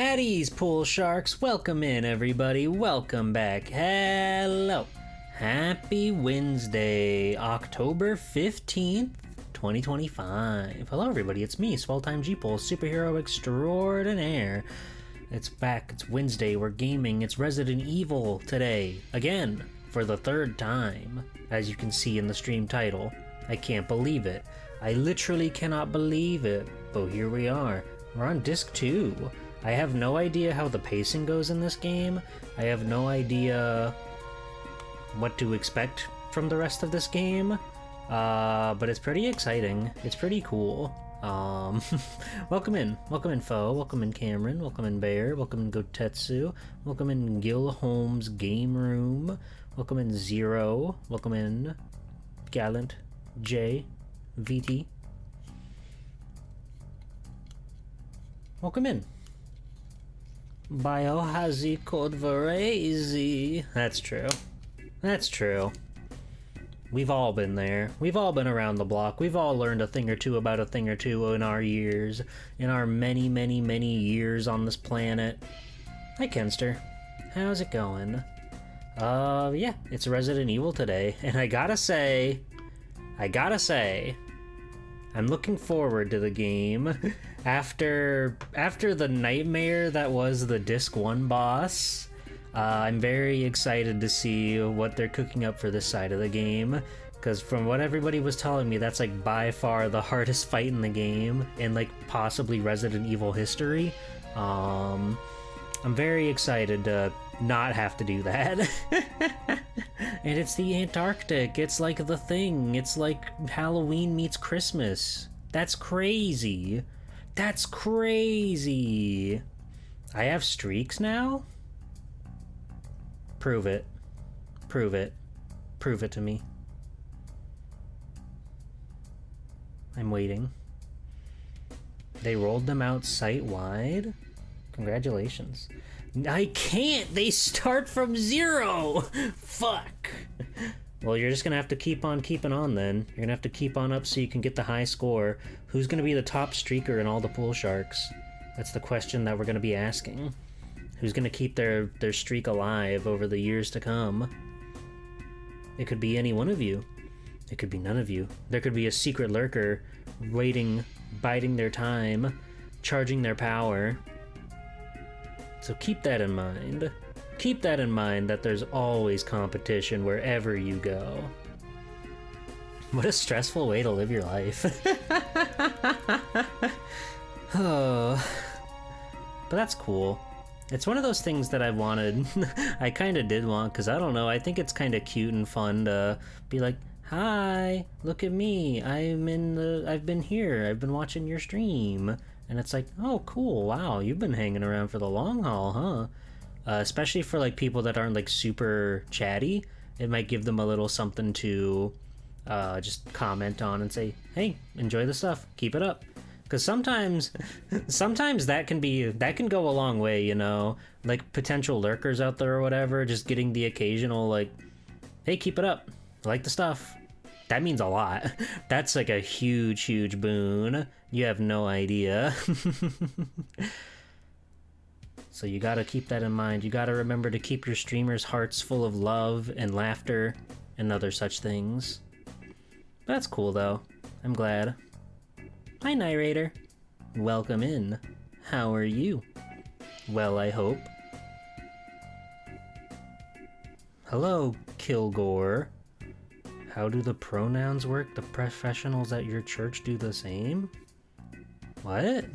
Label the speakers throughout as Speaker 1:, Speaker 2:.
Speaker 1: At ease, pool sharks. Welcome in, everybody. Welcome back. Hello. Happy Wednesday, October 15th, 2025. Hello, everybody. It's me, Swelltime G-Pole, superhero extraordinaire. It's back. It's Wednesday. We're gaming. It's Resident Evil today. Again, for the third time, as you can see in the stream title. I can't believe it. I literally cannot believe it. But here we are. We're on disc 2. I have no idea how the pacing goes in this game. I have no idea what to expect from the rest of this game. But it's pretty exciting. It's pretty cool. Welcome in. Welcome in, Foe. Welcome in, Cameron. Welcome in, Bear. Welcome in, Gotetsu. Welcome in, Gil Holmes Game Room. Welcome in, Zero. Welcome in, Gallant J. VT. Welcome in. Biohazy Code Verazy. That's true. That's true. We've all been there. We've all been around the block. We've all learned a thing or two about a thing or two in our years. In our many, many, many years on this planet. Hi, Kenster. How's it going? Yeah, it's Resident Evil today. And I gotta say, I'm looking forward to the game. After the nightmare that was the Disc 1 boss, I'm very excited to see what they're cooking up for this side of the game. Because from what everybody was telling me, that's like by far the hardest fight in the game, in like possibly Resident Evil history. I'm very excited to not have to do that. And it's the Antarctic. It's like the thing. It's like Halloween meets Christmas. That's crazy. That's crazy. I have streaks now? Prove it. Prove it. Prove it to me. I'm waiting. They rolled them out site-wide? Congratulations. I can't! They start from 0! Fuck! Well, you're just gonna have to keep on keeping on then. You're gonna have to keep on up so you can get the high score. Who's gonna be the top streaker in all the pool sharks? That's the question that we're gonna be asking. Who's gonna keep their streak alive over the years to come? It could be any one of you. It could be none of you. There could be a secret lurker waiting, biding their time, charging their power. So keep that in mind. Keep that in mind that there's always competition wherever you go. What a stressful way to live your life. Oh. But that's cool. It's one of those things that I wanted. I kind of did want, because I don't know, I think it's kind of cute and fun to be like, hi, look at me. I've been here. I've been watching your stream. And it's like, oh, cool. Wow, you've been hanging around for the long haul, huh? Especially for like people that aren't like super chatty, it might give them a little something to just comment on and say, hey, enjoy the stuff, keep it up. Because sometimes that can go a long way, you know, like potential lurkers out there or whatever, just getting the occasional like, hey, keep it up, I like the stuff. That means a lot. That's like a huge boon. You have no idea. So you gotta keep that in mind. You gotta remember to keep your streamers' hearts full of love and laughter and other such things. That's cool though. I'm glad. Hi, Narrator. Welcome in. How are you? Well, I hope. Hello, Kilgore. How do the pronouns work? The professionals at your church do the same? What?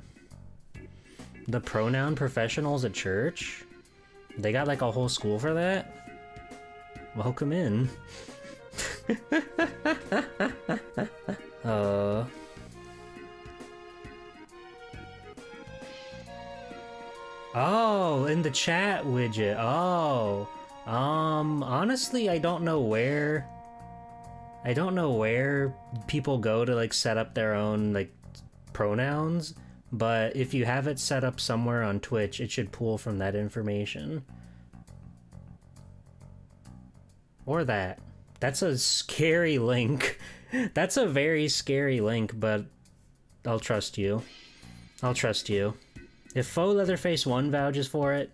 Speaker 1: The pronoun professionals at church? They got like a whole school for that? Welcome in. Oh, in the chat widget. Oh. Honestly, I don't know where people go to like set up their own like pronouns, but if you have it set up somewhere on Twitch, it should pull from that information. Or that. That's a scary link. That's a very scary link, but I'll trust you. I'll trust you. If Faux Leatherface 1 vouches for it,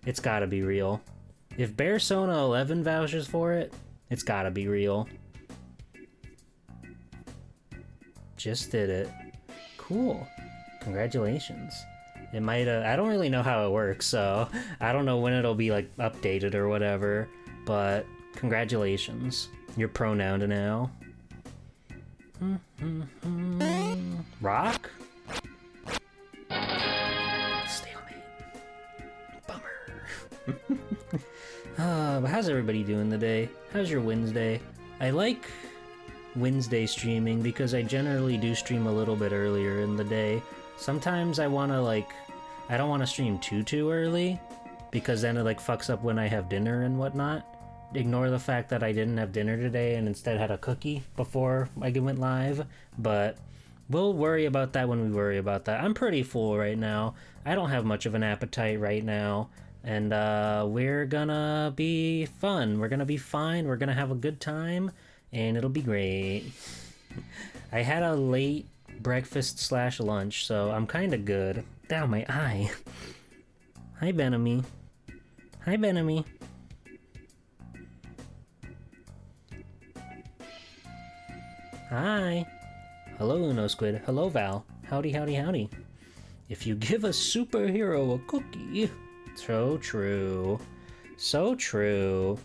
Speaker 1: it's gotta be real. If Bearsona 11 vouches for it, it's gotta be real. Just did it. Cool. Congratulations. It might, I don't really know how it works, so I don't know when it'll be, like, updated or whatever, but congratulations. You're pronoun now. Rock? Stalemate. Bummer. But how's everybody doing today? How's your Wednesday? I like Wednesday streaming because I generally do stream a little bit earlier in the day. Sometimes I want to, like, I don't want to stream too early because then it, like, fucks up when I have dinner and whatnot. Ignore the fact that I didn't have dinner today and instead had a cookie before I went live, but we'll worry about that when we worry about that. I'm pretty full right now. I don't have much of an appetite right now, and we're gonna be fun. We're gonna be fine. We're gonna have a good time, and it'll be great. I had a late breakfast / lunch, so I'm kind of good. Down my eye. Hi, Benamy. Hi, Benamy. Hi. Hello, Uno Squid. Hello, Val. Howdy, howdy, howdy. If you give a superhero a cookie. So true. So true.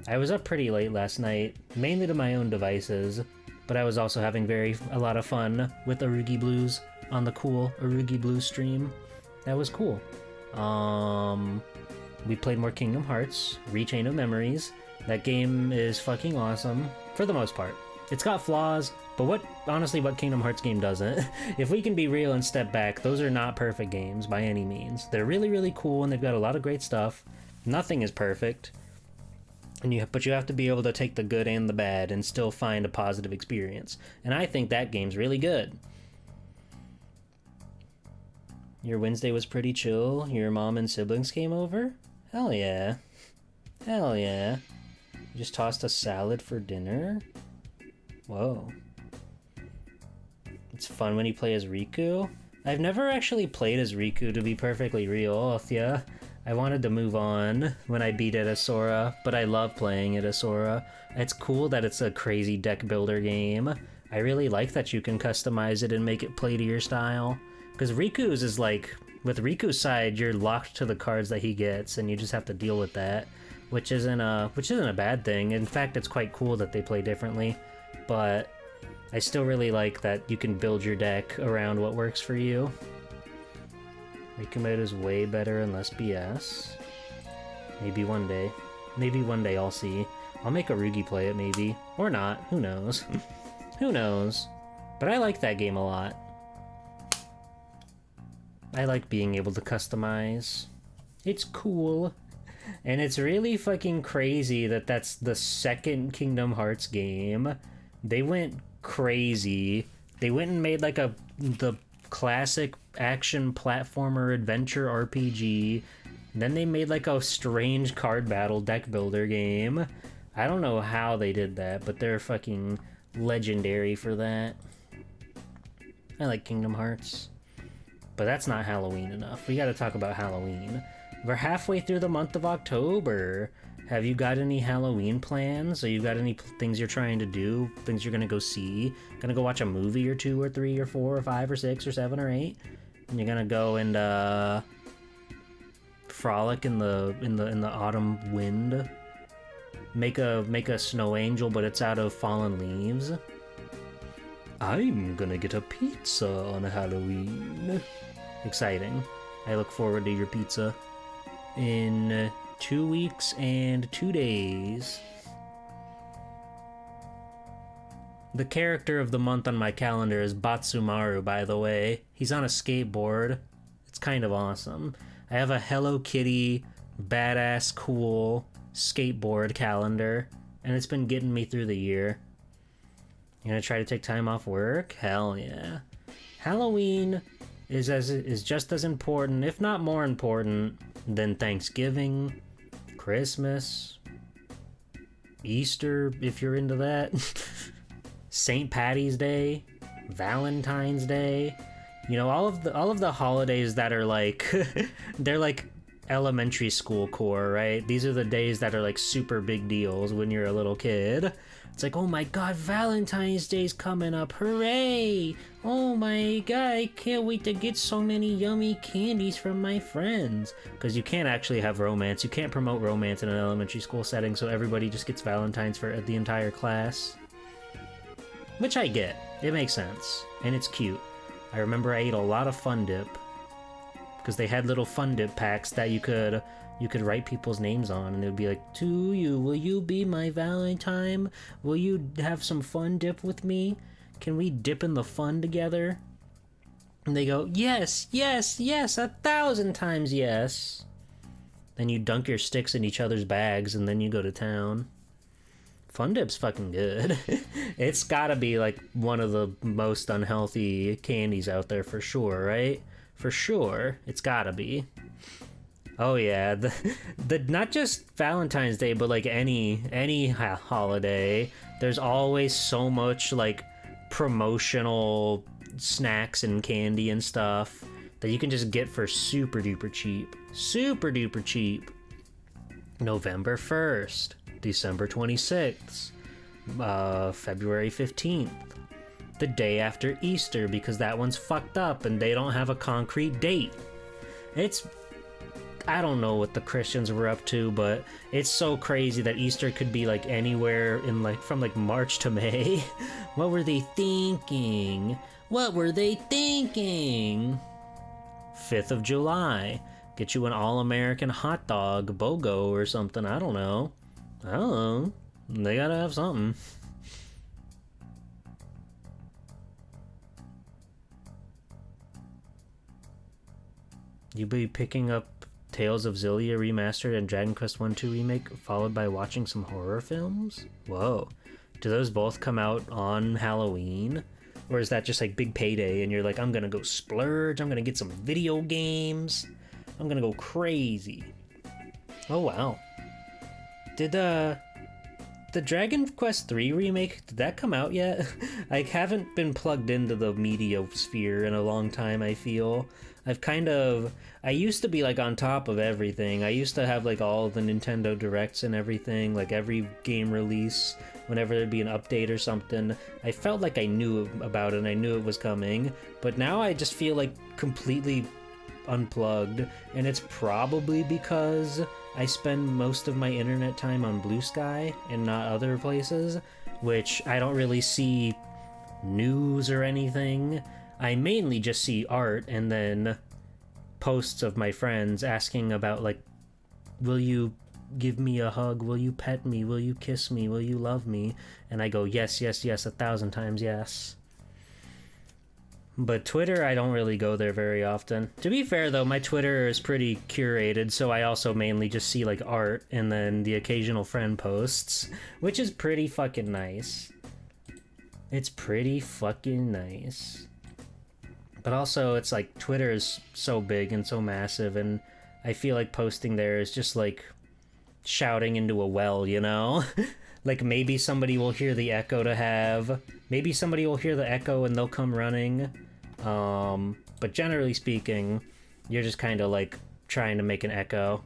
Speaker 1: I was up pretty late last night, mainly to my own devices, but I was also having a lot of fun with Arugi Blues on the cool Arugi Blues stream. That was cool. We played more Kingdom Hearts, Rechain of Memories. That game is fucking awesome, for the most part. It's got flaws, but honestly, what Kingdom Hearts game doesn't? If we can be real and step back, those are not perfect games by any means. They're really cool and they've got a lot of great stuff. Nothing is perfect. But you have to be able to take the good and the bad and still find a positive experience. And I think that game's really good. Your Wednesday was pretty chill? Your mom and siblings came over? Hell yeah. Hell yeah. You just tossed a salad for dinner? Whoa. It's fun when you play as Riku? I've never actually played as Riku, to be perfectly real with ya. I wanted to move on when I beat it as Sora, but I love playing it as Sora. It's cool that it's a crazy deck builder game. I really like that you can customize it and make it play to your style. Because Riku's is like, with Riku's side, you're locked to the cards that he gets, and you just have to deal with that, which isn't a bad thing. In fact, it's quite cool that they play differently, but I still really like that you can build your deck around what works for you. Riku mode is way better and less BS. Maybe one day. Maybe one day I'll see. I'll make a Rugi play it, maybe. Or not. Who knows? Who knows? But I like that game a lot. I like being able to customize. It's cool. And it's really fucking crazy that that's the second Kingdom Hearts game. They went crazy. They went and made like the classic action platformer adventure RPG. Then they made like a strange card battle deck builder game. I don't know how they did that, but they're fucking legendary for that. I like Kingdom Hearts. But that's not Halloween enough. We gotta talk about Halloween. We're halfway through the month of October. Have you got any Halloween plans? Or you got any things you're trying to do? Things you're gonna go see? Gonna go watch a movie or 2 or 3 or 4 or 5 or 6 or 7 or 8? And you're gonna go and frolic in the autumn wind? Make a snow angel, but it's out of fallen leaves? I'm gonna get a pizza on Halloween. Exciting. I look forward to your pizza in 2 weeks and 2 days. The character of the month on my calendar is Batsumaru, by the way. He's on a skateboard. It's kind of awesome. I have a Hello Kitty, badass, cool skateboard calendar, and it's been getting me through the year. You gonna try to take time off work? Hell yeah. Halloween is just as important, if not more important, than Thanksgiving, Christmas, Easter, if you're into that, St. Patty's Day, Valentine's Day. You know, all of the holidays that are like they're like elementary school core, right? These are the days that are like super big deals when you're a little kid. It's like, oh my god, Valentine's Day's coming up, hooray! Oh my god, I can't wait to get so many yummy candies from my friends. Because you can't actually have romance, you can't promote romance in an elementary school setting, so everybody just gets Valentine's for the entire class. Which I get, it makes sense, and it's cute. I remember I ate a lot of Fun Dip, because they had little Fun Dip packs that you could write people's names on, and it would be like, to you, will you be my Valentine? Will you have some Fun Dip with me? Can we dip in the fun together? And they go, yes, yes, yes, 1,000 times yes. Then you dunk your sticks in each other's bags, and then you go to town. Fun Dip's fucking good. It's gotta be like one of the most unhealthy candies out there for sure, right? For sure, it's gotta be. Oh yeah, the not just Valentine's Day, but like any holiday, there's always so much like promotional snacks and candy and stuff that you can just get for super duper cheap. Super duper cheap. November 1st, December 26th, February 15th. The day after Easter, because that one's fucked up and they don't have a concrete date. I don't know what the Christians were up to, but it's so crazy that Easter could be like anywhere in like from like March to May. What were they thinking? What were they thinking? 5th of July. Get you an all-American hot dog, BOGO or something. I don't know. They gotta have something. You be picking up Tales of Xillia Remastered and Dragon Quest 1-2 Remake, followed by watching some horror films? Whoa. Do those both come out on Halloween? Or is that just like big payday and you're like, I'm gonna go splurge, I'm gonna get some video games, I'm gonna go crazy. Oh wow. Did the Dragon Quest 3 remake, did that come out yet? I haven't been plugged into the media sphere in a long time, I feel. I used to be like on top of everything. I used to have like all the Nintendo Directs and everything, like every game release, whenever there'd be an update or something. I felt like I knew about it and I knew it was coming, but now I just feel like completely unplugged, and it's probably because I spend most of my internet time on Blue Sky and not other places, which I don't really see news or anything. I mainly just see art and then posts of my friends asking about like, will you give me a hug, will you pet me, will you kiss me, will you love me? And I go, yes, yes, yes, 1,000 times yes. But Twitter, I don't really go there very often. To be fair though, my Twitter is pretty curated, so I also mainly just see like art and then the occasional friend posts, which is pretty fucking nice. It's pretty fucking nice. But also, it's like Twitter is so big and so massive, and I feel like posting there is just like shouting into a well, you know? Like maybe somebody will hear the echo maybe somebody will hear the echo and they'll come running. But generally speaking, you're just kind of like trying to make an echo.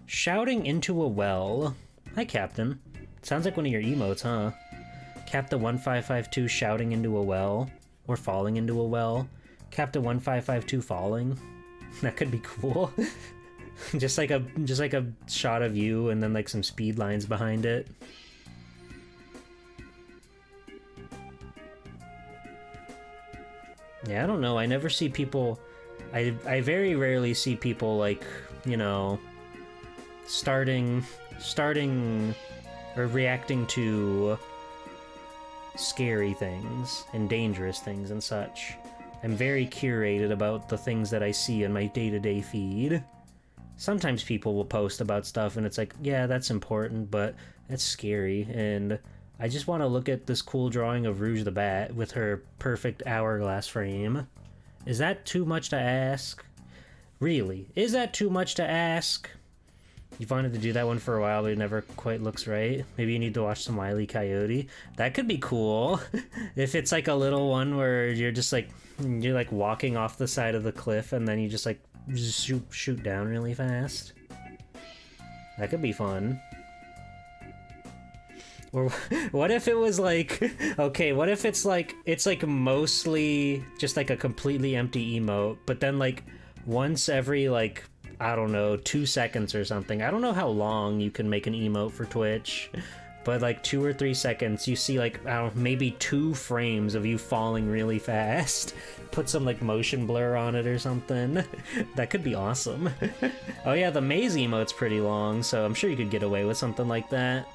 Speaker 1: Shouting into a well. Hi, Captain. Sounds like one of your emotes, huh? Captain 1552 shouting into a well. Or falling into a well. Captain 1552 falling. That could be cool. just like a shot of you and then like some speed lines behind it. Yeah, I don't know. I never see people... I very rarely see people, like, you know, starting or reacting to scary things and dangerous things and such. I'm very curated about the things that I see in my day-to-day feed. Sometimes people will post about stuff and it's like, yeah, that's important, but that's scary, and I just want to look at this cool drawing of Rouge the Bat with her perfect hourglass frame. Is that too much to ask? Really? Is that too much to ask? You've wanted to do that one for a while, but it never quite looks right. Maybe you need to watch some Wile E. Coyote. That could be cool. If it's like a little one where you're just like, you're like walking off the side of the cliff and then you just like shoot down really fast. That could be fun. Or what if it was like, okay, what if it's like mostly just like a completely empty emote, but then like once every like, I don't know, 2 seconds or something. I don't know how long you can make an emote for Twitch, but like 2 or 3 seconds, you see like, I don't know, maybe 2 frames of you falling really fast. Put some like motion blur on it or something. That could be awesome. Oh yeah, the maze emote's pretty long, so I'm sure you could get away with something like that.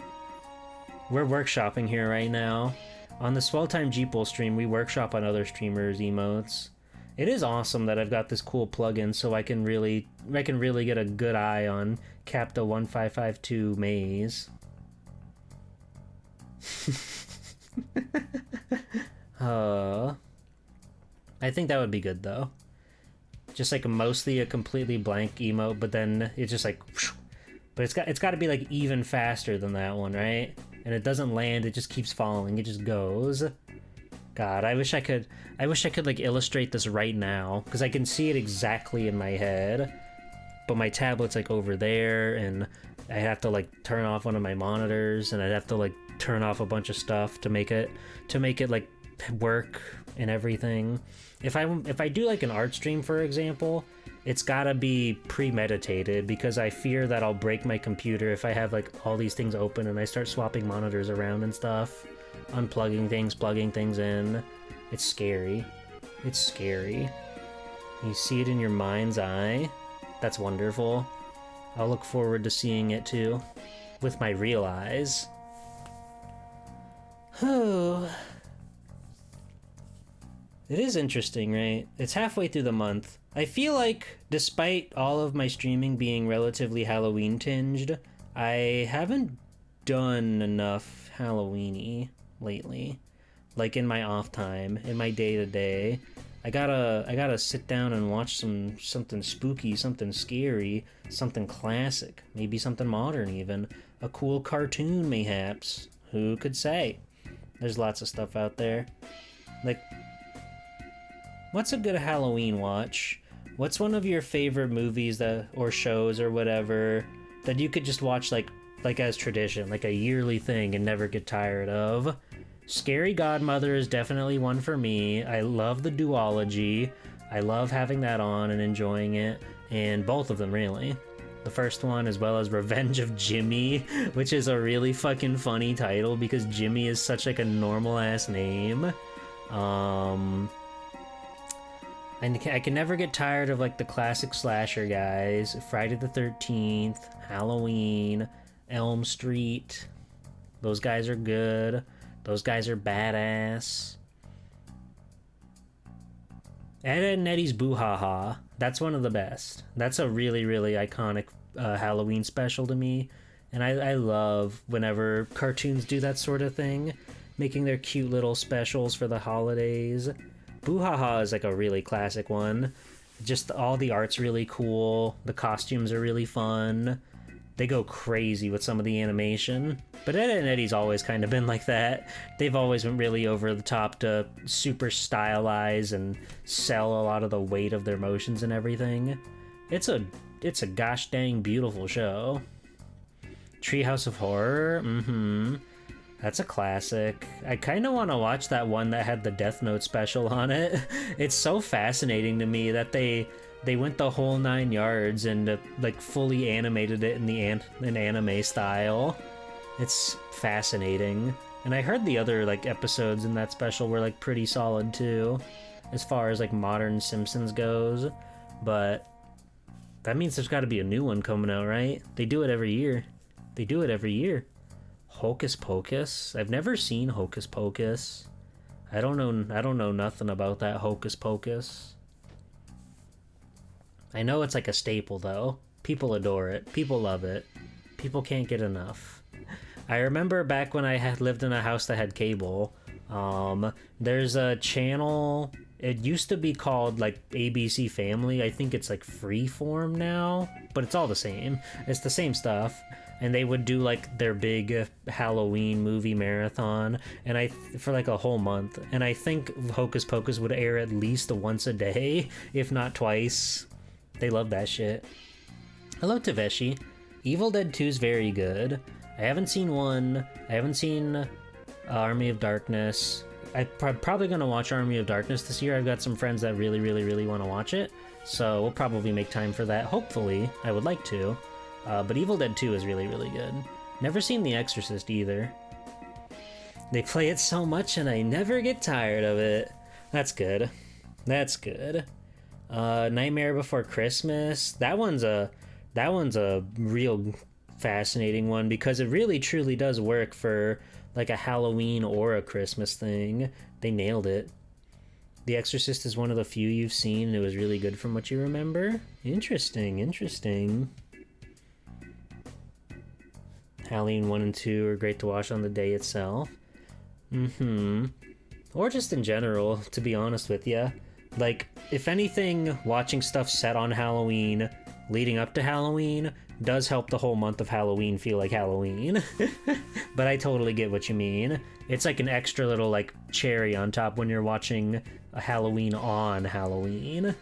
Speaker 1: We're workshopping here right now. On the Swell Time Jeeple stream, we workshop on other streamers' emotes. It is awesome that I've got this cool plugin so I can really get a good eye on Capta 1552 Maze. I think that would be good though. Just like mostly a completely blank emote, but then it's just like, but it's got to be like even faster than that one, right? And it doesn't land; it just keeps falling. It just goes. God, I wish I could like illustrate this right now, because I can see it exactly in my head, but my tablet's like over there, and I have to like turn off one of my monitors, and I'd have to like turn off a bunch of stuff to make it like work and everything. If I do like an art stream, for example, it's gotta be premeditated, because I fear that I'll break my computer if I have like all these things open and I start swapping monitors around and stuff. Unplugging things, plugging things in. It's scary. It's scary. You see it in your mind's eye. That's wonderful. I'll look forward to seeing it too. With my real eyes. Oh. It is interesting, right? It's halfway through the month. I feel like, despite all of my streaming being relatively Halloween tinged, I haven't done enough Halloween-y lately. Like in my off time, in my day-to-day. I gotta sit down and watch something spooky, something scary, something classic, maybe something modern even. A cool cartoon, mayhaps. Who could say? There's lots of stuff out there. Like, what's a good Halloween watch? What's one of your favorite movies or shows or whatever that you could just watch like as tradition, like a yearly thing and never get tired of? Scary Godmother is definitely one for me. I love the duology. I love having that on and enjoying it, and both of them really. The first one, as well as Revenge of Jimmy, which is a really fucking funny title because Jimmy is such like a normal ass name. I can never get tired of like the classic slasher guys. Friday the 13th, Halloween, Elm Street. Those guys are good. Those guys are badass. Ed, and Eddie's Boo Ha Ha. That's one of the best. That's a really, really iconic Halloween special to me. And I love whenever cartoons do that sort of thing, making their cute little specials for the holidays. Boo Ha Ha is like a really classic one. Just all the art's really cool. The costumes are really fun. They go crazy with some of the animation. But Ed, and Eddie's always kind of been like that. They've always been really over the top to super stylize and sell a lot of the weight of their motions and everything. It's a gosh dang beautiful show. Treehouse of Horror, that's a classic. I kind of want to watch that one that had the Death Note special on it. It's so fascinating to me that they went the whole 9 yards and like fully animated it in the anime style. It's fascinating. And I heard the other like episodes in that special were like pretty solid too, as far as like modern Simpsons goes. But that means there's got to be a new one coming out, right? They do it every year. Hocus Pocus. I've never seen Hocus Pocus. I don't know nothing about that Hocus Pocus. I know it's like a staple though. People adore it. People love it. People can't get enough. I remember back when I had lived in a house that had cable, there's a channel It used to be called like ABC Family. I think it's like Freeform now, but it's all the same. It's the same stuff. And they would do like their big Halloween movie marathon, and for like a whole month. And I think Hocus Pocus would air at least once a day, if not twice. They love that shit. Hello, Taveshi. Evil Dead 2 is very good. I haven't seen 1. I haven't seen Army of Darkness. I'm probably going to watch Army of Darkness this year. I've got some friends that really, really, really want to watch it. So we'll probably make time for that. Hopefully. I would like to. But Evil Dead 2 is really, really good. Never seen The Exorcist either. They play it so much and I never get tired of it. That's good. That's good. Nightmare Before Christmas. That one's a real fascinating one because it really truly does work for like a Halloween or a Christmas thing. They nailed it. The Exorcist is one of the few you've seen and it was really good from what you remember. Interesting, interesting. Halloween 1 and 2 are great to watch on the day itself. Or just in general, to be honest with you. Like, if anything, watching stuff set on Halloween, leading up to Halloween, does help the whole month of Halloween feel like Halloween. But I totally get what you mean. It's like an extra little, like, cherry on top when you're watching a Halloween on Halloween.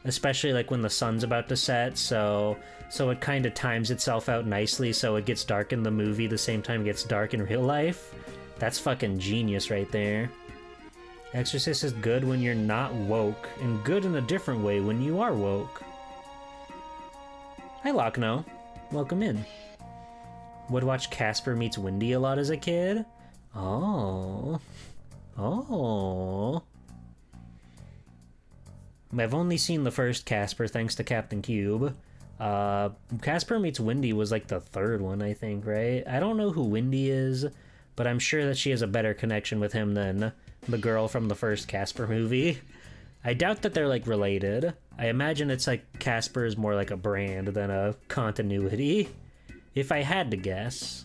Speaker 1: Especially, like, when the sun's about to set, so it kind of times itself out nicely so it gets dark in the movie the same time it gets dark in real life. That's fucking genius right there. Exorcist is good when you're not woke, and good in a different way when you are woke. Hi, Lochno. Welcome in. Would watch Casper Meets Wendy a lot as a kid. Oh. Oh. I've only seen the first Casper thanks to Captain Cube. Casper Meets Wendy was like the third one, I think, right? I don't know who Wendy is, but I'm sure that she has a better connection with him than the girl from the first Casper movie. I doubt that they're like related. I imagine it's like Casper is more like a brand than a continuity, if I had to guess.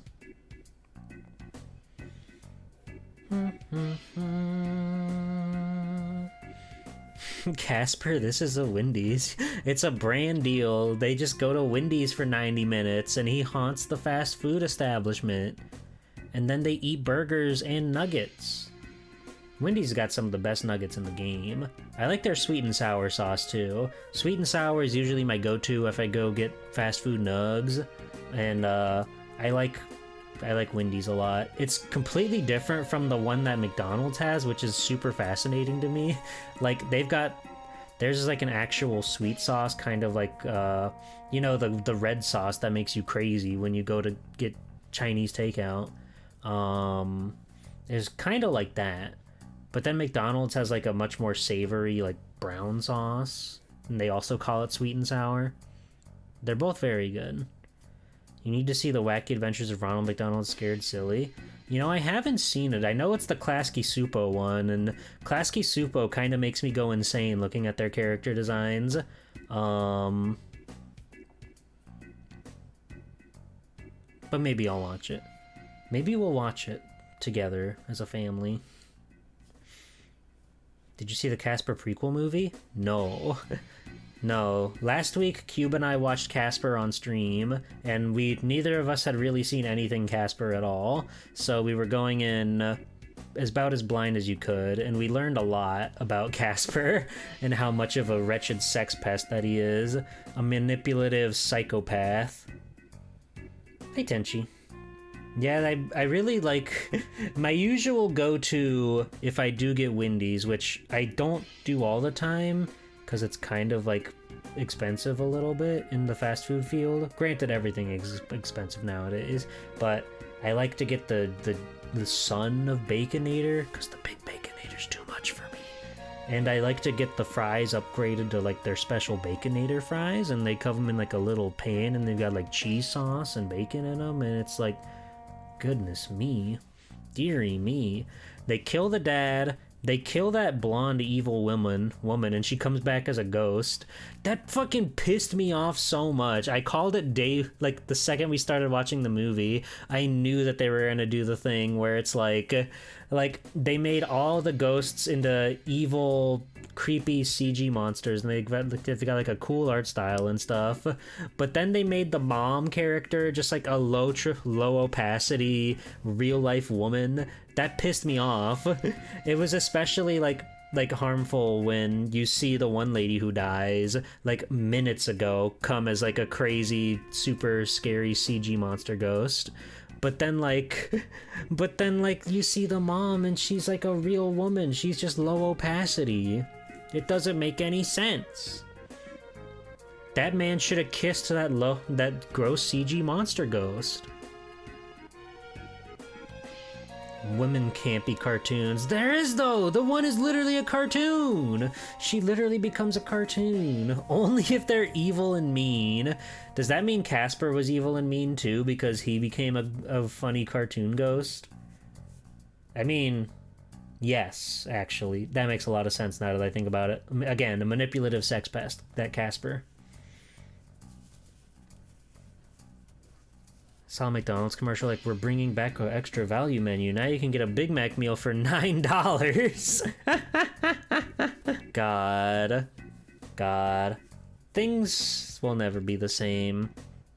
Speaker 1: Casper, this is a Wendy's. It's a brand deal. They just go to Wendy's for 90 minutes and he haunts the fast food establishment. And then they eat burgers and nuggets. Wendy's got some of the best nuggets in the game. I like their sweet and sour sauce too. Sweet and sour is usually my go-to if I go get fast food nugs. And I like Wendy's a lot. It's completely different from the one that McDonald's has, which is super fascinating to me. Like, theirs is like an actual sweet sauce, kind of like, you know, the red sauce that makes you crazy when you go to get Chinese takeout. It's kind of like that. But then McDonald's has like a much more savory, like brown sauce. And they also call it sweet and sour. They're both very good. You need to see The Wacky Adventures of Ronald McDonald Scared Silly. You know, I haven't seen it. I know it's the Klasky Supo one, and Klasky Supo kind of makes me go insane looking at their character designs. But maybe I'll watch it. Maybe we'll watch it together as a family. Did you see the Casper prequel movie? No. No. Last week, Cube and I watched Casper on stream, and neither of us had really seen anything Casper at all, so we were going in about as blind as you could, and we learned a lot about Casper and how much of a wretched sex pest that he is. A manipulative psychopath. Hey, Tenchi. Yeah, I really like my usual go-to if I do get Wendy's, which I don't do all the time because it's kind of like expensive a little bit in the fast food field. Granted, everything is expensive nowadays, but I like to get the son of Baconator because the big Baconator's too much for me. And I like to get the fries upgraded to like their special Baconator fries, and they cover them in like a little pan, and they've got like cheese sauce and bacon in them, and it's like, goodness me, dearie me. They kill the dad, they kill that blonde evil woman, and she comes back as a ghost. That fucking pissed me off so much. I called it like the second we started watching the movie. I knew that they were gonna do the thing where it's like Like, they made all the ghosts into evil, creepy CG monsters, and they got like a cool art style and stuff. But then they made the mom character just like a low opacity, real life woman. That pissed me off. It was especially like harmful when you see the one lady who dies like minutes ago come as like a crazy, super scary CG monster ghost. But then like you see the mom and she's like a real woman. She's just low opacity. It doesn't make any sense. That man should have kissed that gross CG monster ghost. Women can't be cartoons. There is, though! The one is literally a cartoon! She literally becomes a cartoon. Only if they're evil and mean. Does that mean Casper was evil and mean too because he became a funny cartoon ghost? I mean, yes, actually. That makes a lot of sense now that I think about it. Again, a manipulative sex pest, that Casper. Saw a McDonald's commercial like, we're bringing back an extra value menu. Now you can get a Big Mac meal for $9. God. Things will never be the same.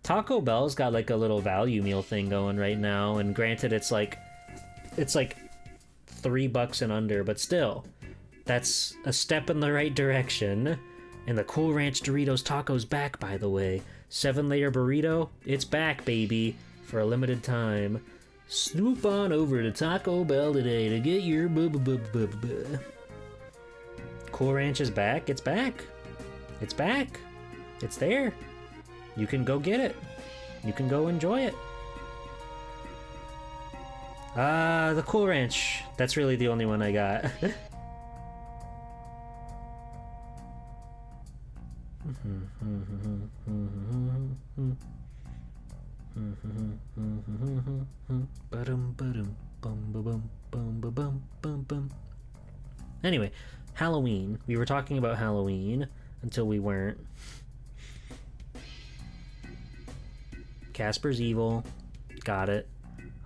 Speaker 1: Taco Bell's got like a little value meal thing going right now, and granted it's like $3 and under, but still, that's a step in the right direction. And the Cool Ranch Doritos taco's back, by the way. 7-layer burrito, it's back, baby, for a limited time. Swoop on over to Taco Bell today to get your Cool Ranch is back. It's back. It's back. It's there. You can go get it. You can go enjoy it. The Cool Ranch. That's really the only one I got. Anyway, Halloween. We were talking about Halloween until we weren't. Casper's evil. Got it.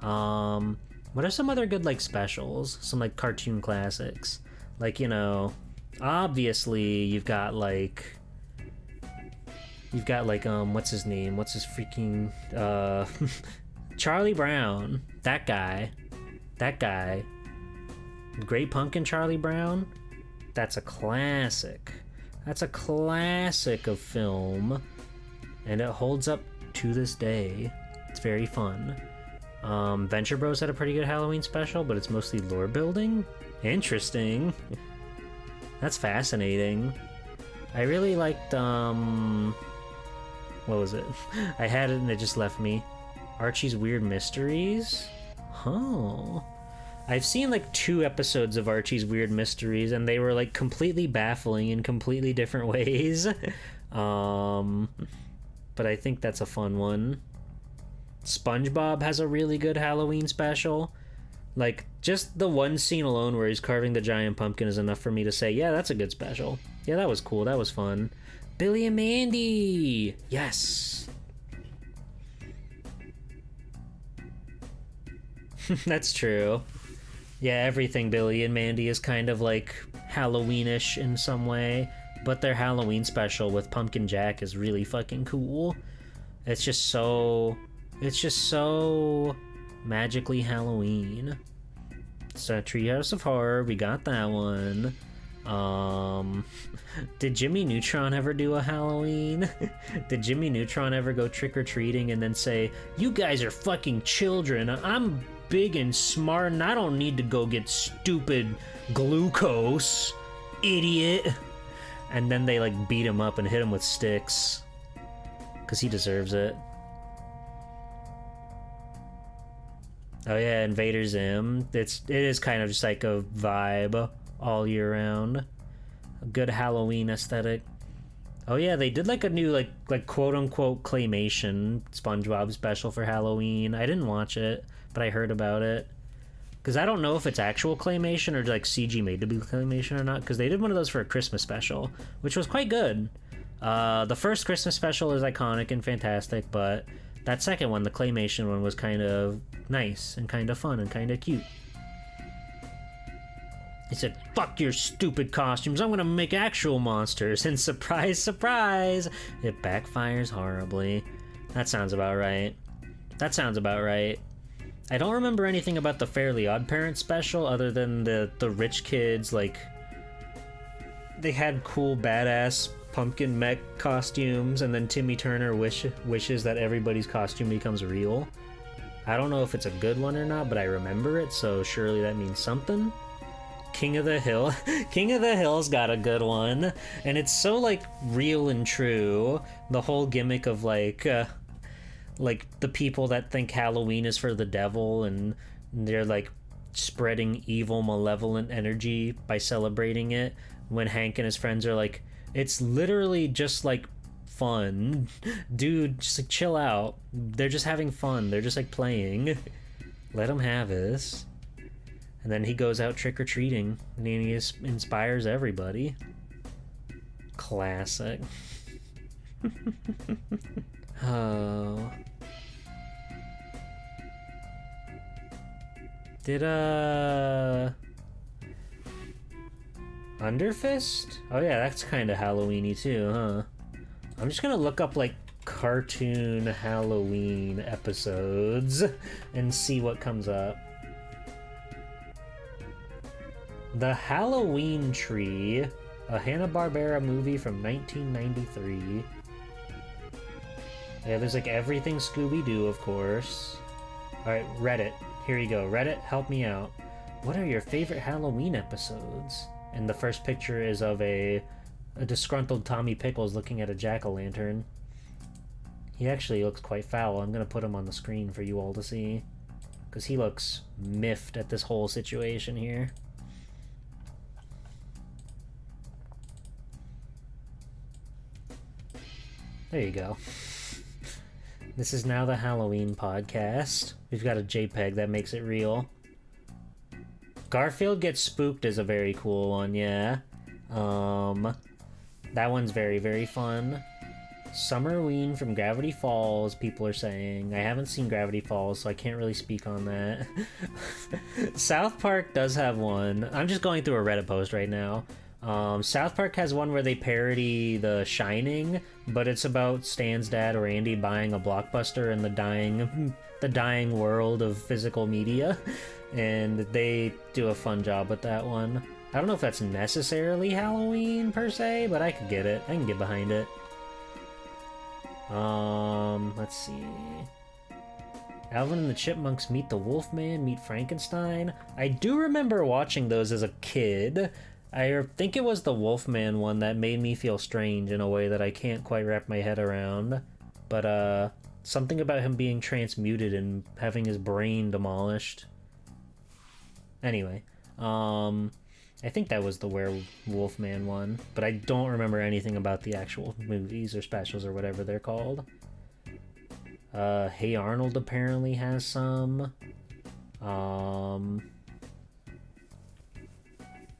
Speaker 1: What are some other good like specials? Some like cartoon classics. Like, you know, obviously you've got like what's his name? What's his freaking Charlie Brown. That guy. Great Pumpkin Charlie Brown. That's a classic. That's a classic of film. And it holds up to this day. It's very fun. Venture Bros had a pretty good Halloween special, but it's mostly lore building. Interesting. That's fascinating. I really liked, what was it? I had it and it just left me. Archie's Weird Mysteries? Huh. I've seen like 2 episodes of Archie's Weird Mysteries and they were like completely baffling in completely different ways. But I think that's a fun one. SpongeBob has a really good Halloween special. Like, just the one scene alone where he's carving the giant pumpkin is enough for me to say, yeah, that's a good special. Yeah, that was cool. That was fun. Billy and Mandy! Yes! That's true. Yeah, everything Billy and Mandy is kind of like Halloweenish in some way, but their Halloween special with Pumpkin Jack is really fucking cool. It's just so magically Halloween. So Treehouse of Horror, we got that one. Did Jimmy Neutron ever do a Halloween? Did Jimmy Neutron ever go trick-or-treating and then say, you guys are fucking children, I'm big and smart and I don't need to go get stupid glucose, idiot? And then they like beat him up and hit him with sticks. Because he deserves it. Oh yeah, Invader Zim. It is kind of just like a vibe all year round. A good Halloween aesthetic. Oh yeah, they did like a new like quote unquote claymation SpongeBob special for Halloween. I didn't watch it, but I heard about it. Because I don't know if it's actual claymation or like CG made to be claymation or not, because they did one of those for a Christmas special, which was quite good. The first Christmas special is iconic and fantastic, but that second one, the claymation one, was kind of nice and kind of fun and kind of cute. He said, fuck your stupid costumes, I'm gonna make actual monsters, and surprise, surprise, it backfires horribly. That sounds about right. That sounds about right. I don't remember anything about the Fairly Odd Parents special other than the rich kids, like, they had cool badass pumpkin mech costumes, and then Timmy Turner wishes that everybody's costume becomes real. I don't know if it's a good one or not, but I remember it, so surely that means something. King of the Hill. King of the Hill's got a good one, and it's so, like, real and true. The whole gimmick of, like the people that think Halloween is for the devil, and they're, like, spreading evil, malevolent energy by celebrating it, when Hank and his friends are like, it's literally just, like, fun. Dude, just, like, chill out. They're just having fun. They're just, like, playing. Let them have this. And then he goes out trick-or-treating, and he inspires everybody. Classic. Oh. Did, Underfist? Oh yeah, that's kind of Halloween-y too, huh? I'm just gonna look up, like, cartoon Halloween episodes and see what comes up. The Halloween Tree, a Hanna-Barbera movie from 1993. Yeah, there's, like, everything Scooby-Doo, of course. Alright, Reddit. Here you go. Reddit, help me out. What are your favorite Halloween episodes? And the first picture is of a disgruntled Tommy Pickles looking at a jack-o'-lantern. He actually looks quite foul. I'm gonna put him on the screen for you all to see, because he looks miffed at this whole situation here. There you go. This is now the Halloween podcast. We've got a JPEG that makes it real. Garfield Gets Spooked is a very cool one, yeah. That one's very, very fun. Summerween from Gravity Falls, people are saying. I haven't seen Gravity Falls, so I can't really speak on that. South Park does have one. I'm just going through a Reddit post right now. South Park has one where they parody The Shining, but it's about Stan's dad, Randy, buying a Blockbuster in the dying world of physical media, and they do a fun job with that one. I don't know if that's necessarily Halloween per se, but I could get it. I can get behind it. Let's see. Alvin and the Chipmunks Meet the Wolfman, Meet Frankenstein. I do remember watching those as a kid. I think it was the Wolfman one that made me feel strange in a way that I can't quite wrap my head around. But, something about him being transmuted and having his brain demolished. Anyway, I think that was the Werewolfman one, but I don't remember anything about the actual movies or specials or whatever they're called. Hey Arnold apparently has some.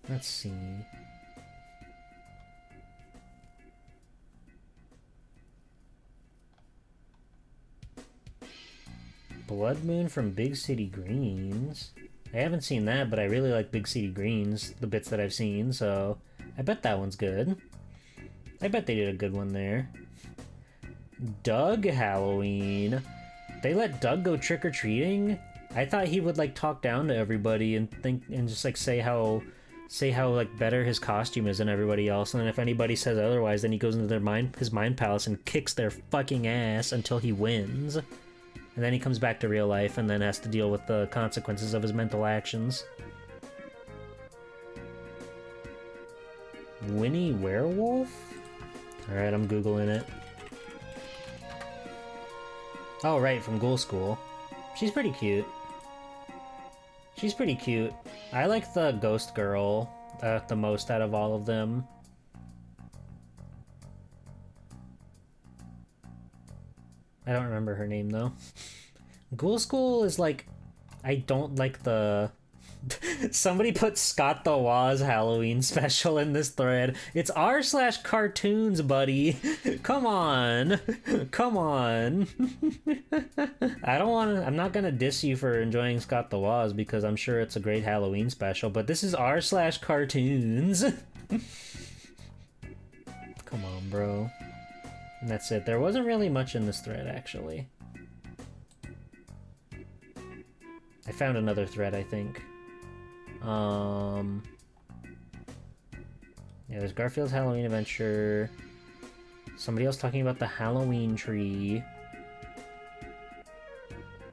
Speaker 1: Let's see. Blood Moon from Big City Greens. I haven't seen that, but I really like Big City Greens, the bits that I've seen, so I bet that one's good. I bet they did a good one there. Doug Halloween. They let Doug go trick-or-treating? I thought he would, like, talk down to everybody and just, like, say how like better his costume is than everybody else, and then if anybody says otherwise, then he goes into his mind palace and kicks their fucking ass until he wins. And then he comes back to real life and then has to deal with the consequences of his mental actions. Winnie Werewolf? Alright, I'm Googling it. Oh, right, from Ghoul School. She's pretty cute. She's pretty cute. I like the ghost girl the most out of all of them. I don't remember her name, though. Ghoul School is like... I don't like the Somebody put Scott the Waz Halloween special in this thread. It's r/cartoons, buddy. Come on. Come on. I'm not gonna diss you for enjoying Scott the Waz because I'm sure it's a great Halloween special, but this is r/cartoons. Come on, bro. And that's it. There wasn't really much in this thread, actually. I found another thread, I think. Yeah, there's Garfield's Halloween Adventure. Somebody else talking about the Halloween tree.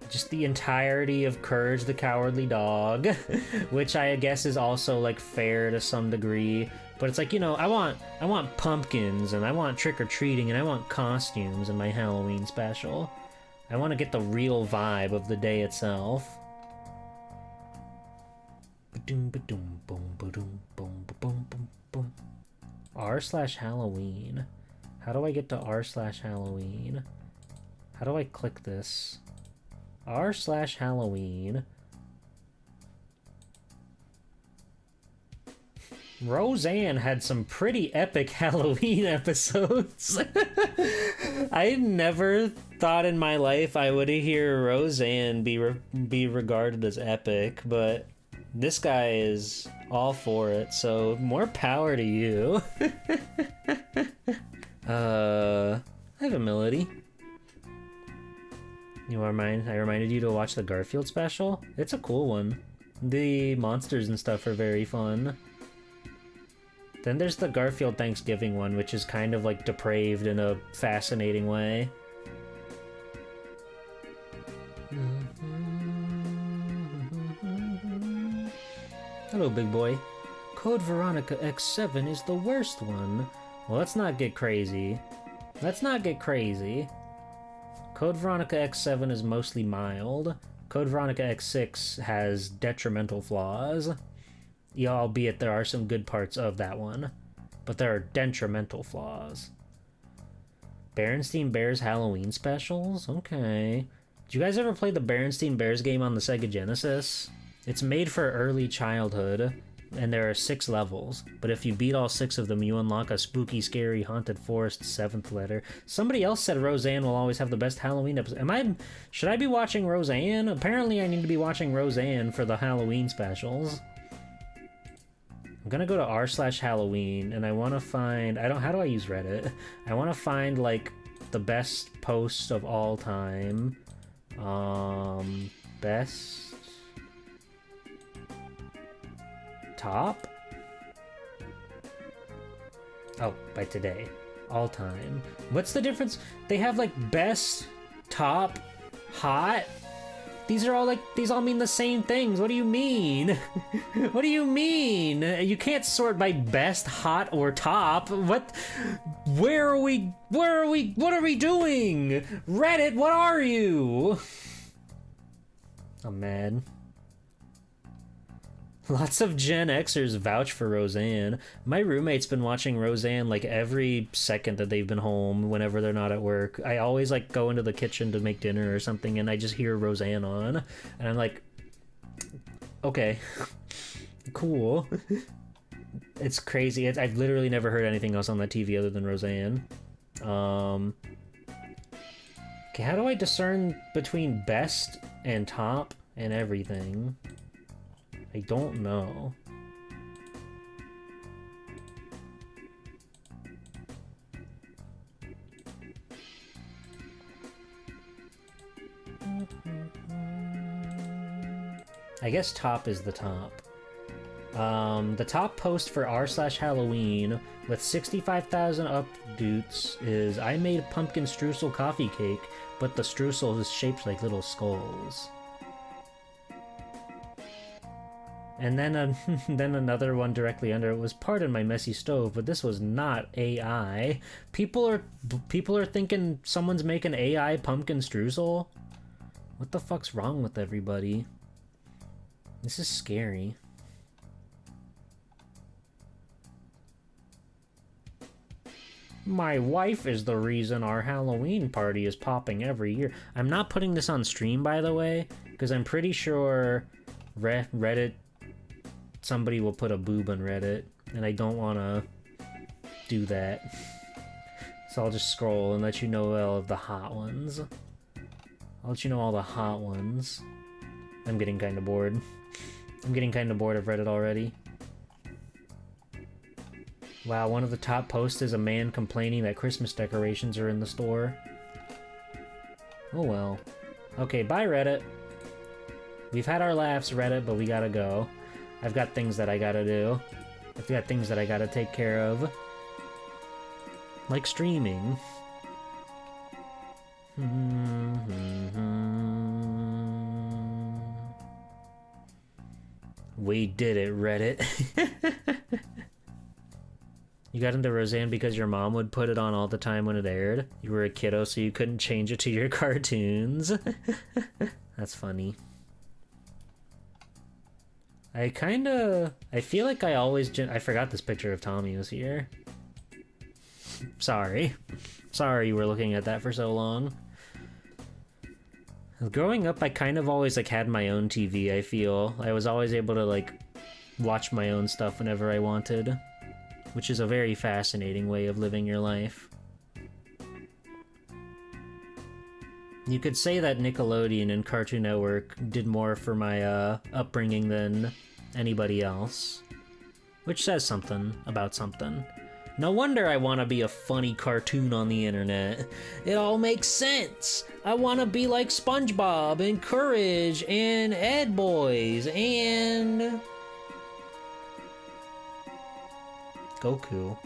Speaker 1: Just the entirety of Courage the Cowardly Dog, which I guess is also like fair to some degree. But it's like, you know, I want pumpkins and I want trick-or-treating and I want costumes in my Halloween special. I want to get the real vibe of the day itself. R/Halloween. How do I get to r/Halloween? How do I click this? r/Halloween. Roseanne had some pretty epic Halloween episodes. I never thought in my life I would hear Roseanne be regarded as epic, but this guy is all for it, so more power to you. I have a melody. I reminded you to watch the Garfield special? It's a cool one. The monsters and stuff are very fun. Then there's the Garfield Thanksgiving one, which is kind of like depraved in a fascinating way. Hello, big boy. Code Veronica X7 is the worst one. Well, let's not get crazy. Let's not get crazy. Code Veronica X7 is mostly mild. Code Veronica X6 has detrimental flaws. Yeah, albeit there are some good parts of that one. But there are detrimental flaws. Berenstein Bears Halloween specials? Okay. Did you guys ever play the Berenstein Bears game on the Sega Genesis? It's made for early childhood, and there are 6 levels. But if you beat all 6 of them, you unlock a spooky, scary, haunted forest 7th letter. Somebody else said Roseanne will always have the best Halloween episode. Should I be watching Roseanne? Apparently I need to be watching Roseanne for the Halloween specials. I'm gonna go to r/Halloween, and I want to find... how do I use Reddit? I want to find, like, the best post of all time. Best... top? Oh, by today. All time. What's the difference? They have, like, best, top, hot... These all mean the same things. What do you mean? What do you mean? You can't sort by best, hot, or top. What? Where are we? What are we doing? Reddit, what are you? I'm mad. Lots of Gen Xers vouch for Roseanne. My roommate's been watching Roseanne like every second that they've been home whenever they're not at work. I always like go into the kitchen to make dinner or something and I just hear Roseanne on and I'm like, okay, cool. It's crazy. I've literally never heard anything else on that TV other than Roseanne. Okay, how do I discern between best and top and everything? I don't know. I guess top is the top. The top post for r/Halloween with 65,000 upvotes is I made pumpkin streusel coffee cake, but the streusel is shaped like little skulls. And then then another one directly under it was pardon my messy stove, but this was not AI. People are thinking someone's making AI pumpkin streusel. What the fuck's wrong with everybody? This is scary. My wife is the reason our Halloween party is popping every year. I'm not putting this on stream, by the way, because I'm pretty sure Reddit somebody will put a boob on Reddit, and I don't want to do that. So I'll just scroll and let you know all of the hot ones. I'll let you know all the hot ones. I'm getting kind of bored. I'm getting kind of bored of Reddit already. Wow, one of the top posts is a man complaining that Christmas decorations are in the store. Oh well. Okay, bye Reddit. We've had our laughs, Reddit, but we gotta go. I've got things that I gotta do. I've got things that I gotta take care of. Like streaming. We did it, Reddit. You got into Roseanne because your mom would put it on all the time when it aired? You were a kiddo, so you couldn't change it to your cartoons? That's funny. I feel like I always... I forgot this picture of Tommy was here. Sorry. Sorry you were looking at that for so long. Growing up, I kind of always, like, had my own TV, I feel. I was always able to, like, watch my own stuff whenever I wanted. Which is a very fascinating way of living your life. You could say that Nickelodeon and Cartoon Network did more for my upbringing than anybody else. Which says something about something. No wonder I want to be a funny cartoon on the internet. It all makes sense. I want to be like SpongeBob and Courage and Ed Boys and... Goku.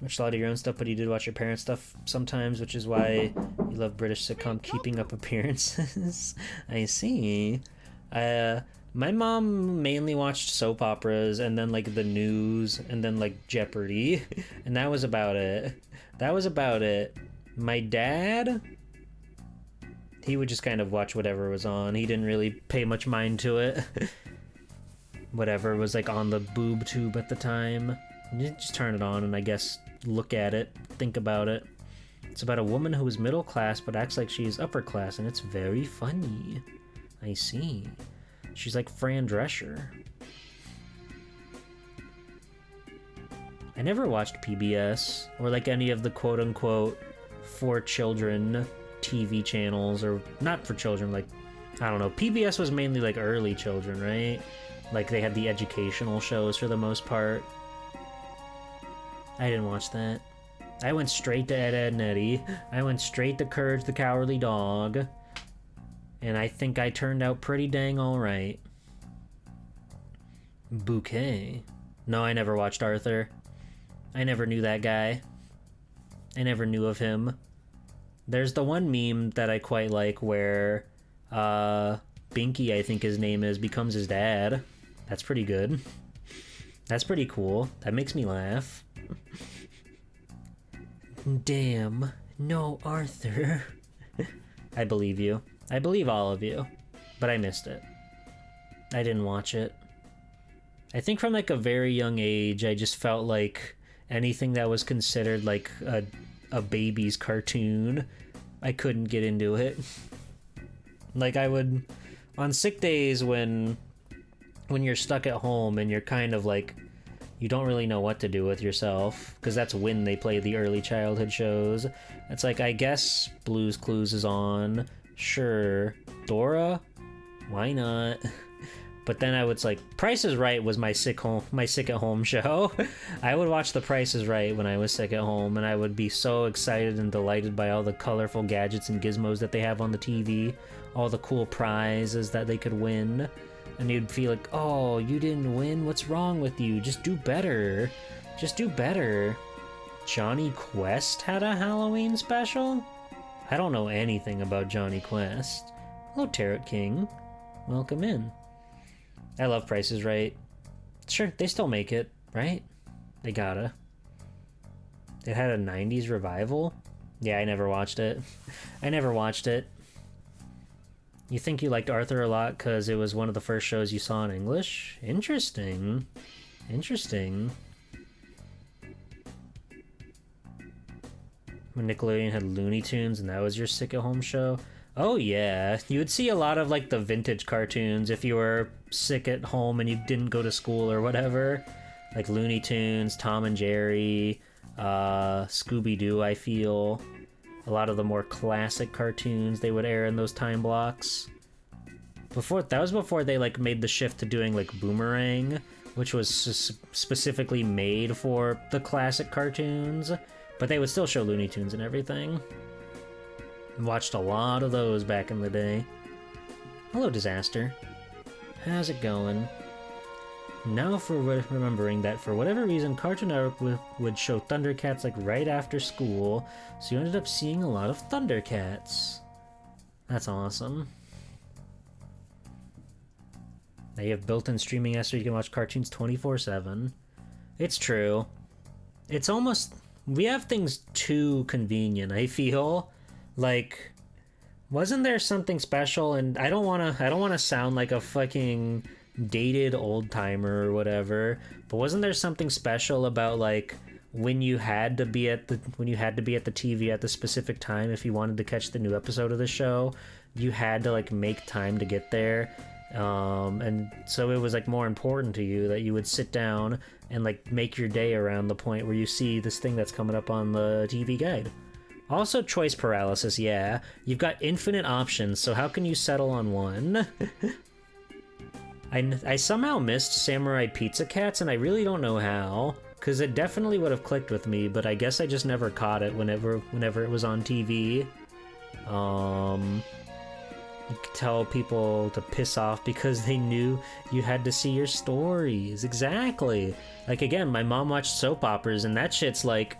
Speaker 1: Watched a lot of your own stuff, but you did watch your parents' stuff sometimes, which is why you love British sitcom Keeping Up Appearances. I see. My mom mainly watched soap operas and then like the news and then like Jeopardy, and that was about it. That was about it. My dad, he would just kind of watch whatever was on. He didn't really pay much mind to it. Whatever was like on the boob tube at the time. You just turn it on and I guess look at it, think about it. It's about a woman who is middle class but acts like she is upper class, and it's very funny. I see. She's like Fran Drescher. I never watched PBS or like any of the quote-unquote for children TV channels, or not for children, like, I don't know. PBS was mainly like early children, right? Like they had the educational shows for the most part. I didn't watch that. I went straight to Ed, Edd n Eddy. I went straight to Courage the Cowardly Dog. And I think I turned out pretty dang alright. Bouquet. No, I never watched Arthur. I never knew that guy. I never knew of him. There's the one meme that I quite like where Binky, I think his name is, becomes his dad. That's pretty good. That's pretty cool. That makes me laugh. Damn, no Arthur. I believe you. I believe all of you. But I missed it. I didn't watch it. I think from like a very young age, I just felt like anything that was considered like a baby's cartoon, I couldn't get into it. Like I would, on sick days when you're stuck at home and you're kind of like, you don't really know what to do with yourself, because that's when they play the early childhood shows. It's like, I guess Blue's Clues is on. Sure. Dora? Why not? But then I was like, Price is Right was my sick at home show. I would watch The Price is Right when I was sick at home, and I would be so excited and delighted by all the colorful gadgets and gizmos that they have on the TV, all the cool prizes that they could win. And you'd feel like, oh, you didn't win? What's wrong with you? Just do better. Just do better. Johnny Quest had a Halloween special? I don't know anything about Johnny Quest. Hello, Tarot King. Welcome in. I love Price is Right. Sure, they still make it, right? They gotta. It had a 90s revival? Yeah, I never watched it. I never watched it. You think you liked Arthur a lot because it was one of the first shows you saw in English? Interesting. Interesting. when Nickelodeon had Looney Tunes and that was your sick at home show. Oh yeah, you would see a lot of like the vintage cartoons if you were sick at home and you didn't go to school or whatever. Like Looney Tunes, Tom and Jerry, Scooby-Doo, I feel. A lot of the more classic cartoons they would air in those time blocks. That was before they like made the shift to doing like Boomerang, which was specifically made for the classic cartoons, but they would still show Looney Tunes and everything. Watched a lot of those back in the day. Hello, Disaster. How's it going? Now for remembering that for whatever reason, Cartoon Network would show Thundercats like right after school, so you ended up seeing a lot of Thundercats. That's awesome. Now you have built-in streaming so you can watch cartoons 24/7. It's true. It's almost... we have things too convenient, I feel. Like, wasn't there something special? And I don't wanna sound like a fucking dated old timer or whatever, but wasn't there something special about like when you had to be at the TV at the specific time if you wanted to catch the new episode of the show? You had to like make time to get there. And so it was like more important to you that you would sit down and like make your day around the point where you see this thing that's coming up on the TV guide. Also, choice paralysis, yeah. You've got infinite options, so how can you settle on one? I somehow missed Samurai Pizza Cats, and I really don't know how, because it definitely would have clicked with me, but I guess I just never caught it whenever it was on TV. You could tell people to piss off because they knew you had to see your stories. Exactly. Like, again, my mom watched soap operas, and that shit's like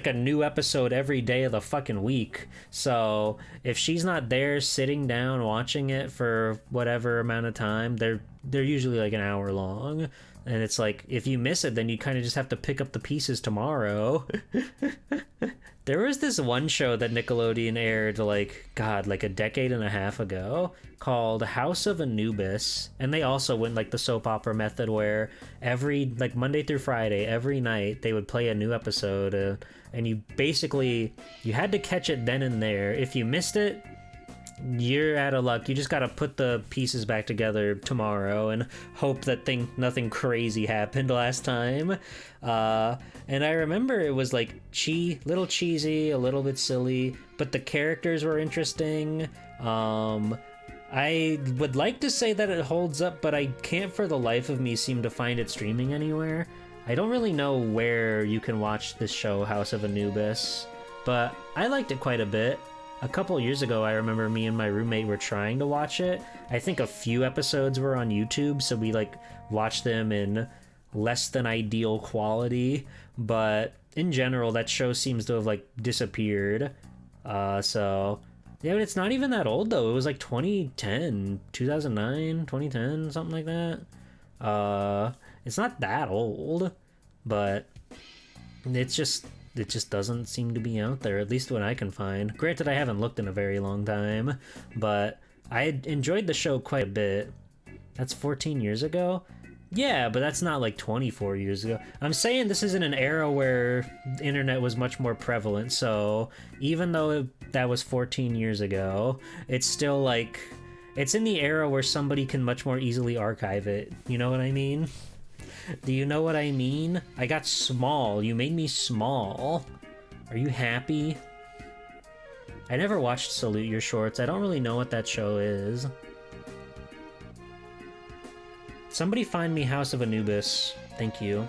Speaker 1: a new episode every day of the fucking week. So if she's not there sitting down watching it for whatever amount of time, they're usually like an hour long. And it's like, if you miss it, then you kind of just have to pick up the pieces tomorrow. There was this one show that Nickelodeon aired like a decade and a half ago called House of Anubis. And they also went like the soap opera method where every, like Monday through Friday, every night they would play a new episode. And you had to catch it then and there. If you missed it, you're out of luck. You just gotta put the pieces back together tomorrow and hope that nothing crazy happened last time. And I remember it was like little cheesy, a little bit silly, but the characters were interesting. I would like to say that it holds up, but I can't for the life of me seem to find it streaming anywhere. I don't really know where you can watch this show, House of Anubis, but I liked it quite a bit. A couple years ago, I remember me and my roommate were trying to watch it. I think a few episodes were on YouTube, so we like watched them in less than ideal quality. But in general, that show seems to have like disappeared. So yeah, but it's not even that old though. It was like 2010, 2009, 2010, something like that. It's not that old, but it just doesn't seem to be out there, at least what I can find. Granted, I haven't looked in a very long time, but I enjoyed the show quite a bit. That's 14 years ago? Yeah, but that's not like 24 years ago. I'm saying this is in an era where the internet was much more prevalent, so even though that was 14 years ago, it's still like... it's in the era where somebody can much more easily archive it. You know what I mean? Do you know what I mean? I got small. You made me small. Are you happy? I never watched Salute Your Shorts. I don't really know what that show is. Somebody find me House of Anubis. Thank you.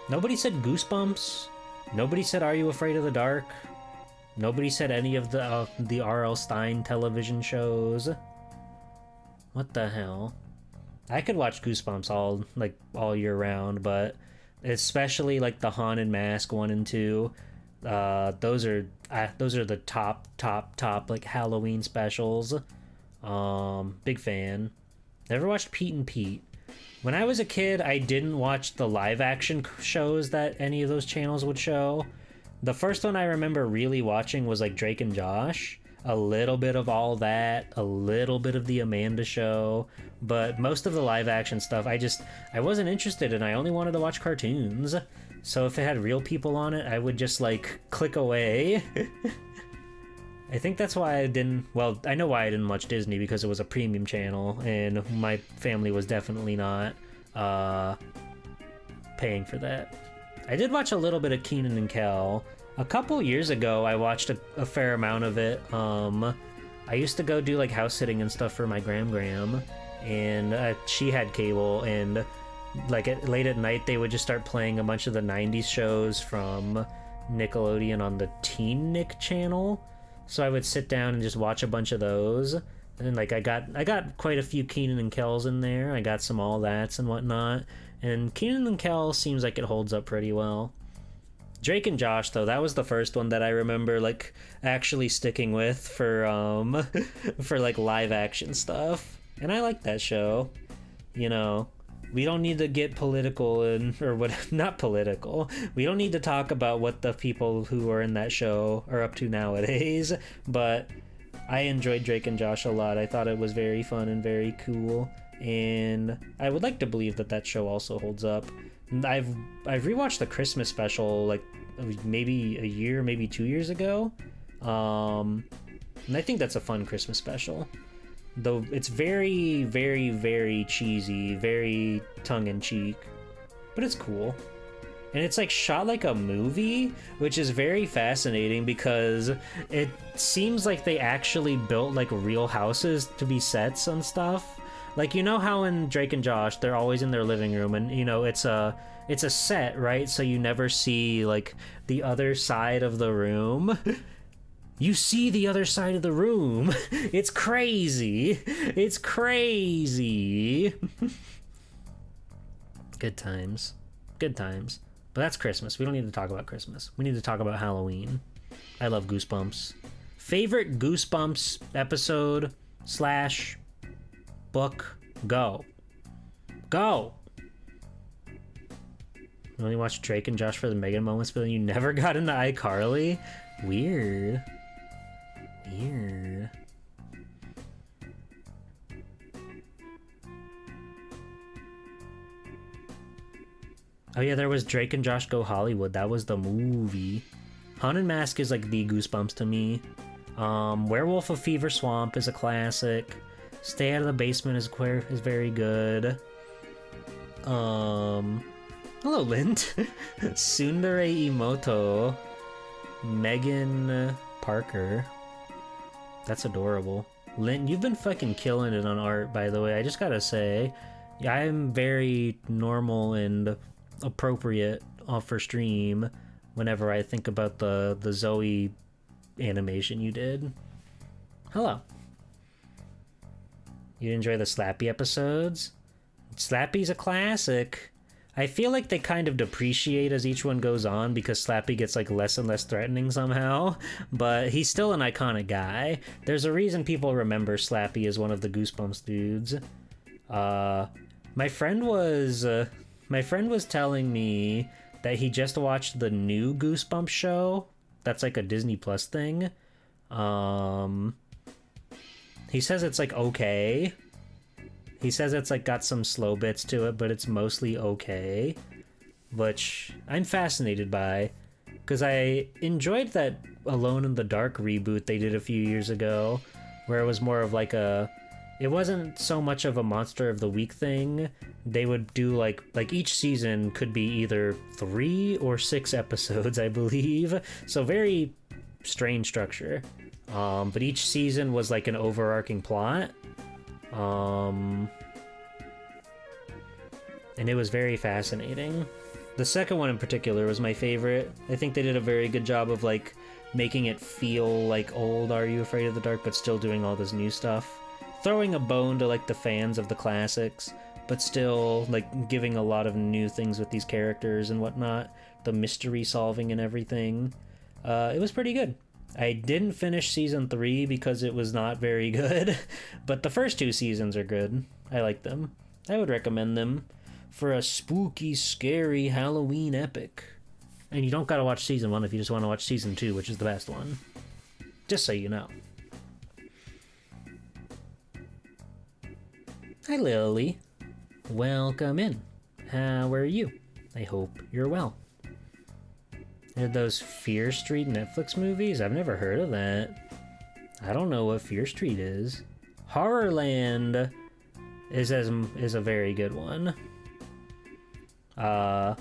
Speaker 1: Nobody said Goosebumps. Nobody said Are You Afraid of the Dark? Nobody said any of the R.L. Stine television shows. What the hell? I could watch Goosebumps all year round, but especially like the Haunted Mask 1 and 2, those are the top like Halloween specials. Big fan. Never watched Pete and Pete. When I was a kid, I didn't watch the live action shows that any of those channels would show. The first one I remember really watching was like Drake and Josh. A little bit of all that, a little bit of the Amanda Show, but most of the live action stuff I wasn't interested in. I only wanted to watch cartoons. So if it had real people on it, I would just like click away. I think that's why I didn't, well, I know why I didn't watch Disney, because it was a premium channel and my family was definitely not paying for that. I did watch a little bit of Kenan and Kel. A couple years ago, I watched a fair amount of it. I used to go do like house sitting and stuff for my gram, and she had cable, and like late at night they would just start playing a bunch of the 90s shows from Nickelodeon on the Teen Nick channel. So I would sit down and just watch a bunch of those. And like I got quite a few Kenan and Kels in there. I got some All That's and whatnot. And Kenan and Kel seems like it holds up pretty well. Drake and Josh, though, that was the first one that I remember like actually sticking with for for like live action stuff. And I like that show. You know, we don't need to get political or what, not political. We don't need to talk about what the people who are in that show are up to nowadays, but I enjoyed Drake and Josh a lot. I thought it was very fun and very cool, and I would like to believe that that show also holds up. I've rewatched the Christmas special like maybe a year, maybe 2 years ago, and I think that's a fun Christmas special. Though it's very, very, very cheesy, very tongue-in-cheek, but it's cool. And it's like shot like a movie, which is very fascinating because it seems like they actually built like real houses to be sets and stuff. Like, you know how in Drake and Josh, they're always in their living room, and you know, it's a set, right? So you never see like the other side of the room. You see the other side of the room. It's crazy. It's crazy. Good times. Good times. But that's Christmas. We don't need to talk about Christmas. We need to talk about Halloween. I love Goosebumps. Favorite Goosebumps episode / book? Go. Go! You only watched Drake and Josh for the Megan moments, but then you never got into iCarly? Weird. Weird. Oh yeah, there was Drake and Josh Go Hollywood. That was the movie. Haunted Mask is like the Goosebumps to me. Werewolf of Fever Swamp is a classic. Stay Out of the Basement is very good. Hello, Lind. Tsundere Imoto. Megan Parker. That's adorable. Lynn, you've been fucking killing it on art, by the way. I just gotta say, I'm very normal and appropriate for stream whenever I think about the Zoe animation you did. Hello. You enjoy the Slappy episodes? Slappy's a classic. I feel like they kind of depreciate as each one goes on because Slappy gets like less and less threatening somehow, but he's still an iconic guy. There's a reason people remember Slappy as one of the Goosebumps dudes. My friend was telling me that he just watched the new Goosebumps show. That's like a Disney Plus thing. He says it's like okay. He says it's like got some slow bits to it, but it's mostly okay, which I'm fascinated by because I enjoyed that Alone in the Dark reboot they did a few years ago, where it was more of like it wasn't so much of a Monster of the Week thing. They would do like each season could be either 3 or 6 episodes, I believe. So very strange structure. But each season was like an overarching plot. And it was very fascinating. The second one in particular was my favorite. I think they did a very good job of like making it feel like old Are You Afraid of the Dark, but still doing all this new stuff. Throwing a bone to like the fans of the classics, but still like giving a lot of new things with these characters and whatnot. The mystery solving and everything. It was pretty good. I didn't finish season 3 because it was not very good, but the first 2 seasons are good. I like them. I would recommend them for a spooky, scary Halloween epic. And you don't gotta watch season 1 if you just want to watch season 2, which is the best one. Just so you know. Hi, Lily. Welcome in. How are you? I hope you're well. They're those Fear Street Netflix movies? I've never heard of that. I don't know what Fear Street is. Horrorland is a very good one. The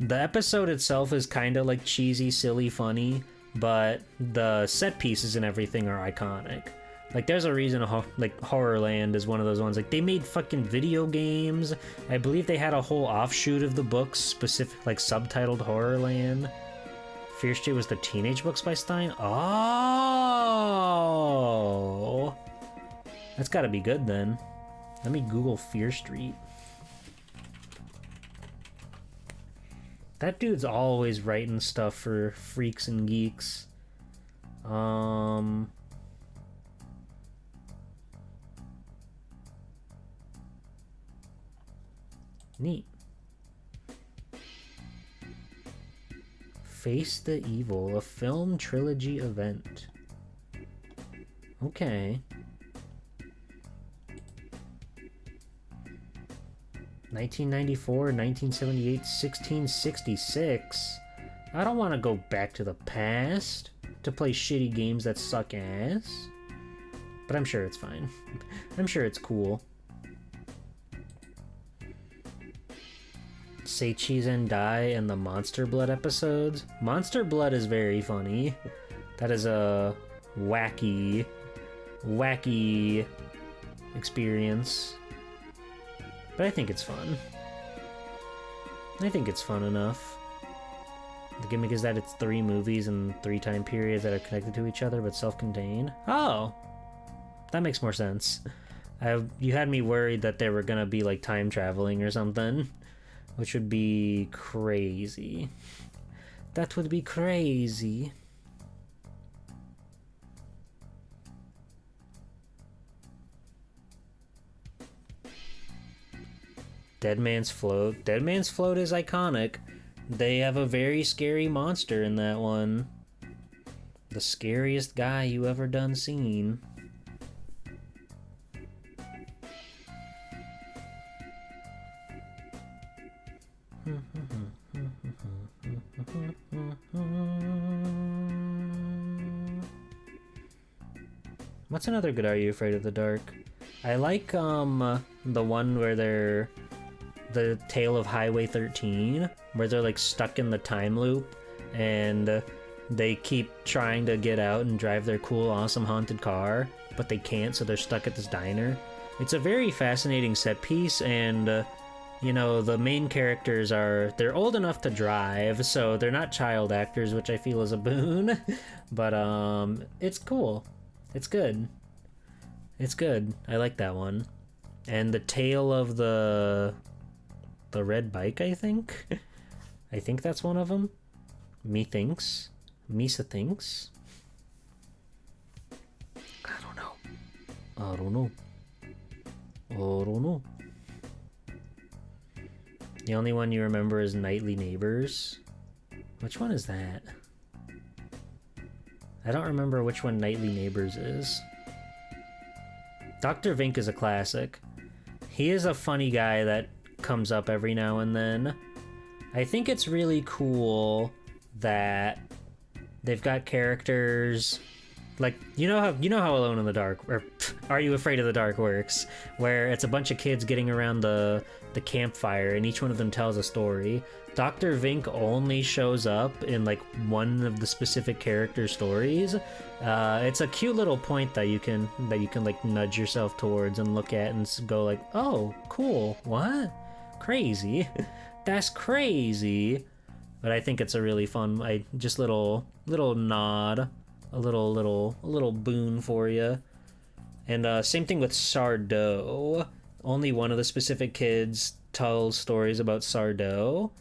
Speaker 1: episode itself is kind of like cheesy, silly, funny, but the set pieces and everything are iconic. Like, there's a reason like Horrorland is one of those ones. Like, they made fucking video games. I believe they had a whole offshoot of the books, specific, like, subtitled Horrorland. Fear Street was the teenage books by Stein? Oh! That's gotta be good, then. Let me Google Fear Street. That dude's always writing stuff for freaks and geeks. Neat. Face the Evil, a film trilogy event. Okay. 1994, 1978, 1666. I don't want to go back to the past to play shitty games that suck ass. But I'm sure it's fine. I'm sure it's cool. Seichi Zendai and the Monster Blood episodes. Monster Blood is very funny. That is a wacky experience. But I think it's fun. I think it's fun enough. The gimmick is that it's 3 movies and 3 time periods that are connected to each other but self-contained. Oh! That makes more sense. You had me worried that they were gonna be like time traveling or something. Which would be crazy. That would be crazy. Dead Man's Float. Dead Man's Float is iconic. They have a very scary monster in that one. The scariest guy you ever done seen. What's another good Are You Afraid of the Dark? I like the one where they're the Tale of Highway 13, where they're like stuck in the time loop and they keep trying to get out and drive their cool, awesome haunted car, but they can't, so they're stuck at this diner. It's a very fascinating set piece, and you know, the main characters they're old enough to drive, so they're not child actors, which I feel is a boon. But it's cool. It's good. It's good. I like that one. And the Tale of the Red Bike, I think? I think that's one of them. Misa thinks. I don't know. The only one you remember is Nightly Neighbors. Which one is that? I don't remember which one Nightly Neighbors is. Dr. Vink is a classic. He is a funny guy that comes up every now and then. I think it's really cool that they've got characters like you know how Alone in the Dark or Are You Afraid of the Dark works, where it's a bunch of kids getting around the campfire and each one of them tells a story. Dr. Vink only shows up in like one of the specific character stories. It's a cute little point that you can like nudge yourself towards and look at and go like, oh, cool, what? Crazy. That's crazy. But I think it's a really fun, little nod, a little boon for you. And same thing with Sardo. Only one of the specific kids tells stories about Sardo.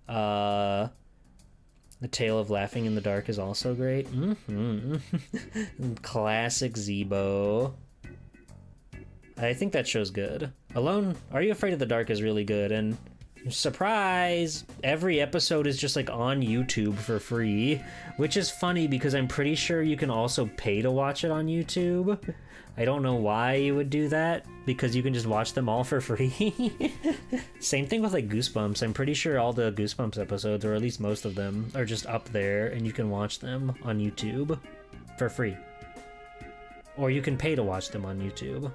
Speaker 1: The Tale of Laughing in the Dark is also great. Classic Zebo. I think that show's good. Are You Afraid of the Dark is really good, and Surprise! Every episode is just like on YouTube for free, which is funny because I'm pretty sure you can also pay to watch it on YouTube. I don't know why you would do that, because you can just watch them all for free. Same thing with like Goosebumps. I'm pretty sure all the Goosebumps episodes, or at least most of them, are just up there and you can watch them on YouTube for free. Or you can pay to watch them on YouTube.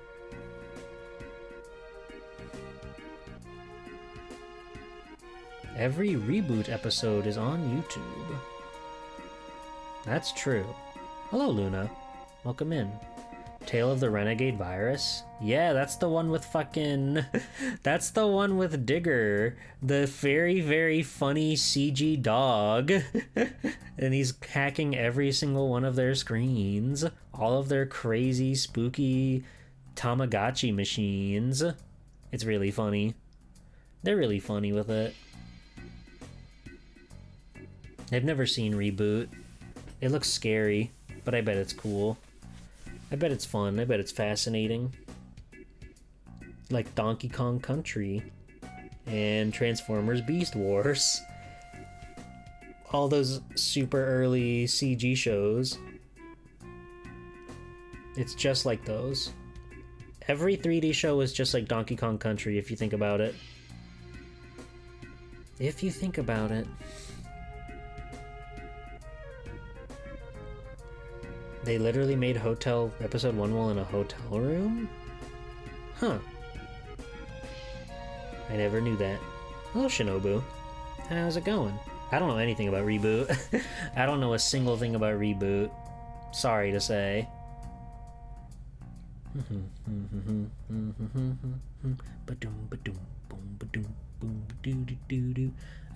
Speaker 1: Every reboot episode is on YouTube. That's true. Hello, Luna. Welcome in. Tale of the Renegade Virus? Yeah, that's the one with fucking... That's the one with Digger. The very, very funny CG dog. And he's hacking every single one of their screens. All of their crazy, spooky Tamagotchi machines. It's really funny. They're really funny with it. I've never seen Reboot. It looks scary, but I bet it's cool. I bet it's fun. I bet it's fascinating. Like Donkey Kong Country and Transformers Beast Wars. All those super early CG shows. It's just like those. Every 3D show is just like Donkey Kong Country if you think about it. If you think about it. They literally made Hotel Episode 1 while in a hotel room? Huh. I never knew that. Hello, Shinobu. How's it going? I don't know anything about Reboot. I don't know a single thing about Reboot. Sorry to say.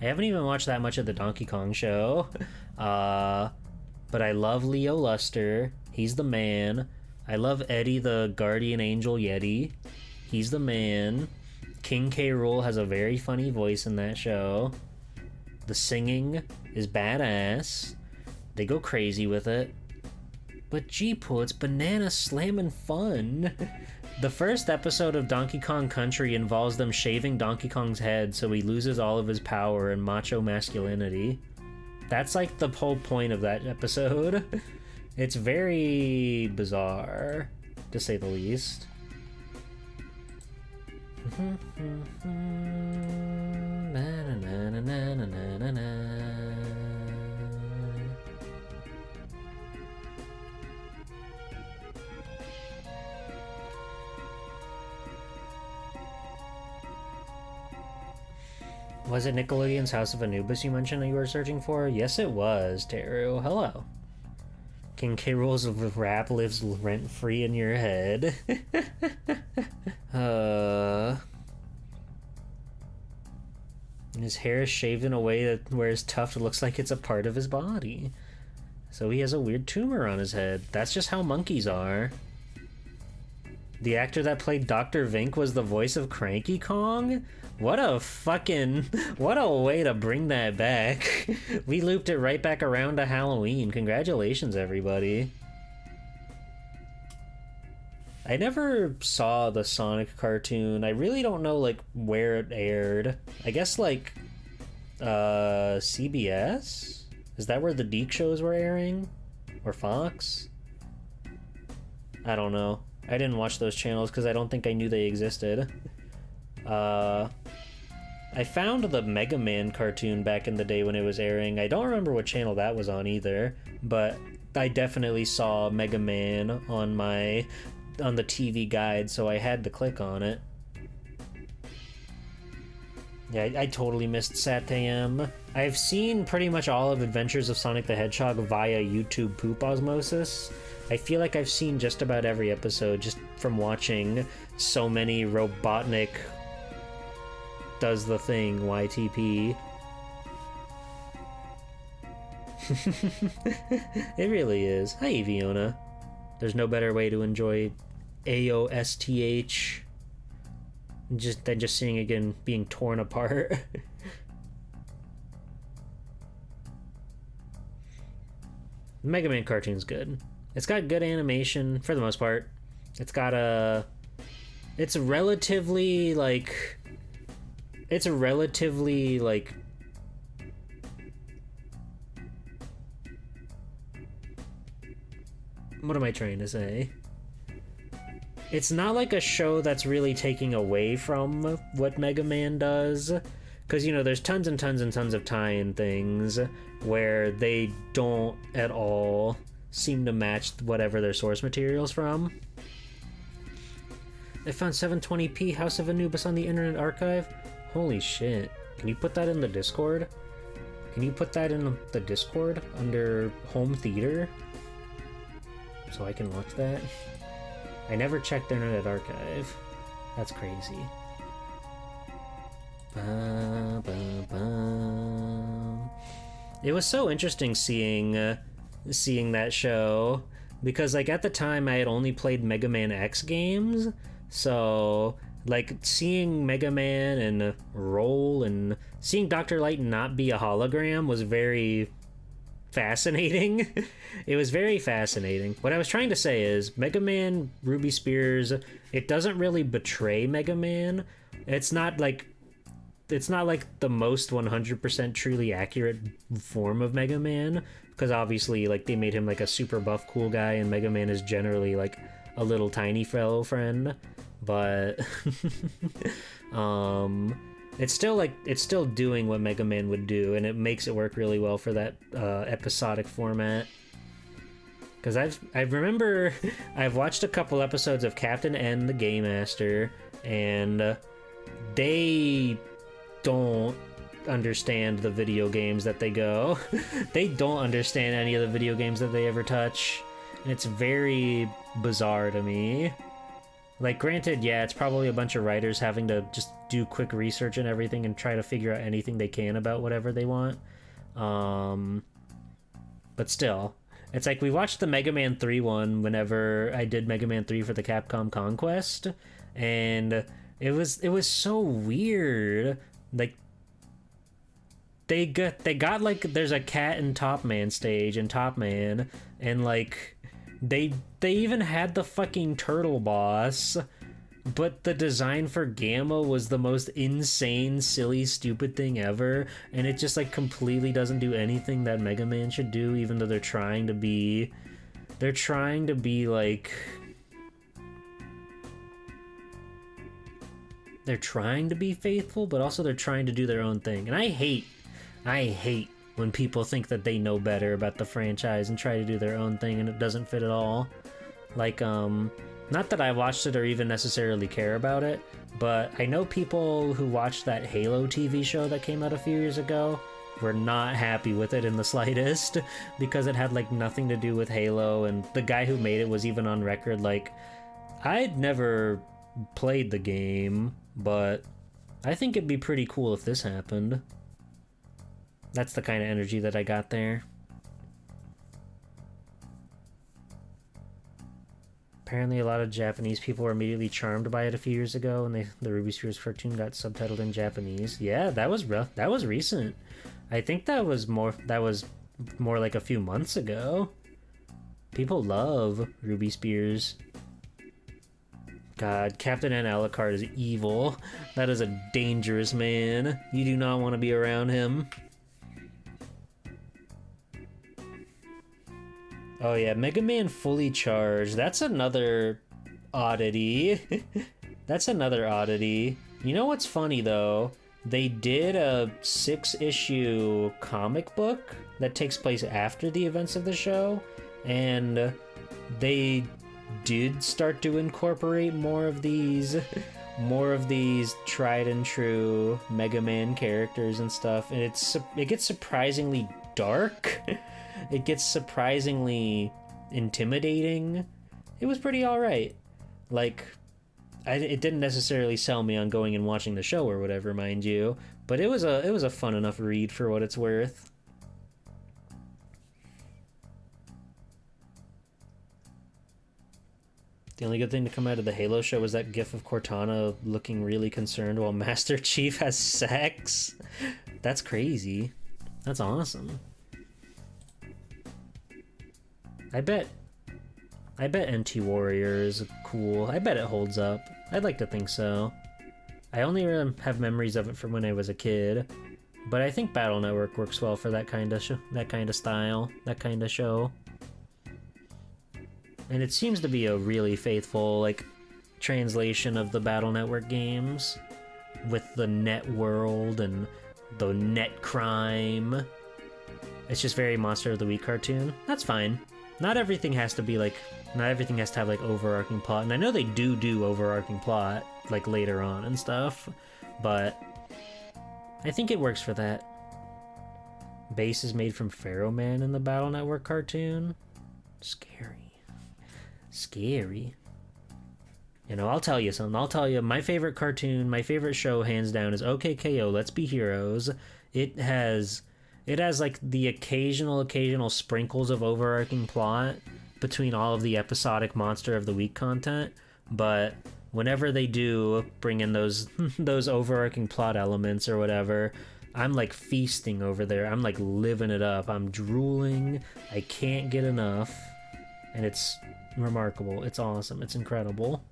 Speaker 1: I haven't even watched that much of the Donkey Kong show. But I love Leo Luster. He's the man. I love Eddie the Guardian Angel Yeti. He's the man. King K. Rool has a very funny voice in that show. The singing is badass. They go crazy with it. But G-Po, it's banana slamming fun. The first episode of Donkey Kong Country involves them shaving Donkey Kong's head so he loses all of his power and macho masculinity. That's like the whole point of that episode. It's very bizarre, to say the least. Was it Nickelodeon's House of Anubis you mentioned that you were searching for? Yes, it was, Teru. Hello. King K. Rool's rap lives rent-free in your head. And his hair is shaved in a way that where his tuft looks like it's a part of his body. So he has a weird tumor on his head. That's just how monkeys are. The actor that played Dr. Vink was the voice of Cranky Kong? What a way to bring that back. We looped it right back around to Halloween. Congratulations, everybody. I never saw the Sonic cartoon. I really don't know, like, where it aired. I guess, like, CBS? Is that where the Deke shows were airing? Or Fox? I don't know. I didn't watch those channels because I don't think I knew they existed. I found the Mega Man cartoon back in the day when it was airing. I don't remember what channel that was on either, but I definitely saw Mega Man on the TV guide, so I had to click on it. Yeah, I totally missed Satam. I've seen pretty much all of Adventures of Sonic the Hedgehog via YouTube poop osmosis. I feel like I've seen just about every episode just from watching so many Robotnik does the thing YTP. It really is. Hi, Eviona. There's no better way to enjoy AOSTH than just seeing it again being torn apart. The Mega Man cartoon's good. It's got good animation for the most part. It's got it's relatively like it's a relatively, like, what am I trying to say? It's not like a show that's really taking away from what Mega Man does, because, you know, there's tons and tons and tons of tie-in things where they don't at all seem to match whatever their source material's from. I found 720p House of Anubis on the Internet Archive. Holy shit. Can you put that in the Discord? Can you put that in the Discord under home theater? So I can watch that? I never checked the Internet Archive. That's crazy. Ba, ba, ba. It was so interesting seeing that show, because, like, at the time I had only played Mega Man X games, so, like, seeing Mega Man and Roll and seeing Dr. Light not be a hologram was very fascinating. It was very fascinating. What I was trying to say is Mega Man Ruby Spears, it doesn't really betray Mega Man. It's not like the most 100% truly accurate form of Mega Man, because obviously, like, they made him like a super buff cool guy, and Mega Man is generally like a little tiny fellow friend, but it's still doing what Mega Man would do, and it makes it work really well for that episodic format. Because I remember I've watched a couple episodes of Captain N, the Game Master, and they don't understand the video games that they go. They don't understand any of the video games that they ever touch, and it's very bizarre to me. Like, granted, yeah, it's probably a bunch of writers having to just do quick research and everything and try to figure out anything they can about whatever they want. But still, it's like we watched the Mega Man 3 one whenever I did Mega Man 3 for the Capcom Conquest, and it was so weird. Like, they got like, there's a cat in Top Man stage in Top Man, and like they even had the fucking turtle boss, but the design for Gamma was the most insane, silly, stupid thing ever, and it just like completely doesn't do anything that Mega Man should do, even though they're trying to be like, they're trying to be faithful, but also they're trying to do their own thing. And I hate when people think that they know better about the franchise and try to do their own thing and it doesn't fit at all. Like, not that I watched it or even necessarily care about it, but I know people who watched that Halo TV show that came out a few years ago were not happy with it in the slightest, because it had like nothing to do with Halo, and the guy who made it was even on record like, I'd never played the game, but I think it'd be pretty cool if this happened. That's the kind of energy that I got there. Apparently a lot of Japanese people were immediately charmed by it a few years ago, and the Ruby Spears cartoon got subtitled in Japanese. Yeah, that was rough. That was recent. I think that was more like a few months ago. People love Ruby Spears. God, Captain N Alucard is evil. That is a dangerous man. You do not want to be around him. Oh yeah, Mega Man Fully Charged. That's another oddity. That's another oddity. You know what's funny though? They did a 6-issue comic book that takes place after the events of the show, and they did start to incorporate more of these tried and true Mega Man characters and stuff, and it gets surprisingly dark. It gets surprisingly intimidating. It was pretty alright. Like, it didn't necessarily sell me on going and watching the show or whatever, mind you, but it was a fun enough read for what it's worth. The only good thing to come out of the Halo show was that gif of Cortana looking really concerned while Master Chief has sex. That's crazy. That's awesome. I bet NT Warrior is cool. I bet it holds up. I'd like to think so. I only have memories of it from when I was a kid, but I think Battle Network works well for that kind of style, that kind of show. And it seems to be a really faithful, like, translation of the Battle Network games with the net world and the net crime. It's just very Monster of the Week cartoon. That's fine. Not everything has to be like, not everything has to have like overarching plot. And I know they do overarching plot like later on and stuff, but I think it works for that. Base is made from Pharaoh Man in the Battle Network cartoon. Scary. Scary. You know, I'll tell you something. I'll tell you, my favorite cartoon, my favorite show, hands down, is OKKO, Let's Be Heroes. It has like the occasional sprinkles of overarching plot between all of the episodic Monster of the Week content, but whenever they do bring in those overarching plot elements or whatever, I'm like feasting over there. I'm like living it up. I'm drooling. I can't get enough. And it's remarkable. It's awesome. It's incredible.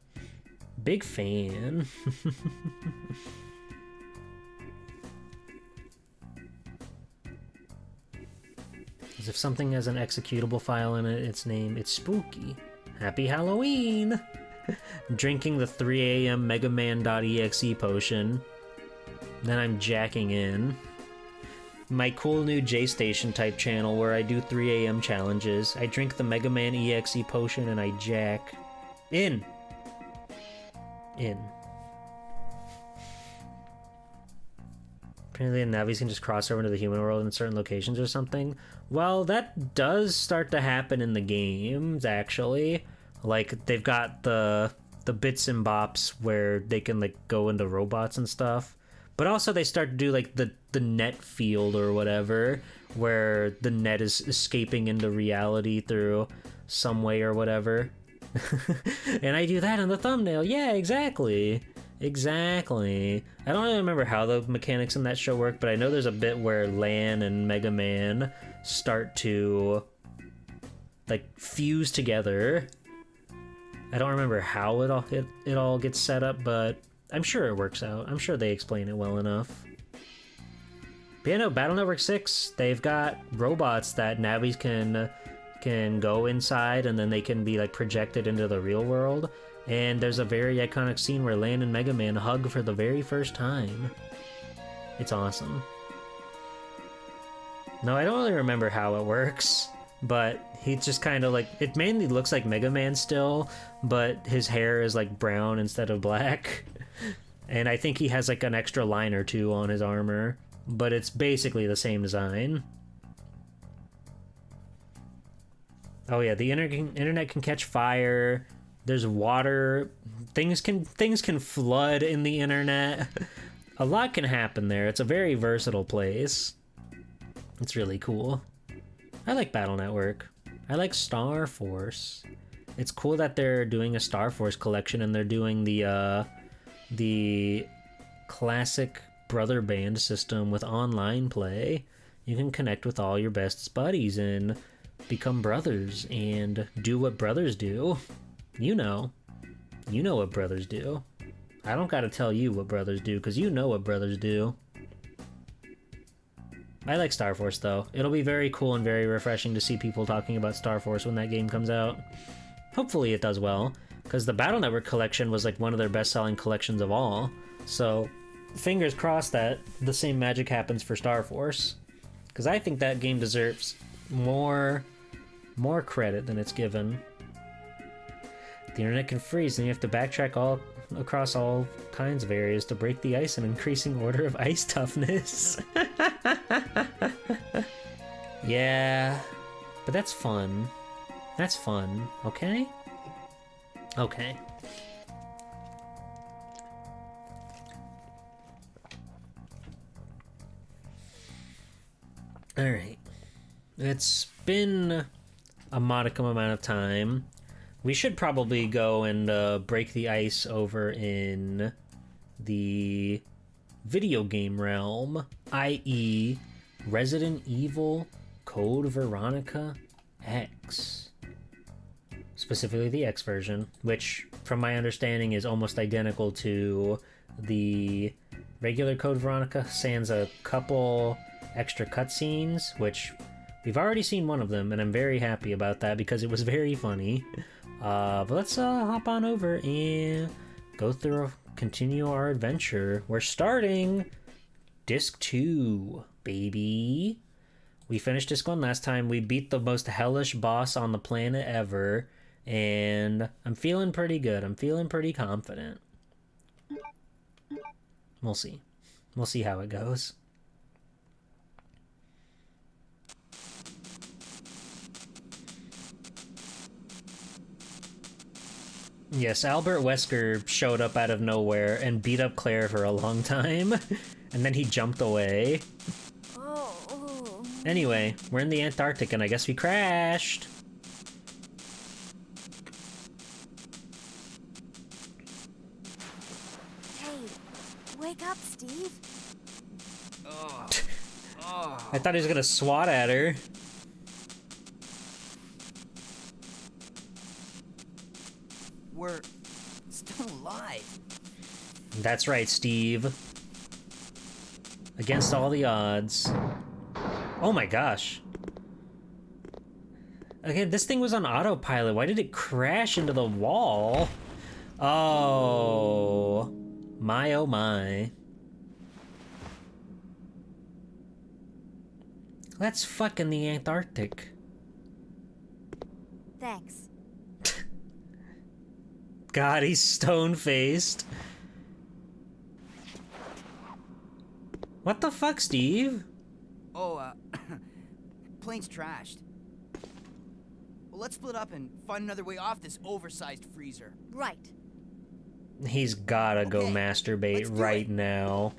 Speaker 1: Big fan. As if something has an executable file in it, it's spooky. Happy Halloween! Drinking the 3 a.m. megaman.exe potion. Then I'm jacking in. My cool new J-Station type channel where I do 3 a.m. challenges. I drink the Mega Man EXE potion and I jack in. Apparently the Navis can just cross over into the human world in certain locations or something. Well, that does start to happen in the games, actually. Like, they've got the bits and bops where they can, like, go into robots and stuff. But also they start to do, like, the net field or whatever, where the net is escaping into reality through some way or whatever. And I do that in the thumbnail. Yeah, exactly. Exactly. I don't really remember how the mechanics in that show work, but I know there's a bit where Lan and Mega Man start to, like, fuse together. I don't remember how it all gets set up, but I'm sure it works out. I'm sure they explain it well enough. But yeah, no, Battle Network 6, they've got robots that Navis can go inside, and then they can be like projected into the real world. And there's a very iconic scene where Lan and Mega Man hug for the very first time. It's awesome. No, I don't really remember how it works, but he's just kind of like, it mainly looks like Mega Man still, but his hair is like brown instead of black. And I think he has like an extra line or two on his armor, but it's basically the same design. Oh yeah, the internet can catch fire. There's water. Things can flood in the internet. A lot can happen there. It's a very versatile place. It's really cool. I like Battle Network. I like Star Force. It's cool that they're doing a Star Force collection and they're doing the classic brother band system with online play. You can connect with all your best buddies and become brothers and do what brothers do. You know what brothers do. I don't gotta tell you what brothers do, because you know what brothers do. I like Star Force, though. It'll be very cool and very refreshing to see people talking about Star Force when that game comes out. Hopefully it does well, because the Battle Network collection was like one of their best-selling collections of all. So, fingers crossed that the same magic happens for Star Force, because I think that game deserves more credit than it's given. The internet can freeze, and you have to backtrack all across all kinds of areas to break the ice in increasing order of ice toughness. Yeah, but that's fun. That's fun, okay? Okay. Alright. It's been a modicum amount of time. We should probably go and break the ice over in the video game realm, i.e. Resident Evil Code Veronica X. Specifically the X version, which from my understanding, is almost identical to the regular Code Veronica, sans a couple extra cutscenes, which we've already seen one of them, and I'm very happy about that because it was very funny. But let's hop on over and go through, continue our adventure. We're starting Disc 2, baby. We finished Disc 1 last time. We beat the most hellish boss on the planet ever, and I'm feeling pretty good. I'm feeling pretty confident. We'll see. We'll see how it goes. Yes, Albert Wesker showed up out of nowhere and beat up Claire for a long time, and then he jumped away.
Speaker 2: Oh.
Speaker 1: Anyway, we're in the Antarctic, and I guess we crashed.
Speaker 2: Hey, wake up, Steve.
Speaker 1: I thought he was gonna swat at her.
Speaker 3: We're still alive.
Speaker 1: That's right, Steve. Against all the odds. Oh my gosh. Again, this thing was on autopilot. Why did it crash into the wall? Oh. My, oh my. Let's fuck in the Antarctic.
Speaker 2: Thanks.
Speaker 1: God, he's stone-faced. What the fuck, Steve?
Speaker 3: Oh, plane's trashed. Well, let's split up and find another way off this oversized freezer.
Speaker 2: Right.
Speaker 1: He's gotta go
Speaker 3: Okay,
Speaker 1: masturbate
Speaker 3: let's do
Speaker 1: right
Speaker 3: it.
Speaker 1: now.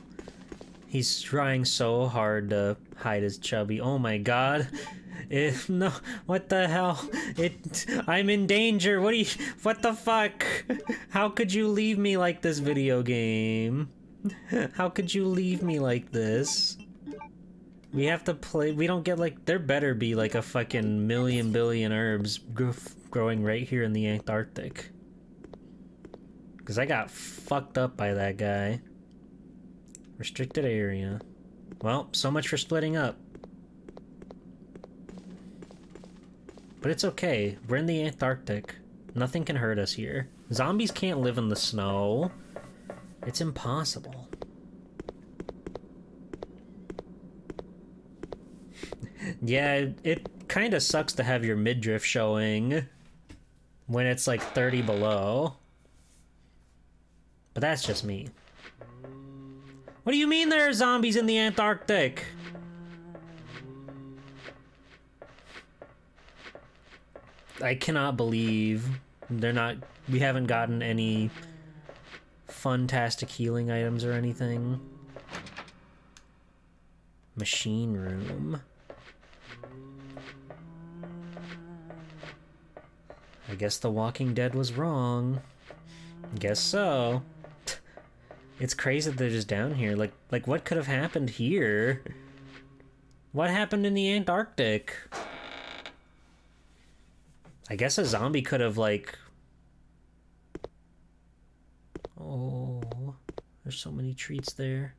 Speaker 1: He's trying so hard to hide his chubby. Oh my god. No, what the hell? I'm in danger. What the fuck? How could you leave me like this, video game? How could you leave me like this? We have to play, we don't get like, there better be like a fucking million billion herbs growing right here in the Antarctic. Cause I got fucked up by that guy. Restricted area. Well, so much for splitting up. But it's okay. We're in the Antarctic. Nothing can hurt us here. Zombies can't live in the snow. It's impossible. Yeah, it kind of sucks to have your midriff showing when it's like 30 below. But that's just me. What do you mean there are zombies in the Antarctic? I cannot believe we haven't gotten any fantastic healing items or anything. Machine room. I guess The Walking Dead was wrong. Guess so. It's crazy that they're just down here. Like what could have happened here? What happened in the Antarctic? I guess a zombie could have, like... Oh, there's so many treats there.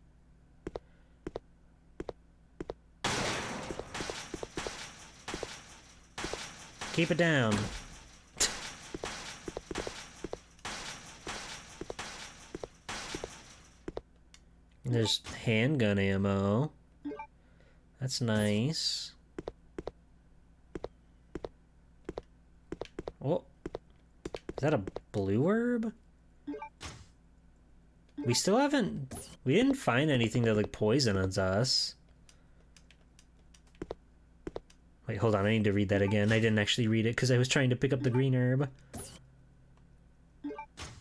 Speaker 1: Keep it down. There's handgun ammo. That's nice. Oh, is that a blue herb? We didn't find anything that like poisons us. Wait, hold on, I need to read that again. I didn't actually read it because I was trying to pick up the green herb.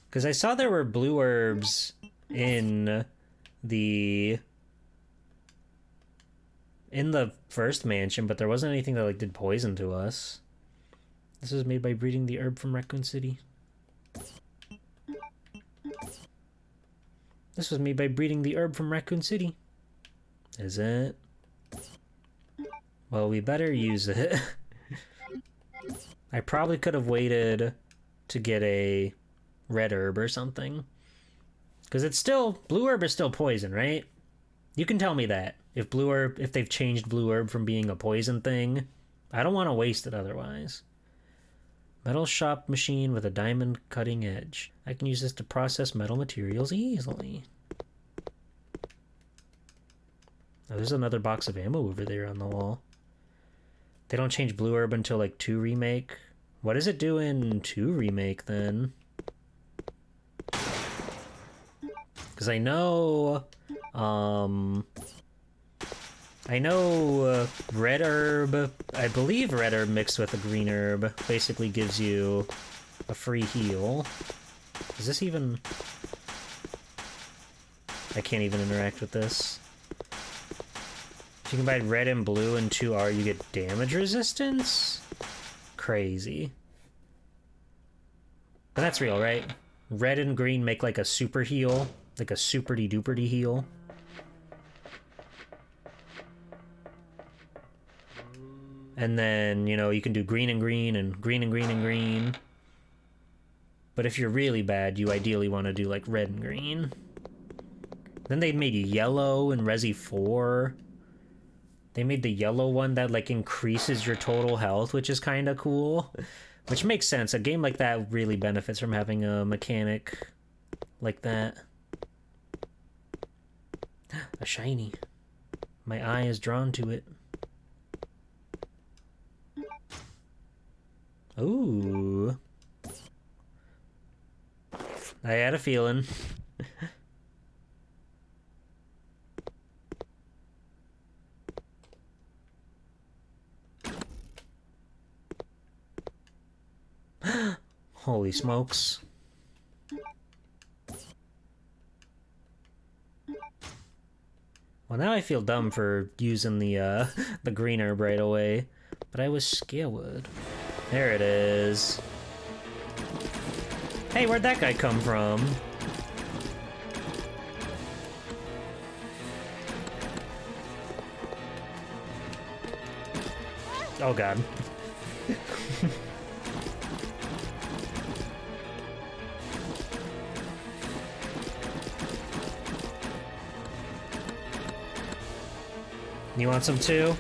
Speaker 1: Because I saw there were blue herbs in the first mansion, but there wasn't anything that like did poison to us. This was made by breeding the herb from Raccoon City. This was made by breeding the herb from Raccoon City. Is it? Well, we better use it. I probably could have waited to get a red herb or something. Because it's still, blue herb is still poison, right? You can tell me that. If blue herb, if they've changed blue herb from being a poison thing, I don't want to waste it otherwise. Metal shop machine with a diamond cutting edge. I can use this to process metal materials easily. Oh, there's another box of ammo over there on the wall. They don't change blue herb until like 2 remake. What does it do in 2 remake then? Because I know red herb, I believe red herb mixed with a green herb basically gives you a free heal. Is this even... I can't even interact with this. If you combine red and blue and 2R, you get damage resistance? Crazy. But that's real, right? Red and green make like a super heal. Like a super-de-duper-de heal. And then, you know, you can do green and green and green and green and green. But if you're really bad, you ideally want to do like red and green. Then they made yellow in Resi 4. They made the yellow one that like increases your total health, which is kind of cool. Which makes sense. A game like that really benefits from having a mechanic like that. A shiny. My eye is drawn to it. Ooh. I had a feeling. Holy smokes. Well, now I feel dumb for using the the green herb right away, but I was scared. There it is. Hey, where'd that guy come from? Oh god. You want some too?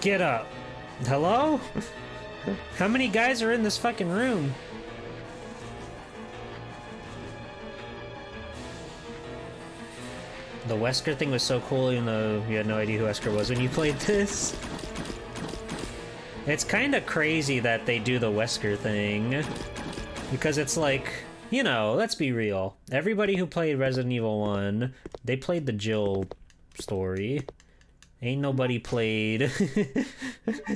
Speaker 1: Get up. Hello? How many guys are in this fucking room? The Wesker thing was so cool, even though you had no idea who Wesker was when you played this. It's kind of crazy that they do the Wesker thing. Because it's like, you know, let's be real. Everybody who played Resident Evil 1, they played the Jill story. Ain't nobody played...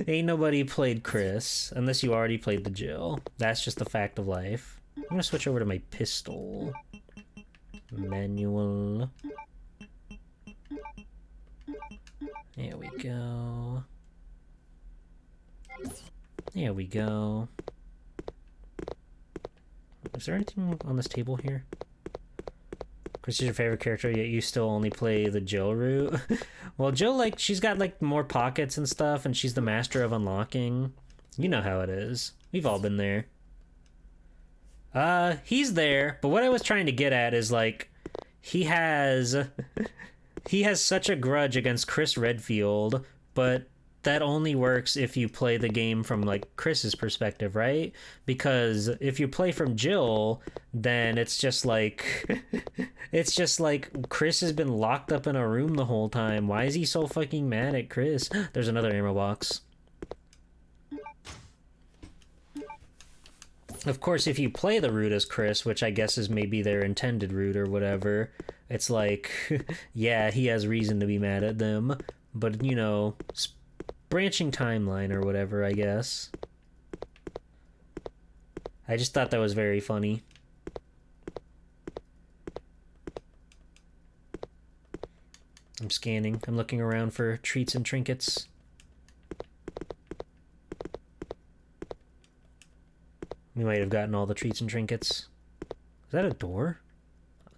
Speaker 1: Ain't nobody played Chris, unless you already played the Jill. That's just the fact of life. I'm gonna switch over to my pistol. Manual. There we go. There we go. Is there anything on this table here? Chris is your favorite character, yet you still only play the Jill route? Well, Jill, like, she's got, like, more pockets and stuff, and she's the master of unlocking. You know how it is. We've all been there. He's there, but what I was trying to get at is, like, he has such a grudge against Chris Redfield, but that only works if you play the game from, like, Chris's perspective, right? Because if you play from Jill, then it's just like... it's just like Chris has been locked up in a room the whole time. Why is he so fucking mad at Chris? There's another ammo box. Of course, if you play the route as Chris, which I guess is maybe their intended route or whatever, it's like, yeah, he has reason to be mad at them. But, you know... branching timeline or whatever, I guess. I just thought that was very funny. I'm scanning. I'm looking around for treats and trinkets. We might have gotten all the treats and trinkets. Is that a door?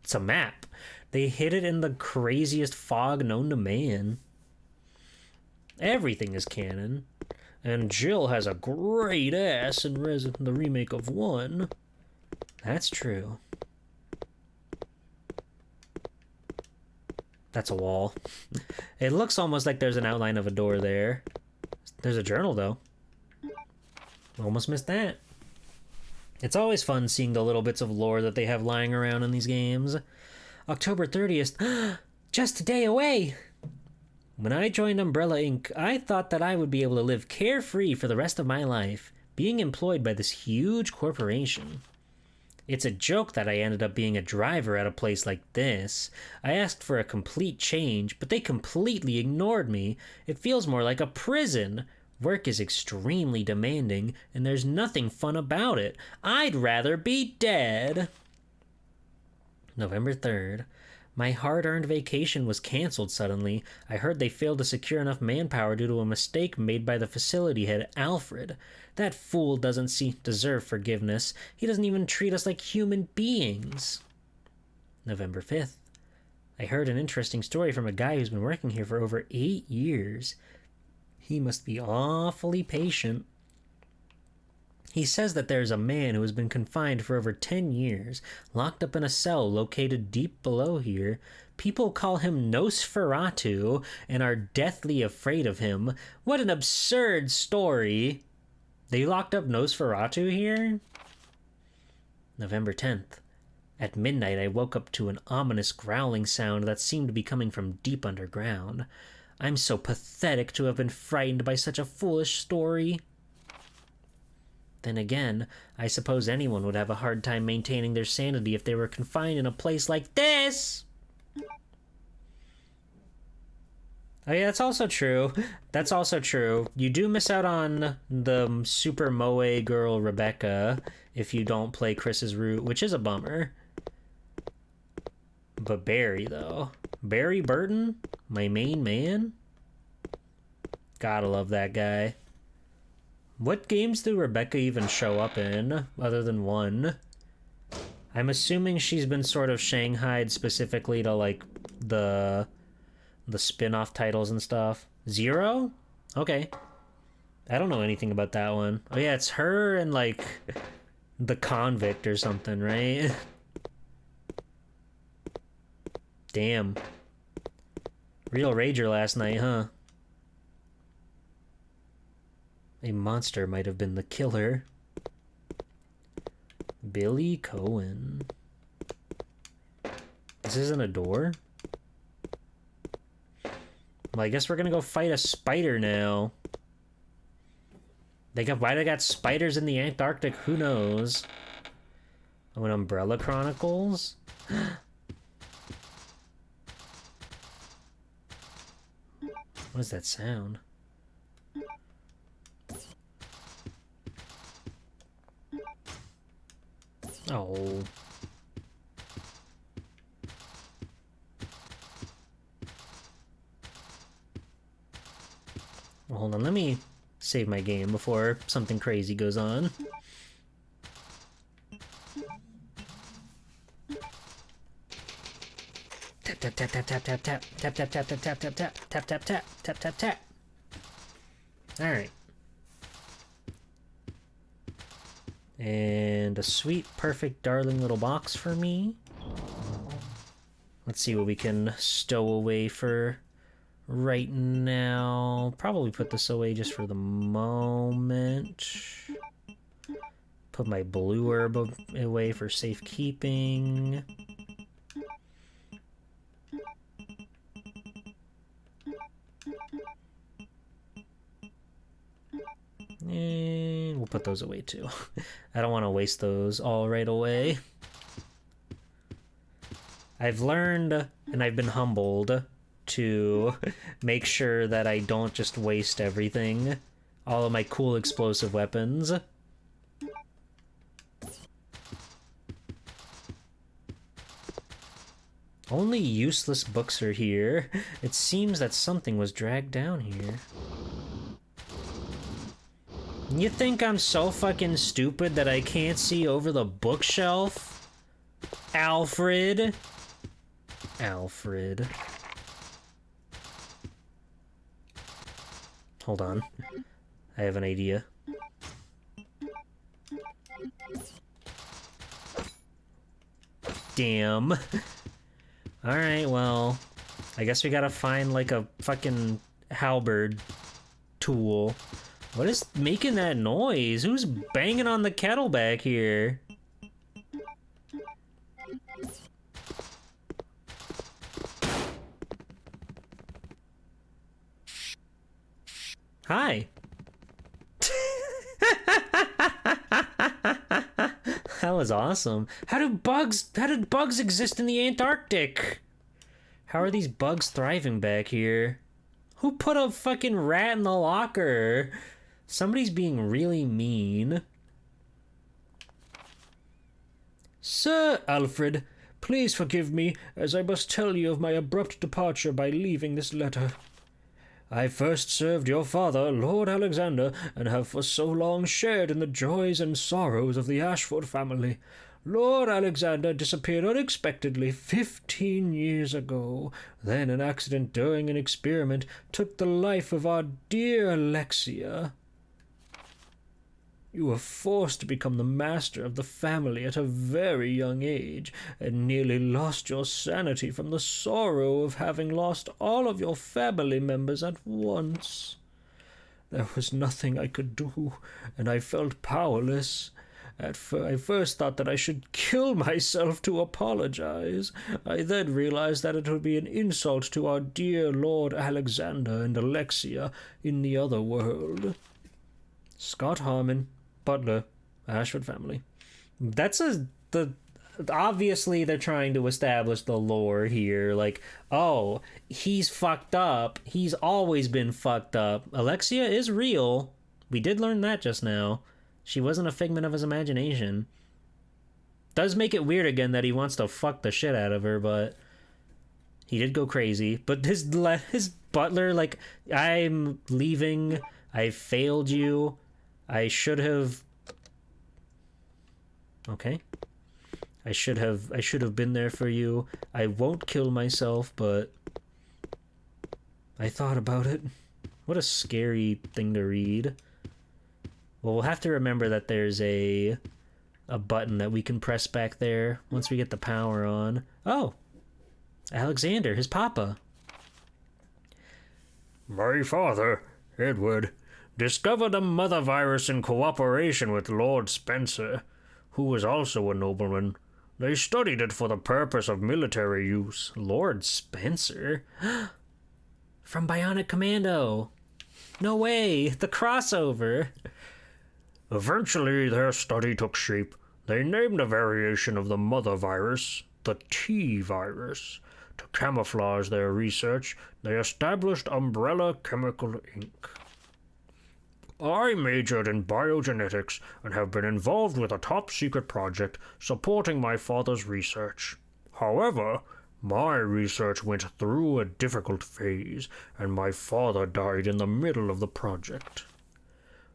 Speaker 1: It's a map. They hid it in the craziest fog known to man. Everything is canon. And Jill has a great ass in the remake of 1. That's true. That's a wall. It looks almost like there's an outline of a door there. There's a journal, though. Almost missed that. It's always fun seeing the little bits of lore that they have lying around in these games. October 30th. Just a day away! When I joined Umbrella Inc., I thought that I would be able to live carefree for the rest of my life, being employed by this huge corporation. It's a joke that I ended up being a driver at a place like this. I asked for a complete change, but they completely ignored me. It feels more like a prison. Work is extremely demanding, and there's nothing fun about it. I'd rather be dead. November 3rd. My hard-earned vacation was canceled suddenly. I heard they failed to secure enough manpower due to a mistake made by the facility head, Alfred. That fool doesn't deserve forgiveness. He doesn't even treat us like human beings. November 5th. I heard an interesting story from a guy who's been working here for over 8 years. He must be awfully patient. He says that there's a man who has been confined for over 10 years, locked up in a cell located deep below here. People call him Nosferatu and are deathly afraid of him. What an absurd story! They locked up Nosferatu here? November 10th. At midnight, I woke up to an ominous growling sound that seemed to be coming from deep underground. I'm so pathetic to have been frightened by such a foolish story. Then again, I suppose anyone would have a hard time maintaining their sanity if they were confined in a place like this. Oh yeah, that's also true. That's also true. You do miss out on the super moe girl Rebecca if you don't play Chris's route, which is a bummer. But Barry, though. Barry Burton? My main man? Gotta love that guy. What games do Rebecca even show up in, other than 1? I'm assuming she's been sort of shanghaied specifically to, like, the spin-off titles and stuff. 0? Okay. I don't know anything about that one. Oh yeah, it's her and, like, the convict or something, right? Damn. Real rager last night, huh? A monster might have been the killer. Billy Cohen. This isn't a door? Well, I guess we're gonna go fight a spider now. Why they got spiders in the Antarctic? Who knows? Oh, an Umbrella Chronicles? What is that sound? Oh. Well, hold on, let me save my game before something crazy goes on. Tap tap tap tap tap tap tap tap tap tap tap tap tap tap tap tap tap tap tap tap. Alright. And a sweet, perfect, darling little box for me. Let's see what we can stow away for right now. Probably put this away just for the moment. Put my blue herb away for safekeeping. And we'll put those away too. I don't want to waste those all right away. I've learned and I've been humbled to make sure that I don't just waste everything. All of my cool explosive weapons. Only useless books are here. It seems that something was dragged down here. You think I'm so fucking stupid that I can't see over the bookshelf? Alfred? Alfred. Hold on. I have an idea. Damn. Alright, well, I guess we gotta find like a fucking halberd tool. What is making that noise? Who's banging on the kettle back here? Hi. That was awesome. How did bugs exist in the Antarctic? How are these bugs thriving back here? Who put a fucking rat in the locker? Somebody's being really mean. Sir Alfred, please forgive me, as I must tell you of my abrupt departure by leaving this letter. I first served your father, Lord Alexander, and have for so long shared in the joys and sorrows of the Ashford family. Lord Alexander disappeared unexpectedly 15 years ago. Then an accident during an experiment took the life of our dear Alexia. You were forced to become the master of the family at a very young age, and nearly lost your sanity from the sorrow of having lost all of your family members at once. There was nothing I could do, and I felt powerless. I first thought that I should kill myself to apologize. I then realized that it would be an insult to our dear Lord Alexander and Alexia in the other world. Scott Harmon, Butler, Ashford family. Obviously they're trying to establish the lore here. Like, oh, he's fucked up. He's always been fucked up. Alexia is real. We did learn that just now. She wasn't a figment of his imagination. Does make it weird again that he wants to fuck the shit out of her, but he did go crazy. But his butler, like, I'm leaving. I failed you. I should have... Okay. I should have been there for you. I won't kill myself, but I thought about it. What a scary thing to read. Well, we'll have to remember that there's a button that we can press back there once we get the power on. Oh! Alexander, his papa.
Speaker 4: My father, Edward, discovered the mother virus in cooperation with Lord Spencer, who was also a nobleman. They studied it for the purpose of military use.
Speaker 1: Lord Spencer? From Bionic Commando. No way, the crossover.
Speaker 4: Eventually, their study took shape. They named a variation of the mother virus the T virus. To camouflage their research, they established Umbrella Chemical Inc. I majored in biogenetics and have been involved with a top-secret project supporting my father's research. However, my research went through a difficult phase, and my father died in the middle of the project.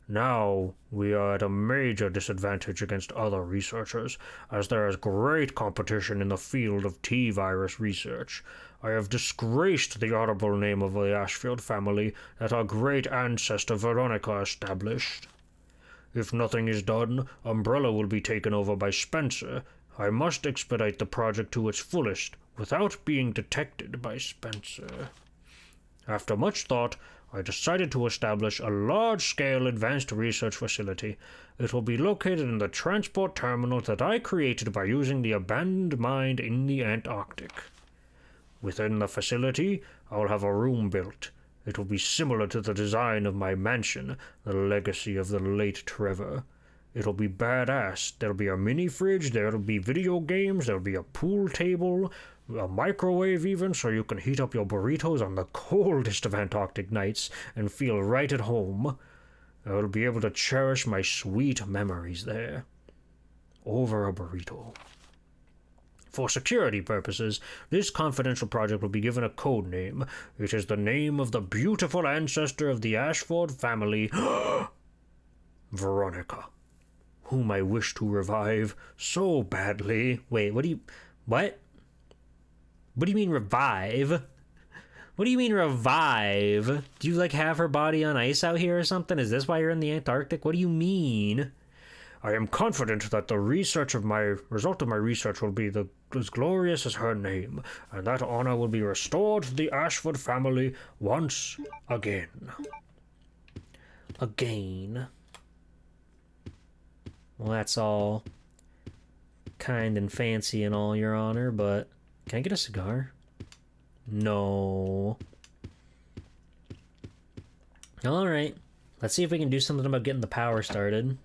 Speaker 4: Now, we are at a major disadvantage against other researchers, as there is great competition in the field of T-virus research. I have disgraced the honorable name of the Ashfield family that our great ancestor Veronica established. If nothing is done, Umbrella will be taken over by Spencer. I must expedite the project to its fullest, without being detected by Spencer. After much thought, I decided to establish a large-scale advanced research facility. It will be located in the transport terminal that I created by using the abandoned mine in the Antarctic. Within the facility, I'll have a room built. It will be similar to the design of my mansion, the legacy of the late Trevor. It'll be badass. There'll be a mini-fridge, there'll be video games, there'll be a pool table, a microwave even, so you can heat up your burritos on the coldest of Antarctic nights and feel right at home. I'll be able to cherish my sweet memories there. Over a burrito. For security purposes, this confidential project will be given a code name. It is the name of the beautiful ancestor of the Ashford family, Veronica, whom I wish to revive so badly.
Speaker 1: Wait, what? What do you mean revive? What do you mean revive? Do you like have her body on ice out here or something? Is this why you're in the Antarctic? What do you mean?
Speaker 4: I am confident that the result of my research will be as glorious as her name, and that honor will be restored to the Ashford family once again.
Speaker 1: Again. Well, that's all kind and fancy and all, Your Honor, but can I get a cigar? No. All right. Let's see if we can do something about getting the power started.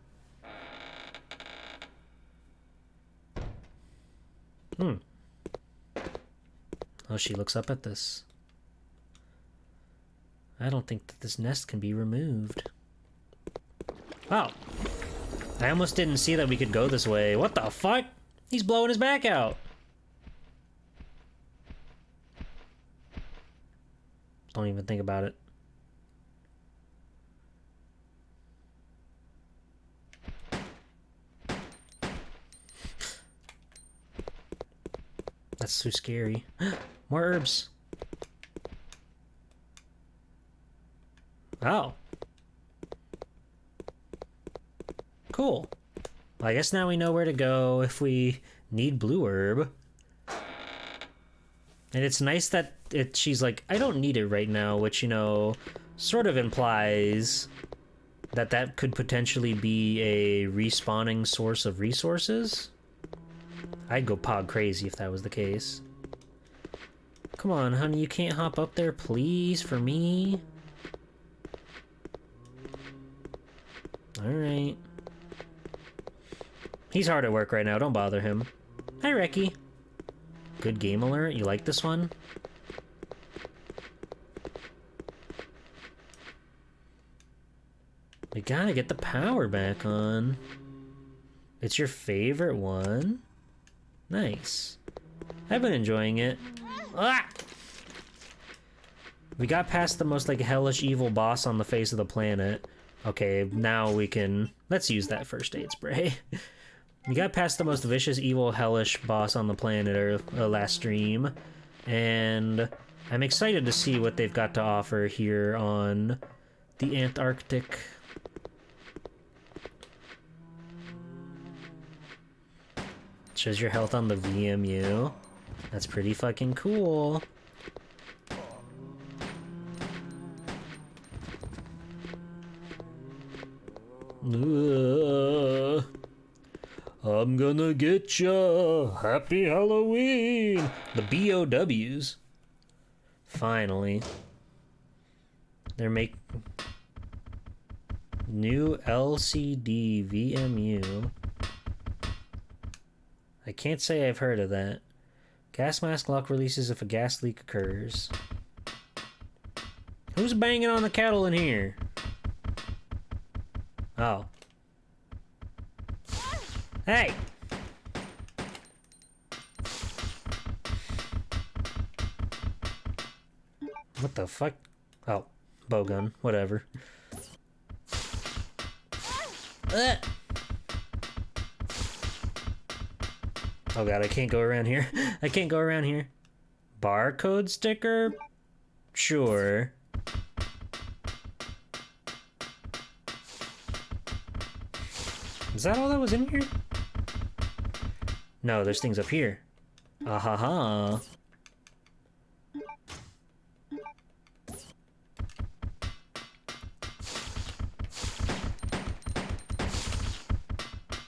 Speaker 1: Oh, she looks up at this. I don't think that this nest can be removed. Oh. I almost didn't see that we could go this way. What the fuck? He's blowing his back out. Don't even think about it. That's so scary. More herbs. Oh. Cool. Well, I guess now we know where to go if we need blue herb. And it's nice that she's like, I don't need it right now, which, you know, sort of implies that that could potentially be a respawning source of resources. I'd go pog crazy if that was the case. Come on, honey, you can't hop up there, please, for me? Alright. He's hard at work right now, don't bother him. Hi, Reki. Good game alert, you like this one? We gotta get the power back on. It's your favorite one? Nice. I've been enjoying it. Ah! We got past the most, like, hellish evil boss on the face of the planet. Okay, now we can... Let's use that first aid spray. We got past the most vicious, evil, hellish boss on the planet last stream. And I'm excited to see what they've got to offer here on the Antarctic. Shows your health on the VMU. That's pretty fucking cool. I'm gonna get ya. Happy Halloween. The BOWs. Finally. They're making new LCD VMU. I can't say I've heard of that. Gas mask lock releases if a gas leak occurs. Who's banging on the kettle in here? Oh. Hey! What the fuck? Oh, bowgun. Whatever. Ugh. Oh god, I can't go around here. I can't go around here. Barcode sticker? Sure. Is that all that was in here? No, there's things up here. Ah-ha-ha.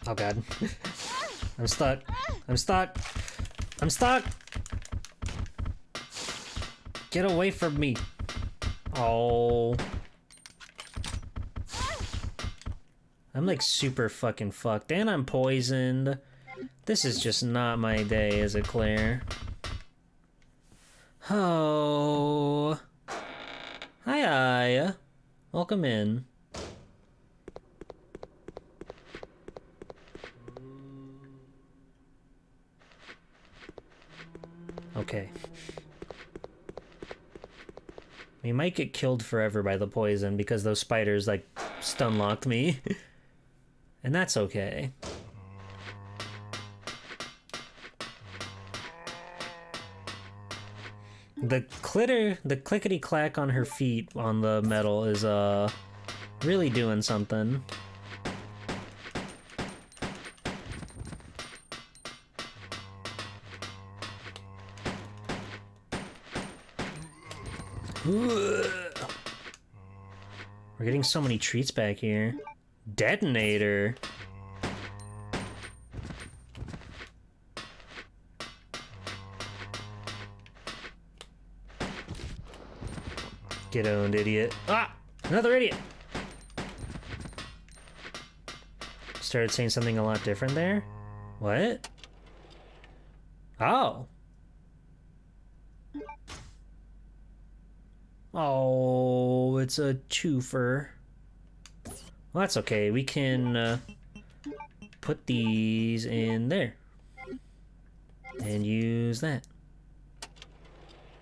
Speaker 1: Oh god. I'm stuck. I'm stuck. I'm stuck! Get away from me. Oh. I'm like super fucking fucked. And I'm poisoned. This is just not my day, is it, Claire? Oh. Hi. Welcome in. Okay. We might get killed forever by the poison because those spiders, like, stun-locked me. And that's okay. The clickety clack on her feet on the metal is really doing something. We're getting so many treats back here. Detonator. Get owned, idiot. Ah! Another idiot! Started saying something a lot different there? What? Oh. Oh, it's a twofer. Well, that's okay. We can put these in there. And use that.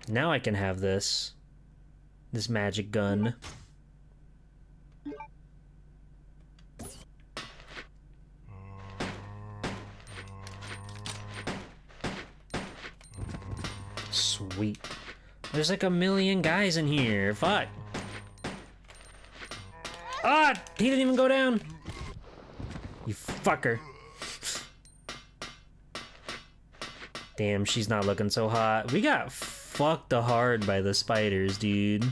Speaker 1: Now I can have this. This magic gun. Sweet. There's like a million guys in here. Fuck. Ah! He didn't even go down. You fucker. Damn, she's not looking so hot. We got fucked hard by the spiders, dude.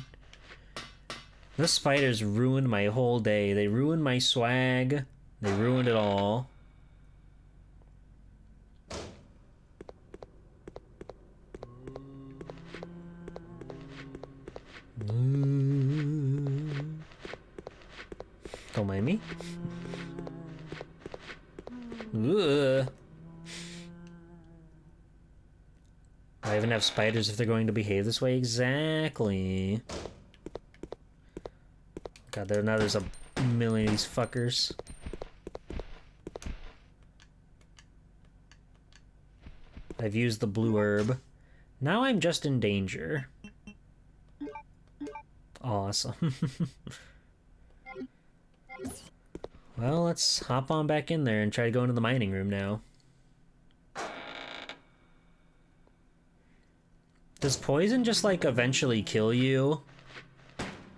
Speaker 1: The spiders ruined my whole day. They ruined my swag. They ruined it all. Don't mind me. Ugh. I even have spiders if they're going to behave this way. Exactly. God, now there's a million of these fuckers. I've used the blue herb. Now I'm just in danger. Awesome. Well, let's hop on back in there and try to go into the mining room now. Does poison just, like, eventually kill you?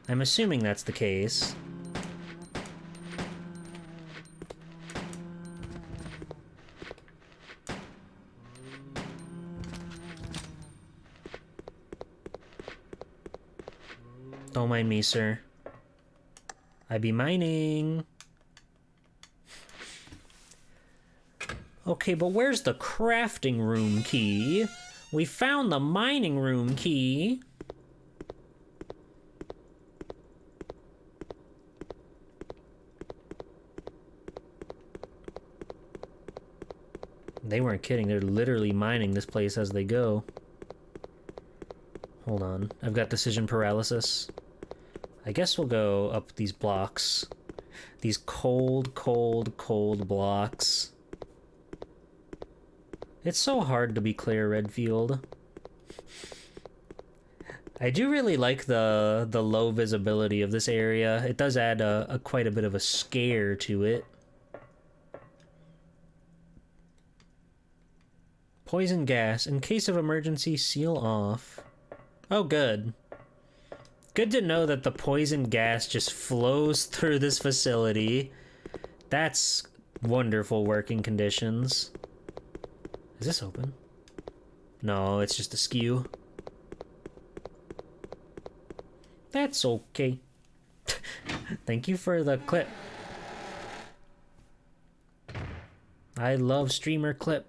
Speaker 1: I'm assuming that's the case. Don't mind me, sir. I be mining. Okay, but where's the crafting room key? We found the mining room key. They weren't kidding. They're literally mining this place as they go. Hold on. I've got decision paralysis. I guess we'll go up these blocks. These cold, cold, cold blocks. It's so hard to be Claire Redfield. I do really like the low visibility of this area. It does add quite a bit of a scare to it. Poison gas. In case of emergency, seal off. Oh, good. Good to know that the poison gas just flows through this facility. That's wonderful working conditions. Is this open? No, it's just askew. That's okay. Thank you for the clip. I love streamer clip.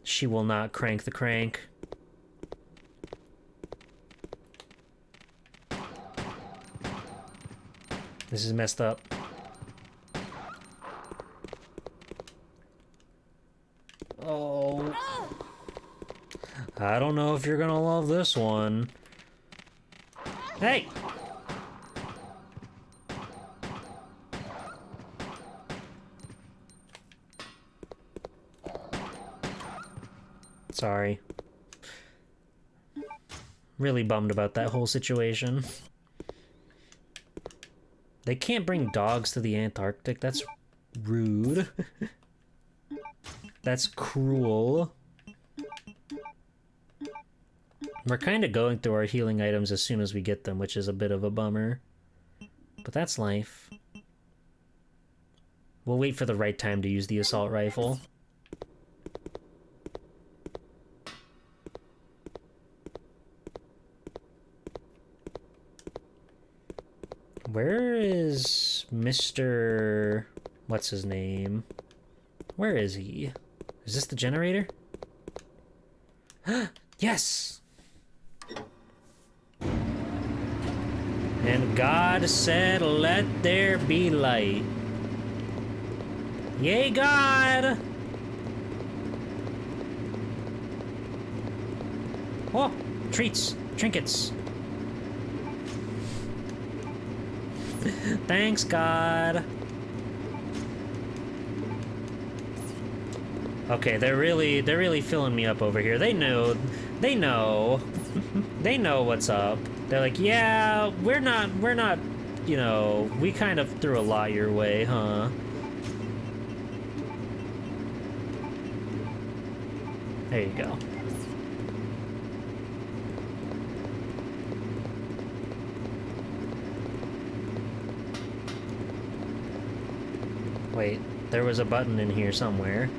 Speaker 1: She will not crank the crank. This is messed up. Oh. I don't know if you're gonna love this one. Hey! Sorry. Really bummed about that whole situation. They can't bring dogs to the Antarctic. That's rude. That's cruel. We're kind of going through our healing items as soon as we get them, which is a bit of a bummer. But that's life. We'll wait for the right time to use the assault rifle. Where is Mr... What's his name? Where is he? Is this the generator? Yes! And God said, let there be light. Yay, God! Oh, treats, trinkets. Thanks, God. Okay, they're really filling me up over here. They know, they know what's up. They're like, yeah, we're not, you know, we kind of threw a lot your way, huh? There you go. Wait, there was a button in here somewhere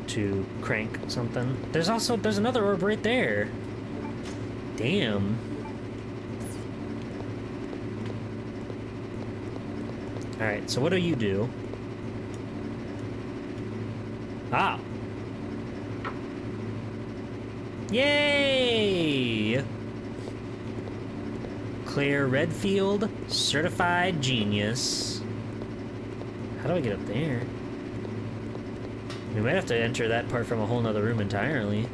Speaker 1: to crank something. There's another orb right there. Damn. Alright, so what do you do? Ah. Yay! Claire Redfield, certified genius. How do I get up there? We might have to enter that part from a whole nother room entirely.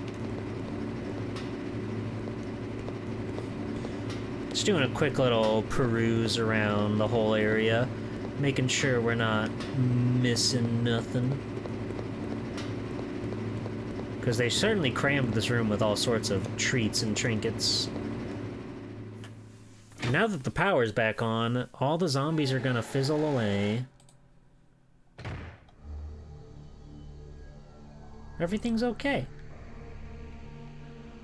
Speaker 1: Just doing a quick little peruse around the whole area, making sure we're not missing nothing. Because they certainly crammed this room with all sorts of treats and trinkets. Now that the power's back on, all the zombies are gonna fizzle away. Everything's okay.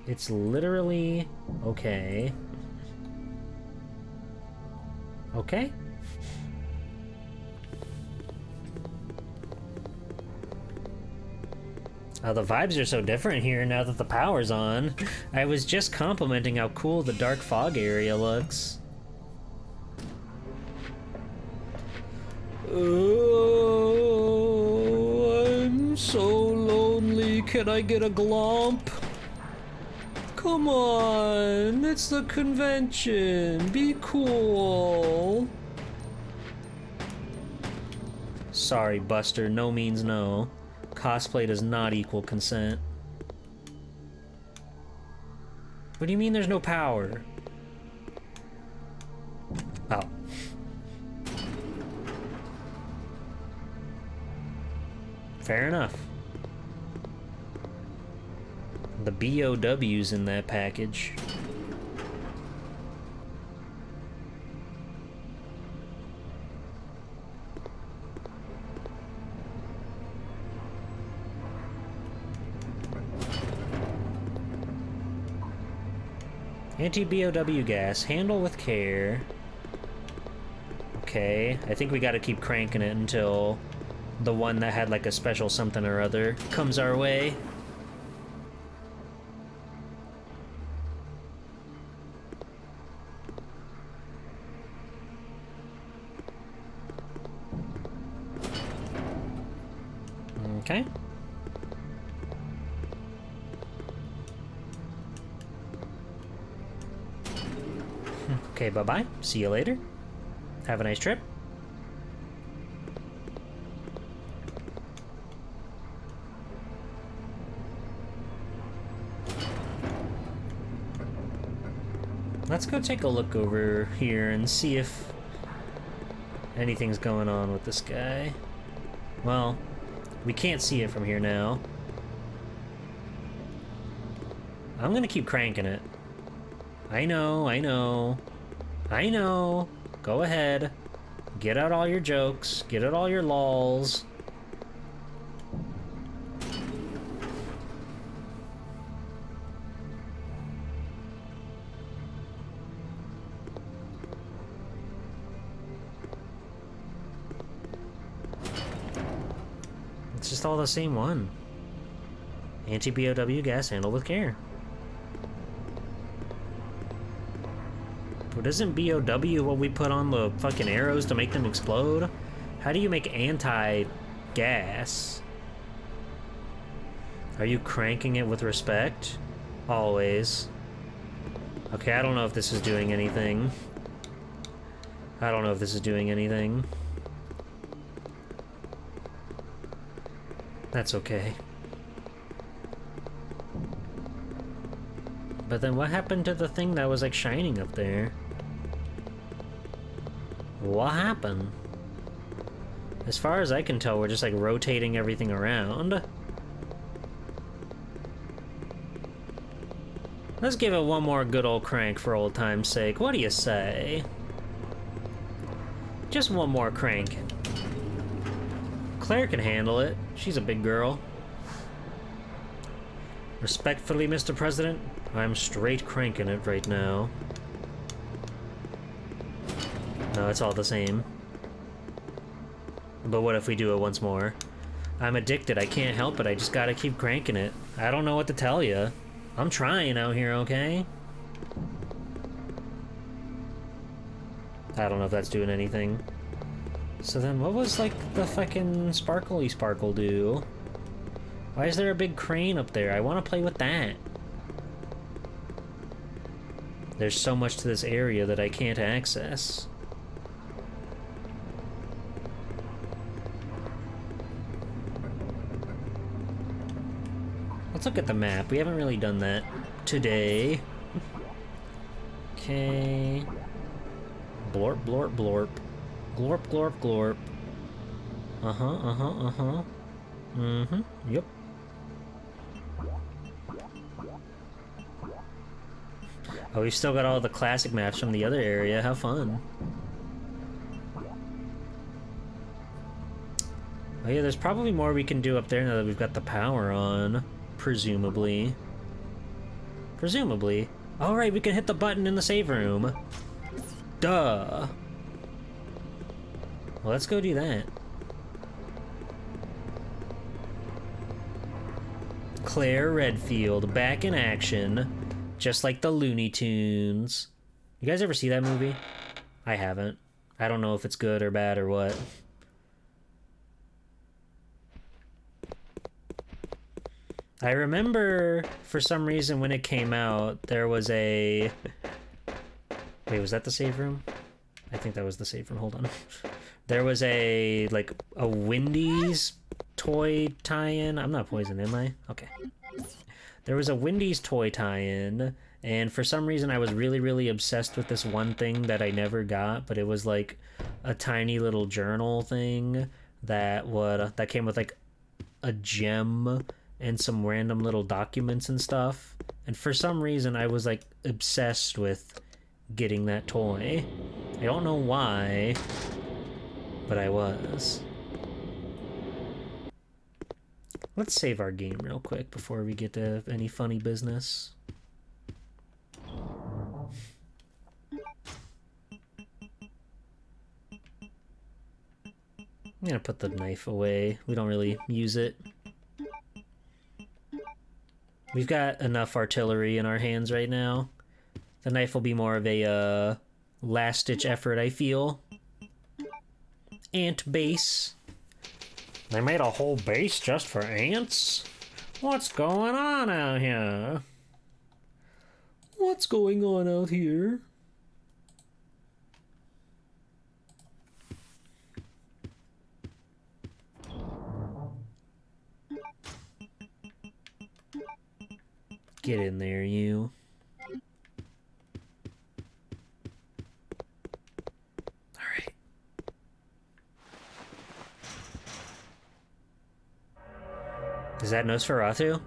Speaker 1: It's literally okay. Okay? Oh, the vibes are so different here now that the power's on. I was just complimenting how cool the dark fog area looks. Oh, I'm so lonely. Can I get a glomp? Come on, it's the convention. Be cool. Sorry, Buster, no means no. Cosplay does not equal consent. What do you mean there's no power? Oh. Fair enough. The BOW's in that package. Anti-BOW gas. Handle with care. Okay, I think we gotta keep cranking it until the one that had like a special something or other comes our way. Okay. Okay, bye-bye. See you later. Have a nice trip. Let's go take a look over here and see if anything's going on with this guy. Well, we can't see it from here now. I'm gonna keep cranking it. I know, I know. I know. Go ahead. Get out all your jokes. Get out all your lols. It's just all the same one. Anti-BOW gas, handle with care. But isn't BOW what we put on the fucking arrows to make them explode? How do you make anti-gas? Are you cranking it with respect? Always. Okay, I don't know if this is doing anything. I don't know if this is doing anything. That's okay. But then what happened to the thing that was like shining up there? What happened? As far as I can tell, we're just like rotating everything around. Let's give it one more good old crank for old time's sake. What do you say? Just one more crank. Claire can handle it. She's a big girl. Respectfully, Mr. President, I'm straight cranking it right now. No, it's all the same. But what if we do it once more? I'm addicted. I can't help it. I just gotta keep cranking it. I don't know what to tell you. I'm trying out here, okay? I don't know if that's doing anything. So then what was, like, the fucking sparkly sparkle do? Why is there a big crane up there? I want to play with that. There's so much to this area that I can't access. Let's look at the map. We haven't really done that today. Okay. Blorp, blorp, blorp. Glorp, glorp, glorp. Yep. Oh, we've still got all the classic maps from the other area. How fun. Oh yeah, there's probably more we can do up there now that we've got the power on. Presumably. Presumably. Alright, we can hit the button in the save room. Duh. Well, let's go do that. Claire Redfield, back in action. Just like the Looney Tunes. You guys ever see that movie? I haven't. I don't know if it's good or bad or what. I remember, for some reason, when it came out, there was a... Wait, was that the save room? I think that was the save room. Hold on. There was a, like, a Wendy's toy tie-in. I'm not poisoned, am I? Okay. There was a Wendy's toy tie-in, and for some reason I was really, really obsessed with this one thing that I never got, but it was like a tiny little journal thing that that came with like a gem and some random little documents and stuff. And for some reason I was like obsessed with getting that toy. I don't know why, but I was. Let's save our game real quick before we get to any funny business. I'm gonna put the knife away. We don't really use it. We've got enough artillery in our hands right now. The knife will be more of a last-ditch effort, I feel. Ant base. They made a whole base just for ants? What's going on out here? What's going on out here? Get in there, you. Alright. Is that Nosferatu?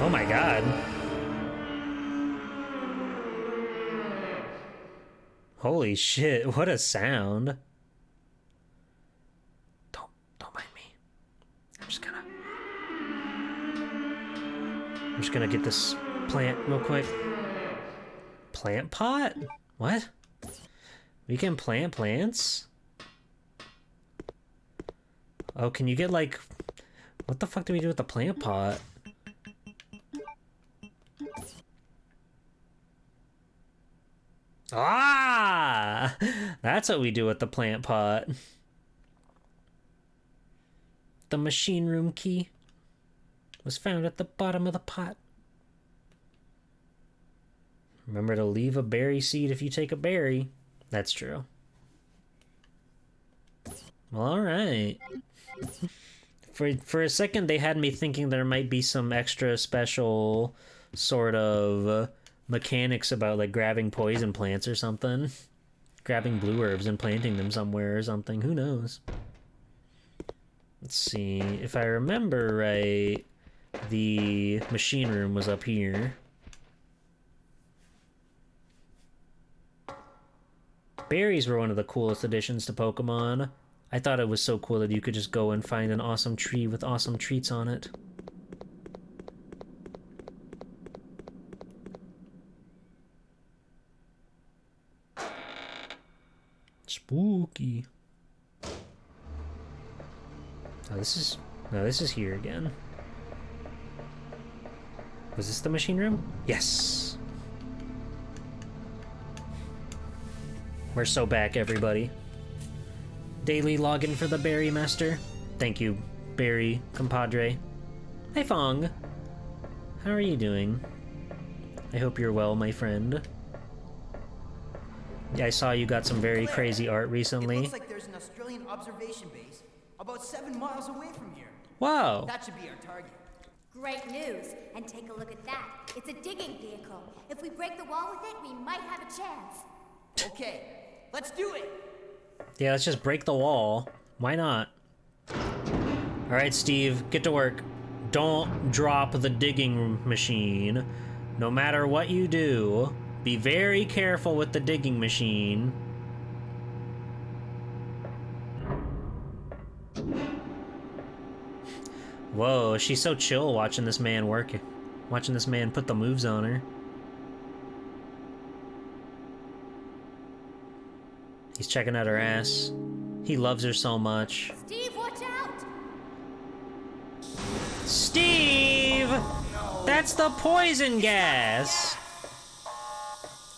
Speaker 1: Oh my god. Holy shit, what a sound. Don't mind me. I'm just gonna get this plant real quick. Plant pot? What? We can plant plants? Oh, can you get like... What the fuck do we do with the plant pot? Ah! That's what we do with the plant pot. The machine room key was found at the bottom of the pot. Remember to leave a berry seed if you take a berry. That's true. Well, all right. For a second, they had me thinking there might be some extra special sort of mechanics about like grabbing poison plants or something. Grabbing blue herbs and planting them somewhere or something. Who knows? Let's see. If I remember right, the machine room was up here. Berries were one of the coolest additions to Pokemon. I thought it was so cool that you could just go and find an awesome tree with awesome treats on it. Spooky. Oh, this is here again. Was this the machine room? Yes. We're so back, everybody. Daily login for the Berry Master. Thank you, Berry compadre. Hi, Fong. How are you doing? I hope you're well, my friend. Yeah, I saw you got some very crazy art recently.
Speaker 3: It looks like there's an Australian observation base about 7 miles away from here.
Speaker 1: Wow.
Speaker 3: That should be our target.
Speaker 2: Great news. And take a look at that. It's a digging vehicle. If we break the wall with it, we might have a chance.
Speaker 3: Okay, let's do it.
Speaker 1: Yeah, let's just break the wall. Why not? Alright, Steve, get to work. Don't drop the digging machine. No matter what you do, be very careful with the digging machine. Whoa, she's so chill watching this man work. Watching this man put the moves on her. He's checking out her ass. He loves her so much.
Speaker 2: Steve, watch out!
Speaker 1: Steve!
Speaker 3: No.
Speaker 1: That's the poison gas!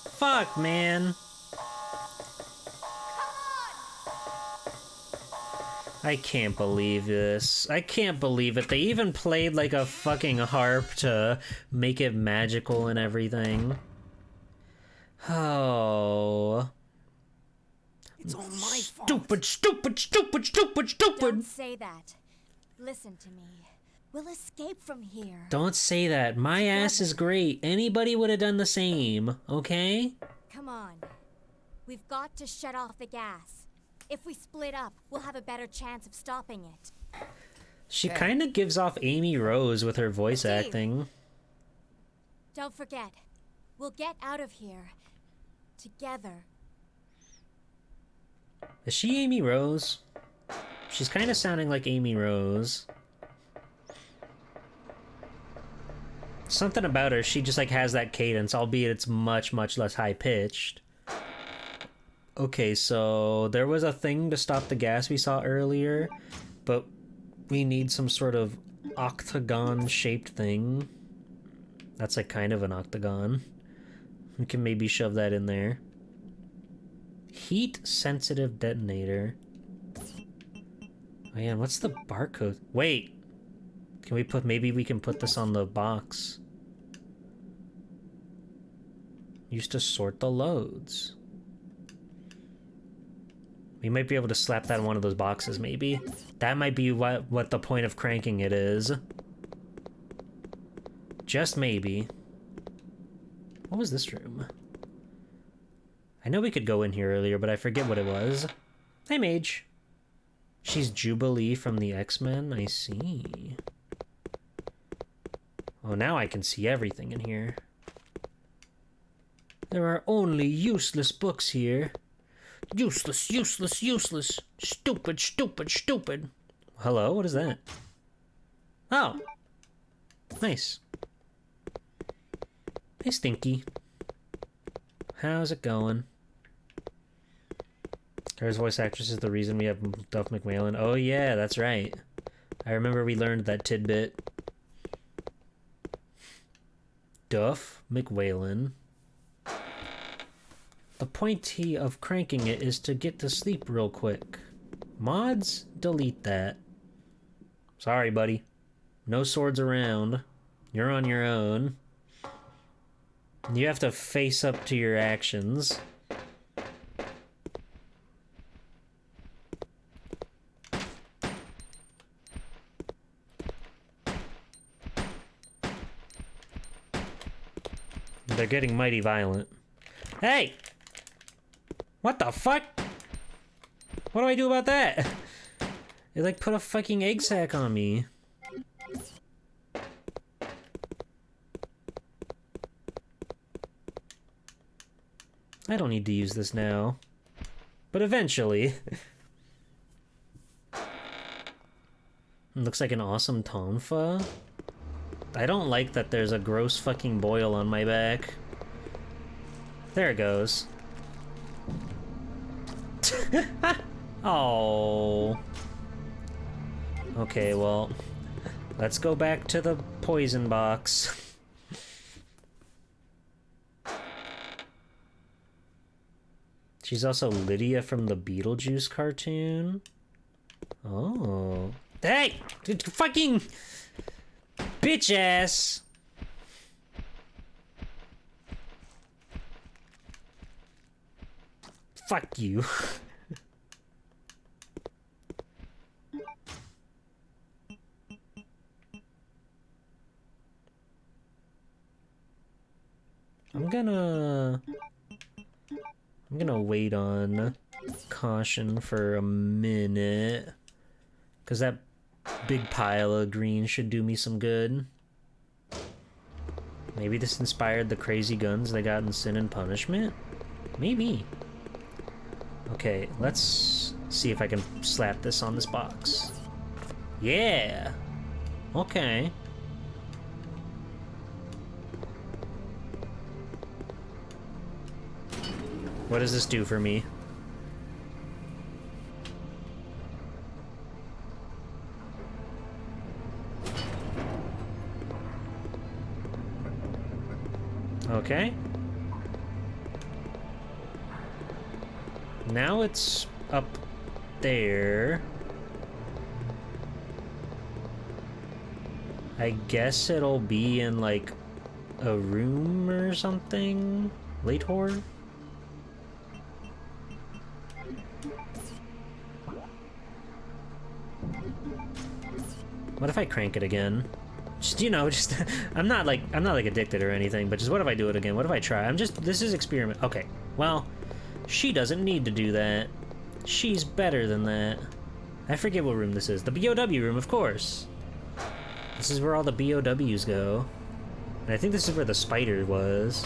Speaker 1: Fuck, man. I can't believe this. I can't believe it. They even played like a fucking harp to make it magical and everything. Oh.
Speaker 3: It's all my fault.
Speaker 1: Stupid, stupid, stupid, stupid, stupid!
Speaker 2: Don't say that. Listen to me. We'll escape from here.
Speaker 1: Don't say that. My ass is great. Anybody would have done the same, okay?
Speaker 2: Come on. We've got to shut off the gas. If we split up, we'll have a better chance of stopping it.
Speaker 1: She kind of gives off Amy Rose with her voice
Speaker 2: Steve.
Speaker 1: acting.
Speaker 2: Don't forget, we'll get out of here. Together.
Speaker 1: Is she Amy Rose? She's kind of sounding like Amy Rose. Something about her, she just like has that cadence, albeit it's much, much less high-pitched. Okay, so there was a thing to stop the gas we saw earlier, but we need some sort of octagon-shaped thing. That's like kind of an octagon. We can maybe shove that in there. Heat-sensitive detonator. Oh yeah, and what's the barcode? Wait! Can we put, maybe we can put this on the box. Used to sort the loads. We might be able to slap that in one of those boxes, maybe. That might be what the point of cranking it is. Just maybe. What was this room? I know we could go in here earlier, but I forget what it was. Hey, Mage. She's Jubilee from the X-Men? I see. Oh, now I can see everything in here. There are only useless books here. Useless, useless, useless. Stupid, stupid, stupid. Hello, what is that? Oh. Nice. Hey, Stinky. How's it going? Her voice actress is the reason we have Duff McWhalen. Oh yeah, that's right. I remember we learned that tidbit. Duff McWhalen. The point of cranking it is to get to sleep real quick. Mods, delete that. Sorry, buddy. No swords around. You're on your own. You have to face up to your actions. They're getting mighty violent. Hey! What the fuck? What do I do about that? They like put a fucking egg sack on me. I don't need to use this now. But eventually. Looks like an awesome tonfa. I don't like that there's a gross fucking boil on my back. There it goes. Oh. Okay, well, let's go back to the poison box. She's also Lydia from the Beetlejuice cartoon. Oh. Hey! Fucking bitch ass! Fuck you. I'm gonna wait on caution for a minute, because that big pile of green should do me some good. Maybe this inspired the crazy guns they got in Sin and Punishment? Maybe. Okay, let's see if I can slap this on this box. Yeah! Okay. What does this do for me? Okay. Now it's up there. I guess it'll be in, like, a room or something? Later? What if I crank it again? Just, you know, just I'm not like addicted or anything, but just what if I do it again? What if I try? This is experiment. Okay. Well, she doesn't need to do that. She's better than that. I forget what room this is. The BOW room, of course. This is where all the BOWs go. And I think this is where the spider was.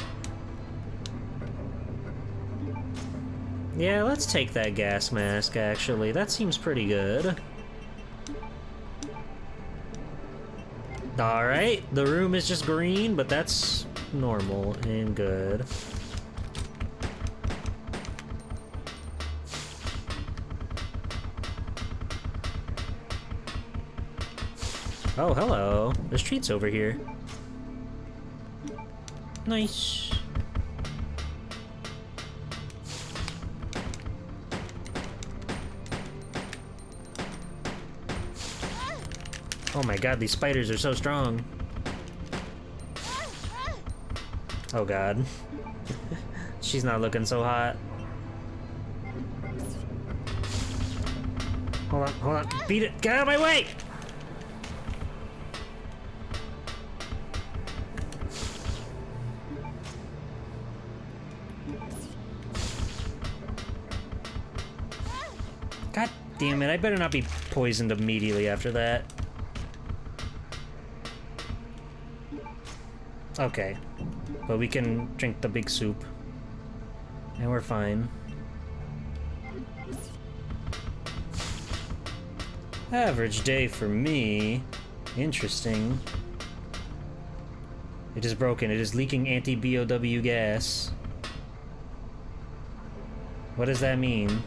Speaker 1: Yeah, let's take that gas mask, actually. That seems pretty good. Alright, the room is just green, but that's normal and good. Oh, hello. There's treats over here. Nice. Oh my god, these spiders are so strong. Oh god. She's not looking so hot. Hold on. Beat it. Get out of my way! God damn it, I better not be poisoned immediately after that. Okay, but we can drink the big soup, and we're fine. Average day for me. Interesting. It is broken. It is leaking anti-BOW gas. What does that mean?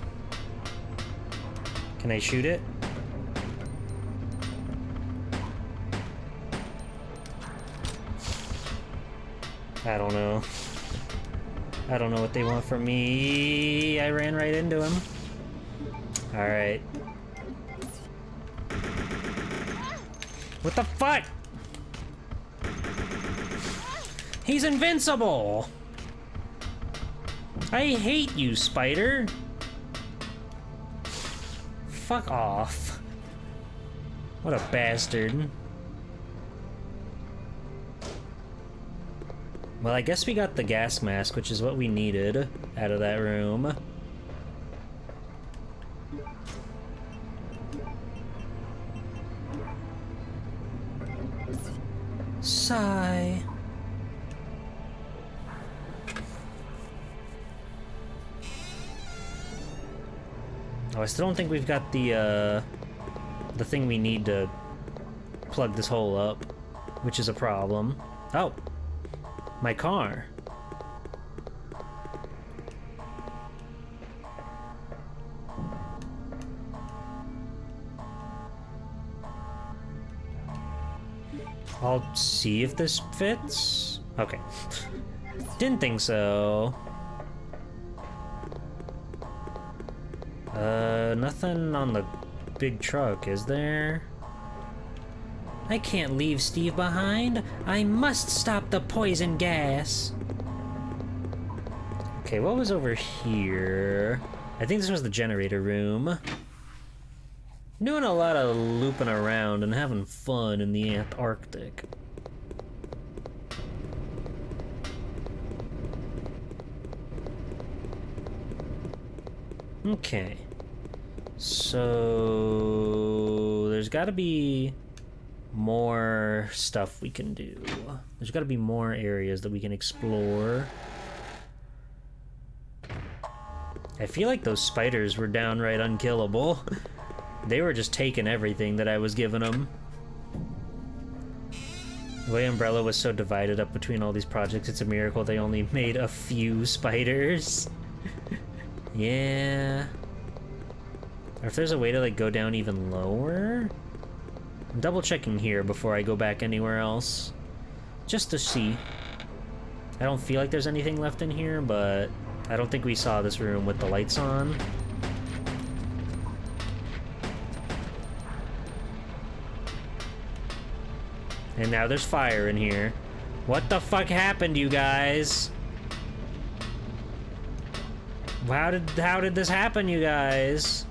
Speaker 1: Can I shoot it? I don't know. I don't know what they want from me. I ran right into him. Alright. What the fuck? He's invincible! I hate you, spider! Fuck off. What a bastard. Well, I guess we got the gas mask, which is what we needed out of that room. Sigh. Oh, I still don't think we've got the thing we need to plug this hole up, which is a problem. Oh, my car. I'll see if this fits. Okay. Didn't think so. Nothing on the big truck, is there? I can't leave Steve behind. I must stop the poison gas. Okay, what was over here? I think this was the generator room. Doing a lot of looping around and having fun in the Antarctic. Okay. So there's got to be more stuff we can do. There's got to be more areas that we can explore. I feel like those spiders were downright unkillable. They were just taking everything that I was giving them. The way Umbrella was so divided up between all these projects, it's a miracle they only made a few spiders. Yeah. Or if there's a way to like go down even lower? I'm double checking here before I go back anywhere else. Just to see. I don't feel like there's anything left in here, but I don't think we saw this room with the lights on. And now there's fire in here. What the fuck happened, you guys? How did this happen, you guys?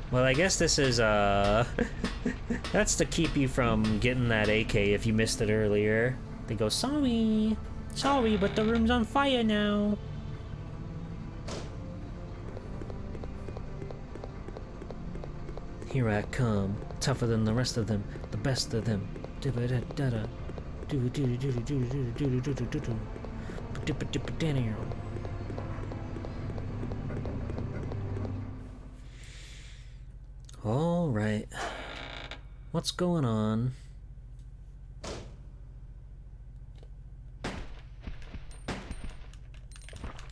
Speaker 1: Well, I guess this is, that's to keep you from getting that AK if you missed it earlier. They go, sorry, but the room's on fire now. Here I come, tougher than the rest of them, the best of them. All right, what's going on?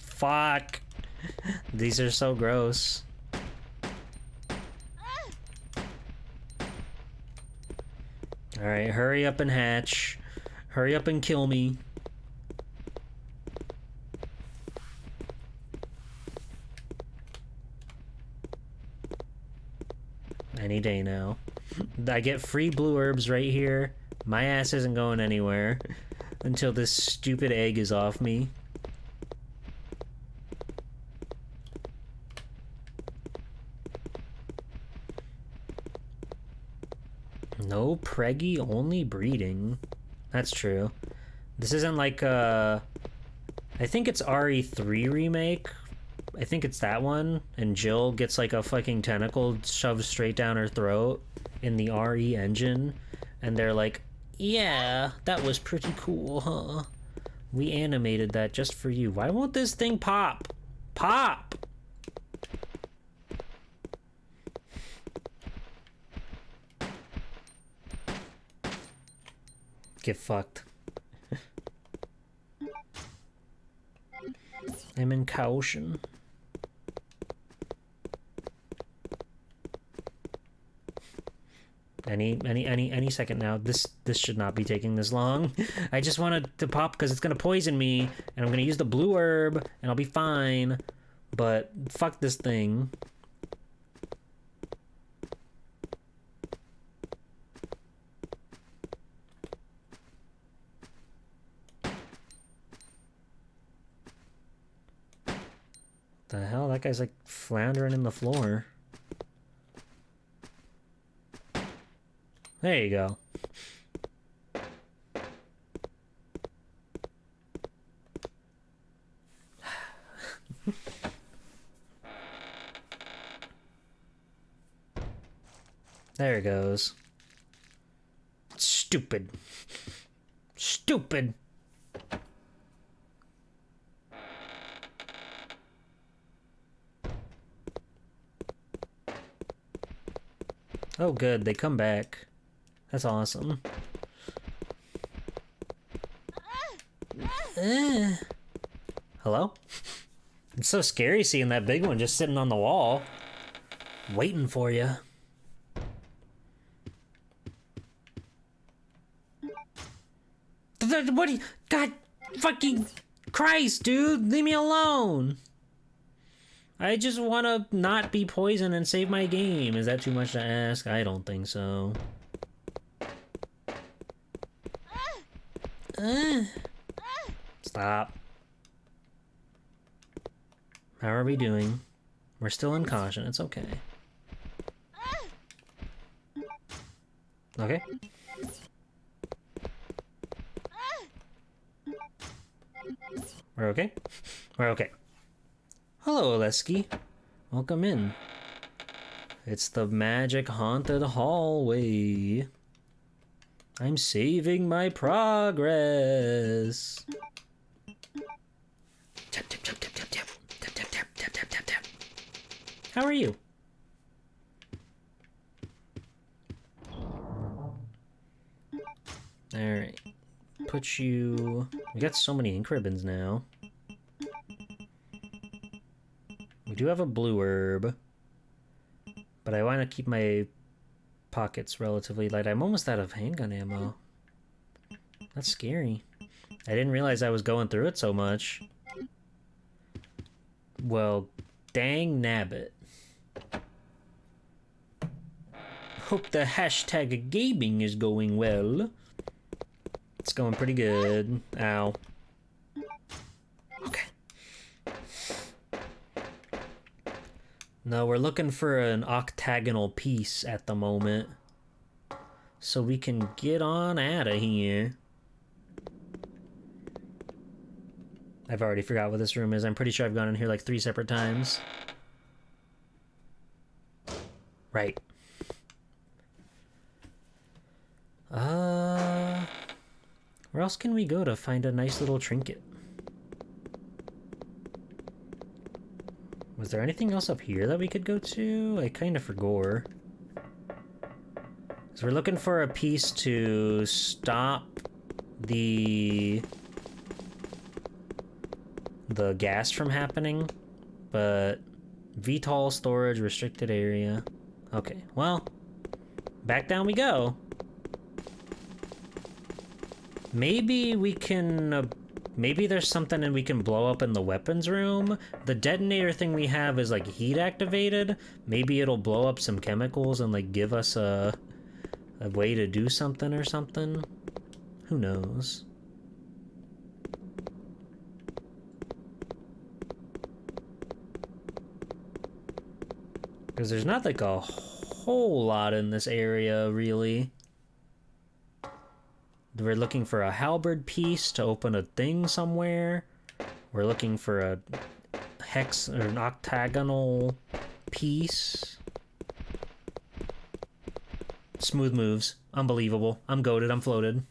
Speaker 1: Fuck, these are so gross. All right, hurry up and hatch. Hurry up and kill me. Any day now. I get free blue herbs right here. My ass isn't going anywhere until this stupid egg is off me. No preggy, only breeding. That's true. This isn't like I think it's RE3 remake. I think it's that one, and Jill gets like a fucking tentacle shoved straight down her throat in the RE engine, and they're like, yeah, that was pretty cool, huh? We animated that just for you. Why won't this thing pop? Pop! Get fucked. I'm in caution. Any second now. This should not be taking this long. I just wanted to pop because it's gonna poison me, and I'm gonna use the blue herb, and I'll be fine. But fuck this thing. The hell? That guy's like floundering in the floor. There you go. There it goes. Stupid. Stupid. Oh good, they come back. That's awesome. Hello? It's so scary seeing that big one just sitting on the wall. Waiting for you. What do you... God fucking Christ, dude! Leave me alone! I just want to not be poisoned and save my game. Is that too much to ask? I don't think so. Stop. How are we doing? We're still in caution. It's okay. Okay. We're okay? We're okay. Hello, Oleski. Welcome in. It's the magic haunted hallway. I'm saving my progress. Tap, tap, tap, tap, tap, tap. Tap, tap, tap, tap, tap, tap, tap. How are you? Alright. Put you... We got so many ink ribbons now. We do have a blue herb. But I want to keep my pockets relatively light. I'm almost out of handgun ammo. That's scary. I didn't realize I was going through it so much. Well, dang nabbit. Hope the hashtag gaming is going well. It's going pretty good. Ow. Okay. No, we're looking for an octagonal piece at the moment. So we can get on out of here. I've already forgot what this room is. I'm pretty sure I've gone in here like 3 separate times. Right. Where else can we go to find a nice little trinket? Was there anything else up here that we could go to? I kind of forgot. So we're looking for a piece to stop the gas from happening, but VTOL storage restricted area. Okay, well, back down we go. Maybe we can, maybe there's something and we can blow up in the weapons room. The detonator thing we have is like heat activated. Maybe it'll blow up some chemicals and like give us a way to do something or something. Who knows? Because there's not like a whole lot in this area, really. We're looking for a halberd piece to open a thing somewhere. We're looking for a hex or an octagonal piece. Smooth moves. Unbelievable. I'm goated. I'm floated.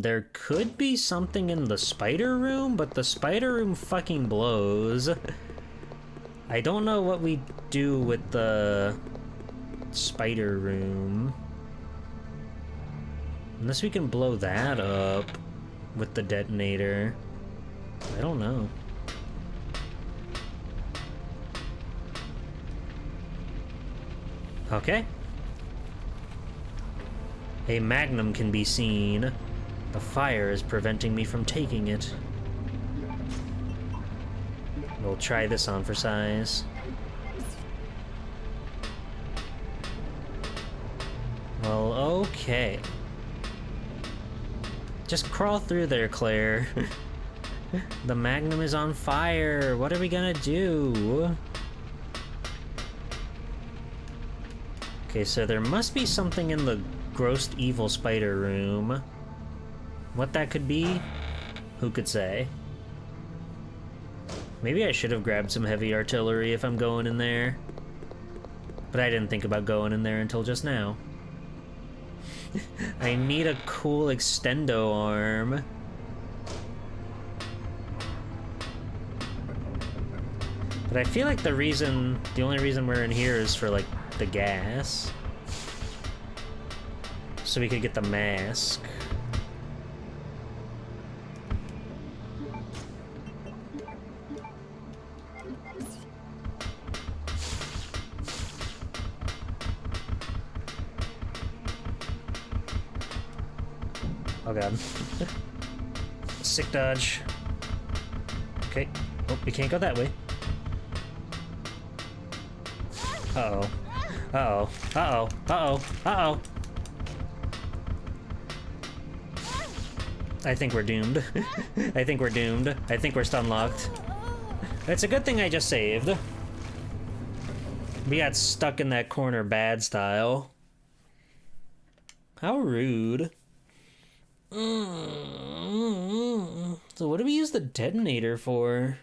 Speaker 1: There could be something in the spider room, but the spider room fucking blows. I don't know what we do with the spider room. Unless we can blow that up with the detonator. I don't know. Okay. A magnum can be seen. The fire is preventing me from taking it. We'll try this on for size. Well, okay. Just crawl through there, Claire. The magnum is on fire. What are we gonna do? Okay, so there must be something in the gross evil spider room. What that could be, who could say? Maybe I should have grabbed some heavy artillery if I'm going in there. But I didn't think about going in there until just now. I need a cool extendo arm. But I feel like the only reason we're in here is for, like, the gas. So we could get the mask. Oh god. Sick dodge. Okay. Oh, we can't go that way. Uh-oh. Uh-oh. Uh-oh. Uh-oh. Uh-oh. I think we're doomed. I think we're doomed. I think we're stun locked. It's a good thing I just saved. We got stuck in that corner bad style. How rude. So what do we use the detonator for?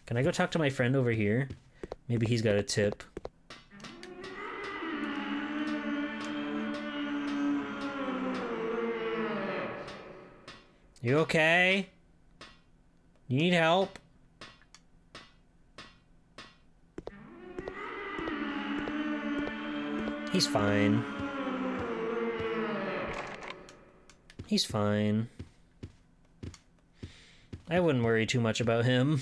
Speaker 1: Can I go talk to my friend over here? Maybe he's got a tip. You okay? You need help? He's fine. He's fine. I wouldn't worry too much about him.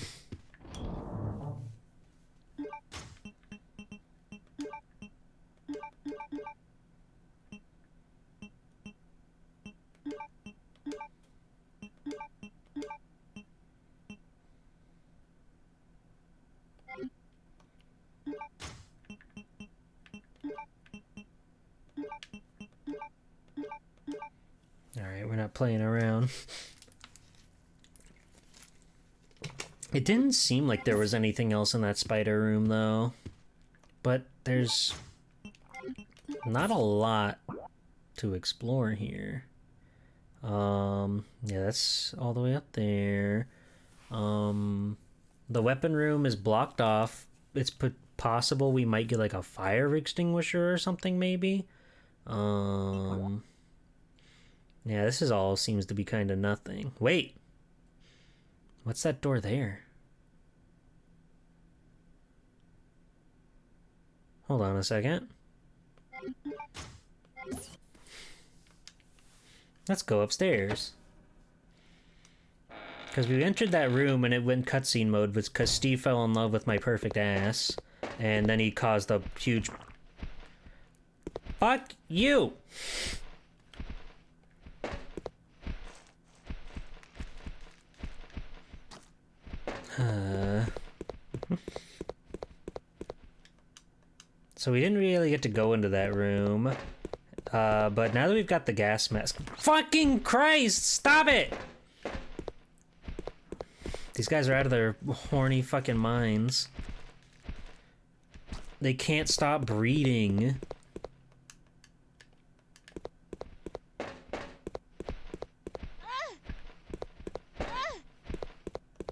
Speaker 1: Alright, we're not playing around. It didn't seem like there was anything else in that spider room, though. But there's not a lot to explore here. Yeah, that's all the way up there. The weapon room is blocked off. It's possible we might get like a fire extinguisher or something, maybe. Yeah, this is all seems to be kind of nothing. Wait! What's that door there? Hold on a second. Let's go upstairs. Because we entered that room and it went cutscene mode because Steve fell in love with my perfect ass. And then he caused a huge... Fuck you! So we didn't really get to go into that room. But now that we've got the gas mask... Fucking Christ! Stop it! These guys are out of their horny fucking minds. They can't stop breeding.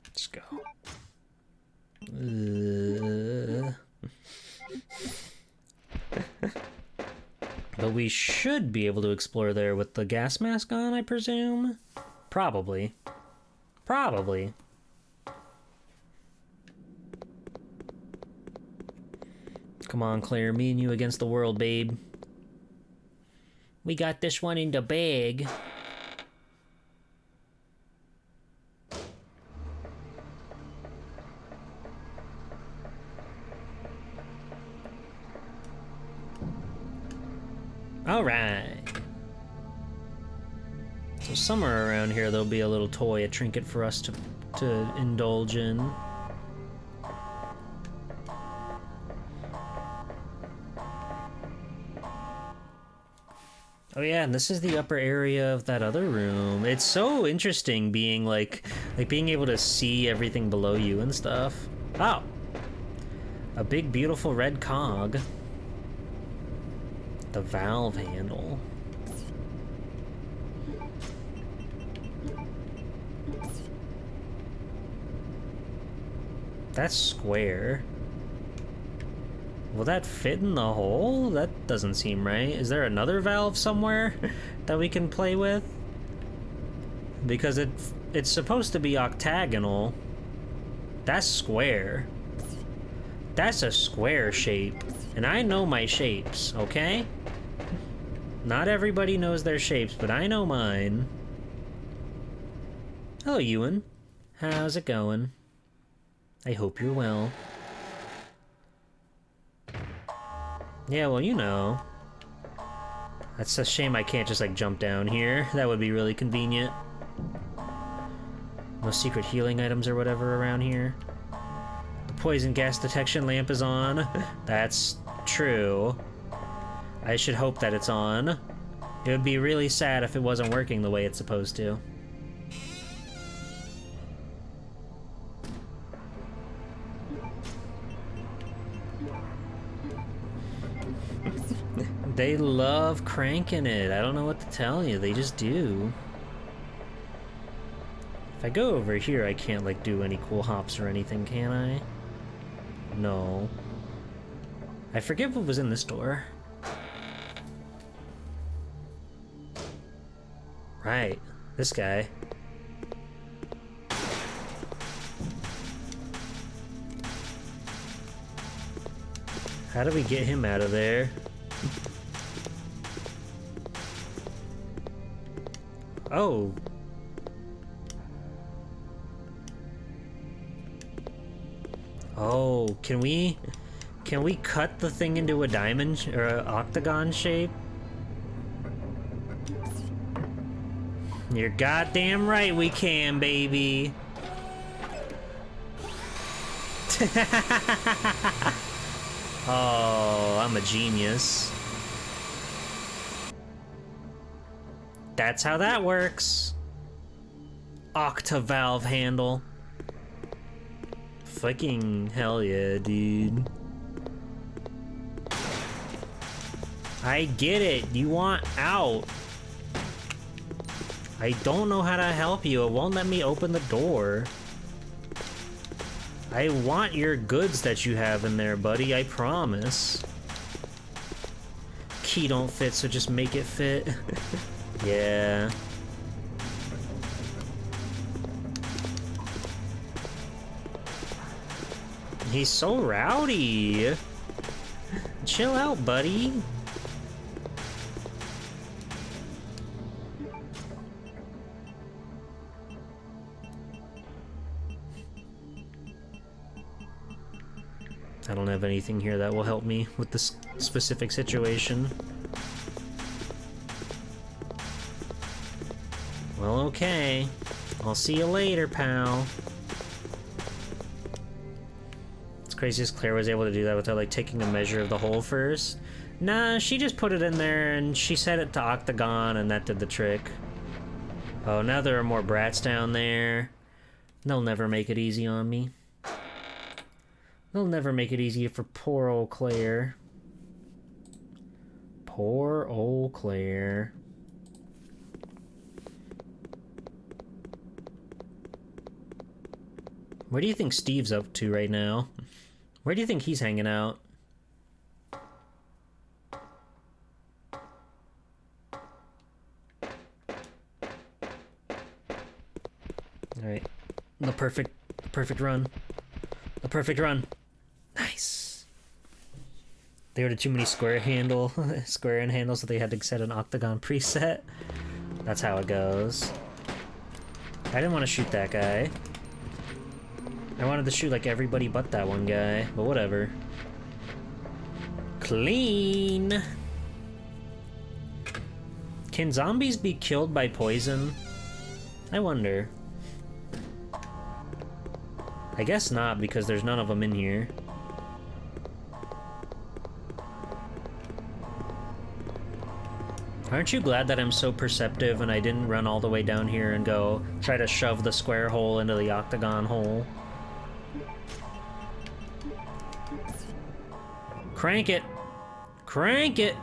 Speaker 1: Let's go. But we should be able to explore there with the gas mask on, I presume? Probably. Probably. Come on, Claire. Me and you against the world, babe. We got this one in the bag. Alright. So somewhere around here there'll be a little toy, a trinket for us to indulge in. Oh yeah, and this is the upper area of that other room. It's so interesting being like being able to see everything below you and stuff. Oh! A big beautiful red cog. The valve handle. That's square. Will that fit in the hole? That doesn't seem right. Is there another valve somewhere that we can play with? Because it's supposed to be octagonal. That's square. That's a square shape. And I know my shapes, okay? Not everybody knows their shapes, but I know mine. Hello, Ewan. How's it going? I hope you're well. Yeah, well, you know. That's a shame I can't just, like, jump down here. That would be really convenient. No secret healing items or whatever around here. The poison gas detection lamp is on. That's true. I should hope that it's on. It would be really sad if it wasn't working the way it's supposed to. They love cranking it. I don't know what to tell you. They just do. If I go over here, I can't, like, do any cool hops or anything, can I? No. I forget what was in this door. Right. This guy. How do we get him out of there? Oh. Oh, can we cut the thing into a diamond or an octagon shape? You're goddamn right we can, baby. Oh, I'm a genius. That's how that works. Octavalve handle. Fucking hell yeah, dude. I get it. You want out. I don't know how to help you. It won't let me open the door. I want your goods that you have in there, buddy. I promise. Key don't fit, so just make it fit. Yeah. He's so rowdy. Chill out, buddy. I don't have anything here that will help me with this specific situation. Well, okay. I'll see you later, pal. It's crazy as Claire was able to do that without, like, taking a measure of the hole first. Nah, she just put it in there and she set it to octagon and that did the trick. Oh, now there are more brats down there. They'll never make it easy on me. They'll never make it easy for poor old Claire. Poor old Claire. What do you think Steve's up to right now? Where do you think he's hanging out? Alright. The perfect run. The perfect run. Nice. They ordered too many square end handles, so they had to set an octagon preset. That's how it goes. I didn't want to shoot that guy. I wanted to shoot like everybody but that one guy, but whatever. Clean! Can zombies be killed by poison? I wonder. I guess not, because there's none of them in here. Aren't you glad that I'm so perceptive and I didn't run all the way down here and go try to shove the square hole into the octagon hole? Crank it! Crank it!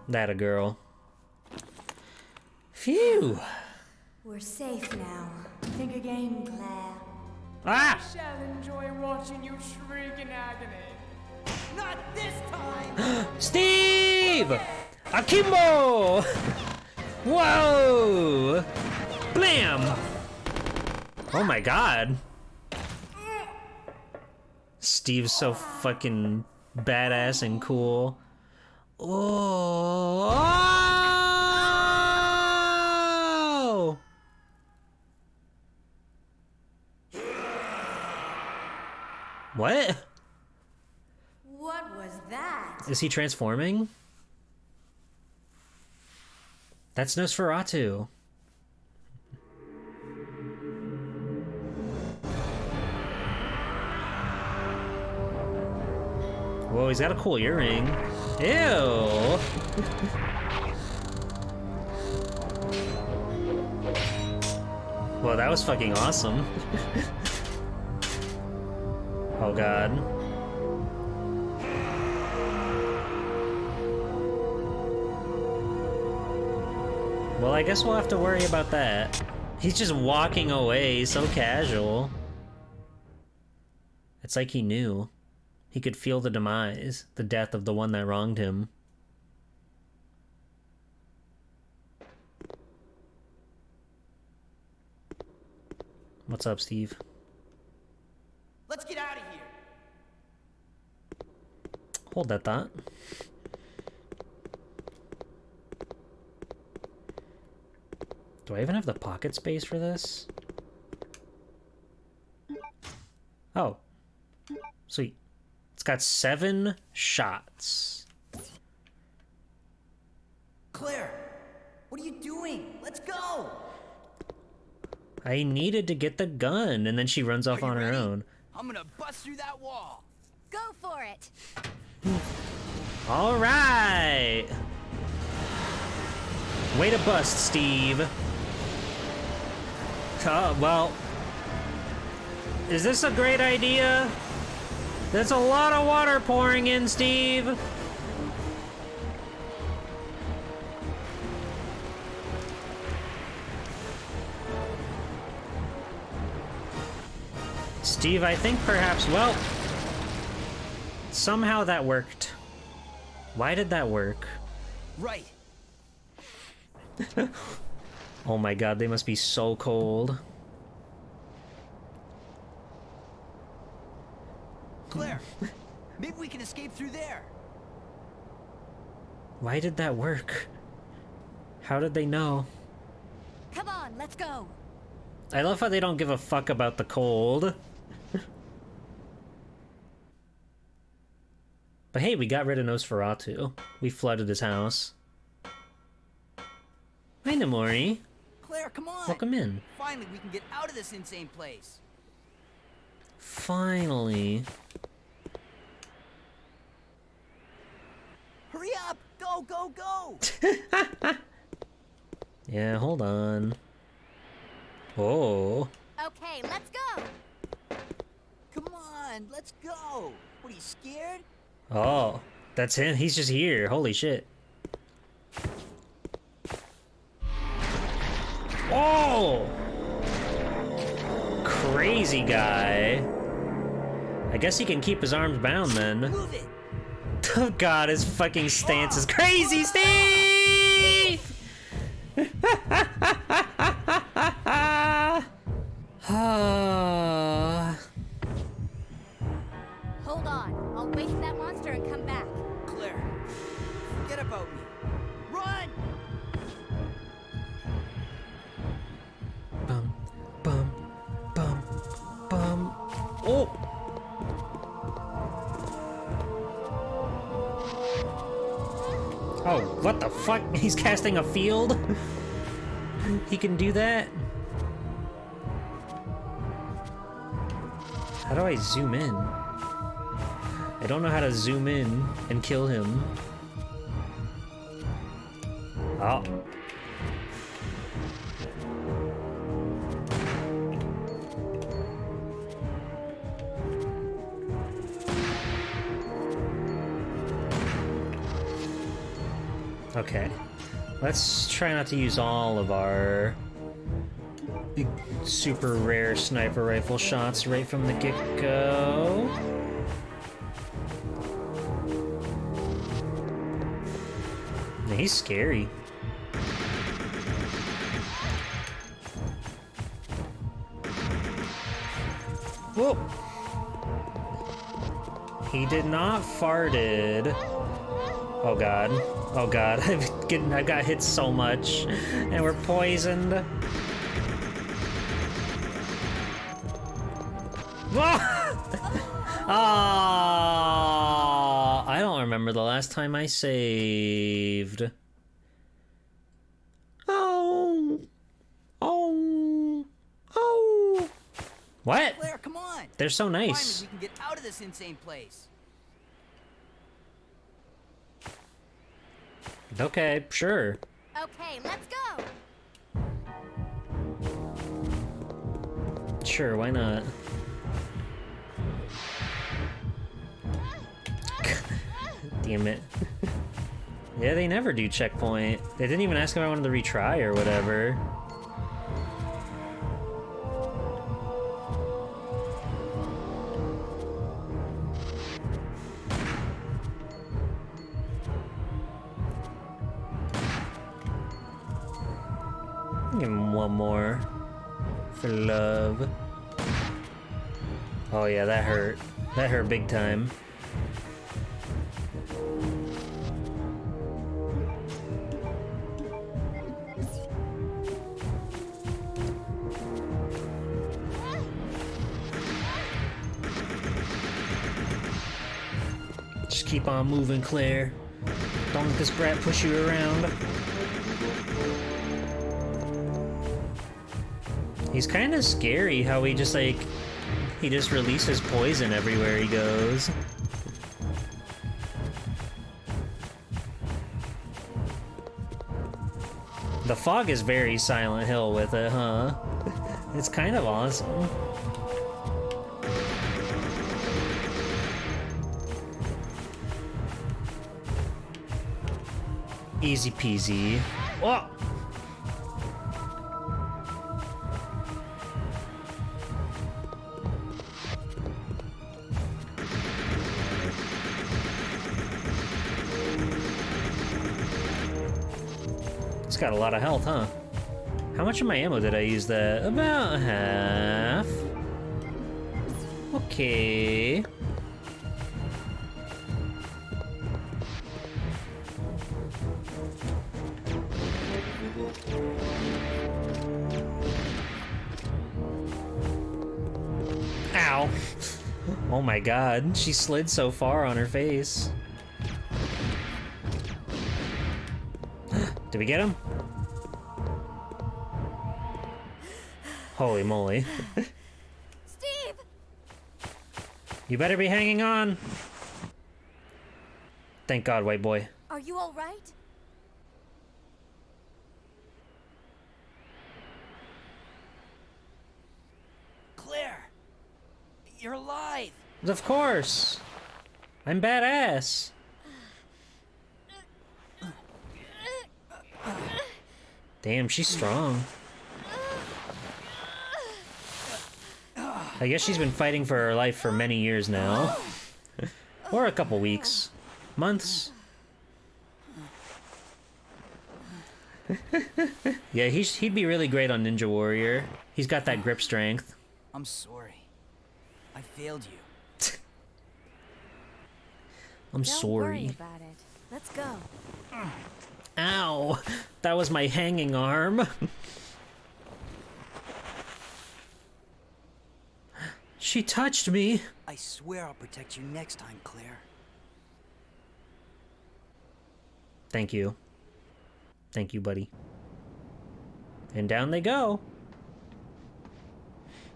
Speaker 1: That a girl. Phew!
Speaker 2: We're safe now. Think again, Claire.
Speaker 1: Ah!
Speaker 5: Shall enjoy watching you shriek in agony.
Speaker 3: Not this time!
Speaker 1: Steve! Akimbo! Whoa! Blam! Oh my god. Steve's so fucking badass and cool. Oh! What?
Speaker 2: What was that?
Speaker 1: Is he transforming? That's Nosferatu. Whoa, he's got a cool earring. Ew! Well, that was fucking awesome. Oh god. Well, I guess we'll have to worry about that. He's just walking away, so casual. It's like he knew. He could feel the demise, the death of the one that wronged him. What's up, Steve?
Speaker 3: Let's get out of here.
Speaker 1: Hold that thought. Do I even have the pocket space for this? Oh. Sweet. It's got 7 shots.
Speaker 3: Claire, what are you doing? Let's go.
Speaker 1: I needed to get the gun, and then she runs off
Speaker 3: Are you
Speaker 1: on her
Speaker 3: ready?
Speaker 1: own.
Speaker 3: I'm gonna bust through that wall.
Speaker 2: Go for it.
Speaker 1: All right. Way to bust, Steve. Well, is this a great idea? There's a lot of water pouring in, Steve. Steve, I think perhaps, well, somehow that worked. Why did that work?
Speaker 3: Right.
Speaker 1: Oh my god, they must be so cold.
Speaker 3: Claire, maybe we can escape through there.
Speaker 1: Why did that work? How did they know?
Speaker 2: Come on, let's go.
Speaker 1: I love how they don't give a fuck about the cold. But hey, we got rid of Nosferatu. We flooded his house. Hi, Namori.
Speaker 3: Claire, come on.
Speaker 1: Welcome in.
Speaker 3: Finally, we can get out of this insane place.
Speaker 1: Finally.
Speaker 3: Hurry up! Go, go, go!
Speaker 1: Yeah, hold on. Oh.
Speaker 2: Okay, let's go.
Speaker 3: Come on, let's go. What, are you scared?
Speaker 1: Oh. That's him. He's just here. Holy shit. Oh! Crazy guy. I guess he can keep his arms bound then.
Speaker 3: Move it!
Speaker 1: Oh god, his fucking stance is crazy, Steve!
Speaker 2: Hold on. I'll wait for that monster and come back.
Speaker 3: Claire, forget about me. Run!
Speaker 1: Bum, bum, bum, bum. Oh! Oh, what the fuck? He's casting a field? He can do that? How do I zoom in? I don't know how to zoom in and kill him. Oh. Okay. Let's try not to use all of our super rare sniper rifle shots right from the get-go. He's scary. Whoa! He did not farted. Oh god. Oh god. I've got hit so much. And we're poisoned. Ah! I don't remember the last time I saved. Oh! Oh! Oh! What?
Speaker 3: Claire, come on!
Speaker 1: They're so nice.
Speaker 3: We can get out of this insane place.
Speaker 1: Okay, sure.
Speaker 2: Okay, let's go.
Speaker 1: Sure, why not? Damn it. Yeah, they never do checkpoint. They didn't even ask if I wanted to retry or whatever. Give him one more. For love. Oh yeah, that hurt. That hurt big time. Just keep on moving, Claire. Don't let this brat push you around. He's kind of scary how he just like, he just releases poison everywhere he goes. The fog is very Silent Hill with it, huh? It's kind of awesome. Easy peasy. Oh! It's got a lot of health, huh? How much of my ammo did I use that? About half. Okay. Ow. Oh my god, she slid so far on her face. Did we get him? Holy moly.
Speaker 2: Steve!
Speaker 1: You better be hanging on. Thank God, white boy.
Speaker 2: Are you all right?
Speaker 3: Claire! You're alive!
Speaker 1: Of course. I'm badass. Damn, she's strong. I guess she's been fighting for her life for many years now. Or a couple weeks. Months. Yeah, he'd be really great on Ninja Warrior. He's got that grip strength.
Speaker 3: I'm sorry. I failed you.
Speaker 1: I'm
Speaker 2: Don't
Speaker 1: sorry.
Speaker 2: worry about it. Let's go.
Speaker 1: Ow! That was my hanging arm. She touched me.
Speaker 3: I swear I'll protect you next time, Claire.
Speaker 1: Thank you. Thank you, buddy. And down they go.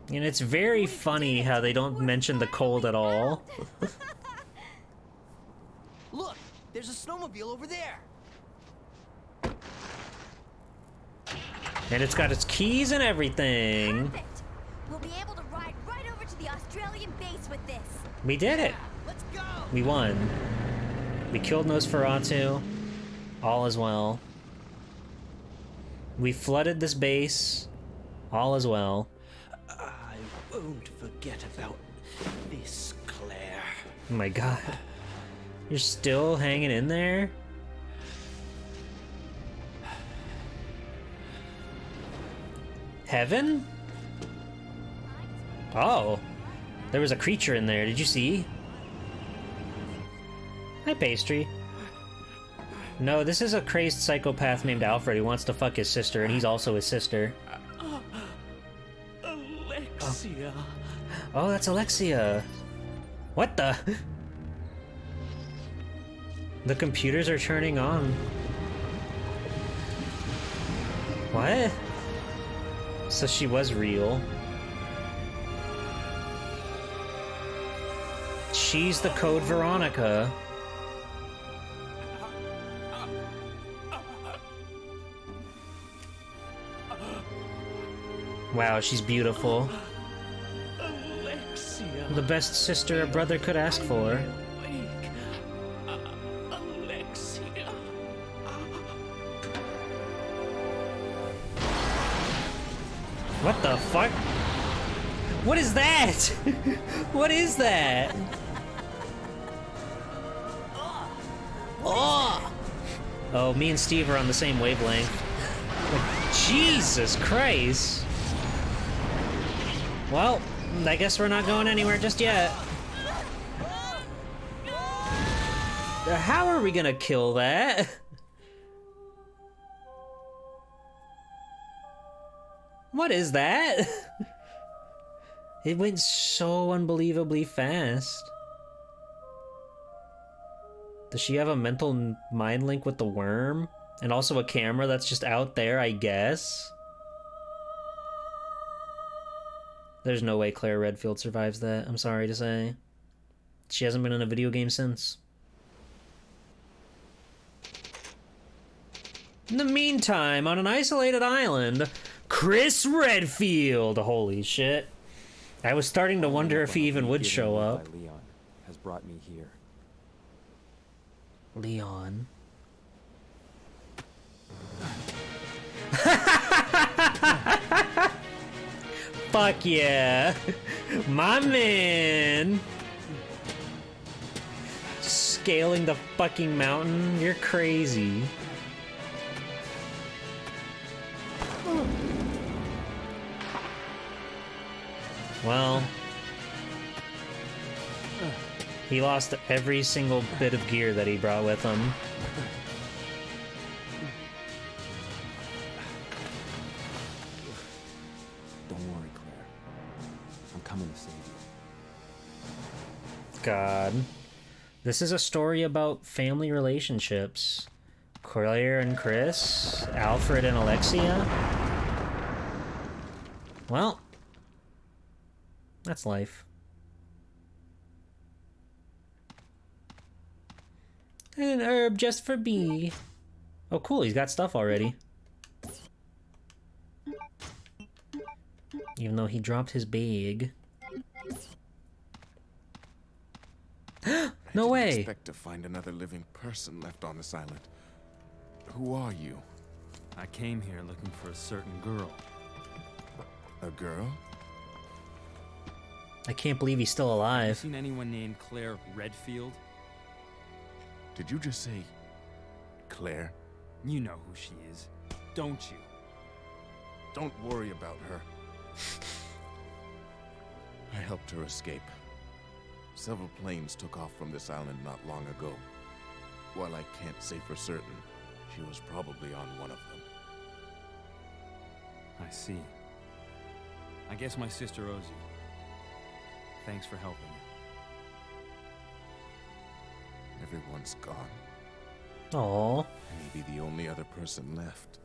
Speaker 1: And it's very funny how they don't mention the cold at all.
Speaker 3: Look, there's a snowmobile over there.
Speaker 1: And it's got its keys and everything.
Speaker 2: Perfect. We'll be able to ride right over to the Australian base with this.
Speaker 1: We did it.
Speaker 3: Let's go.
Speaker 1: We won. We killed Nosferatu. All is well. We flooded this base. All is well.
Speaker 6: I won't forget about this, Claire.
Speaker 1: Oh my god. You're still hanging in there? Heaven? Oh. There was a creature in there. Did you see? Hi, Pastry. No, this is a crazed psychopath named Alfred who wants to fuck his sister, and he's also his sister.
Speaker 6: Alexia.
Speaker 1: Oh, that's Alexia. What the? The computers are turning on. What? So she was real. She's the code Veronica. Wow, she's beautiful.
Speaker 6: Alexia.
Speaker 1: The best sister a brother could ask for.
Speaker 6: Awake. Alexia.
Speaker 1: What the fuck? What is that? What is that? Oh! Oh, me and Steve are on the same wavelength. Jesus Christ. Well, I guess we're not going anywhere just yet. How are we gonna kill that? What is that? It went so unbelievably fast. Does she have a mental mind link with the worm? And also a camera that's just out there, I guess? There's no way Claire Redfield survives that, I'm sorry to say. She hasn't been in a video game since. In the meantime, on an isolated island, Chris Redfield! Holy shit. I was starting to wonder if he even would show up.
Speaker 7: Leon has brought me here.
Speaker 1: Leon. Fuck yeah. My man. Scaling the fucking mountain? You're crazy. Well, he lost every single bit of gear that he brought with him.
Speaker 7: Don't worry, Claire. I'm coming to save you.
Speaker 1: God. This is a story about family relationships. Claire and Chris, Alfred and Alexia. Well, that's life. An herb just for me. Oh, cool, he's got stuff already. Even though he dropped his bag. No way!
Speaker 8: I didn't expect to find another living person left on this island. Who are you?
Speaker 9: I came here looking for a certain girl.
Speaker 8: A girl?
Speaker 1: I can't believe he's still
Speaker 9: Have you
Speaker 1: alive.
Speaker 9: seen anyone named Claire Redfield?
Speaker 8: Did you just say Claire?
Speaker 9: You know who she is, don't you?
Speaker 8: Don't worry about her. I helped her escape. Several planes took off from this island not long ago. While I can't say for certain, she was probably on one of them.
Speaker 9: I see. I guess my sister owes you. Thanks for helping me.
Speaker 8: Everyone's gone.
Speaker 1: Aw.
Speaker 8: Maybe the only other person left.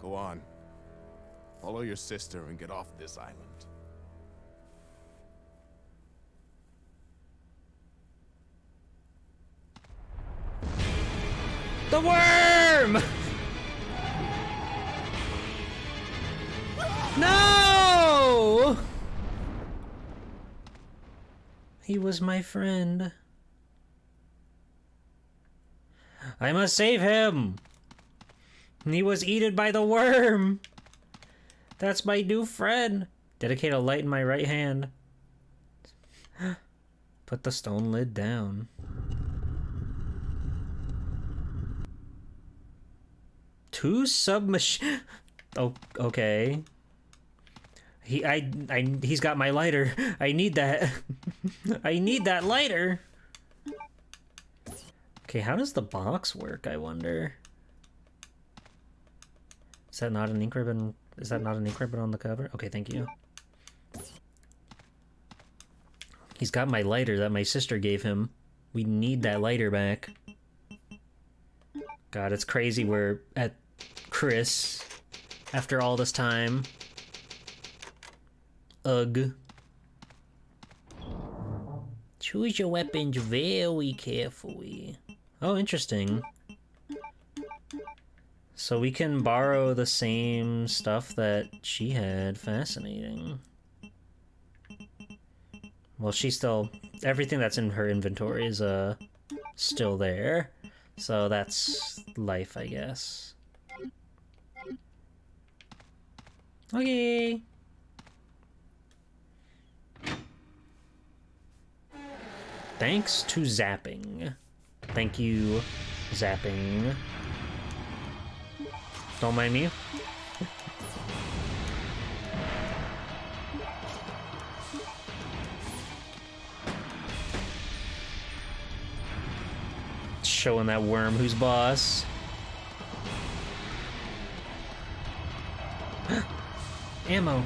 Speaker 8: Go on. Follow your sister and get off this island.
Speaker 1: The worm! No! He was my friend. I must save him! He was eaten by the worm! That's my new friend! Dedicate a light in my right hand. Put the stone lid down. Two submachine... Oh, okay. He's got my lighter. I need that. I need that lighter. Okay, how does the box work, I wonder? Is that not an ink ribbon? Is that not an ink ribbon on the cover? Okay, thank you. He's got my lighter that my sister gave him. We need that lighter back. God, it's crazy we're at Chris after all this time. Ugh. Choose your weapons very carefully. Oh, interesting. So we can borrow the same stuff that she had. Fascinating. Well, she's still... Everything that's in her inventory is, still there. So that's life, I guess. Okay. Thanks to zapping. Thank you, zapping. Don't mind me. Showing that worm who's boss. Ammo.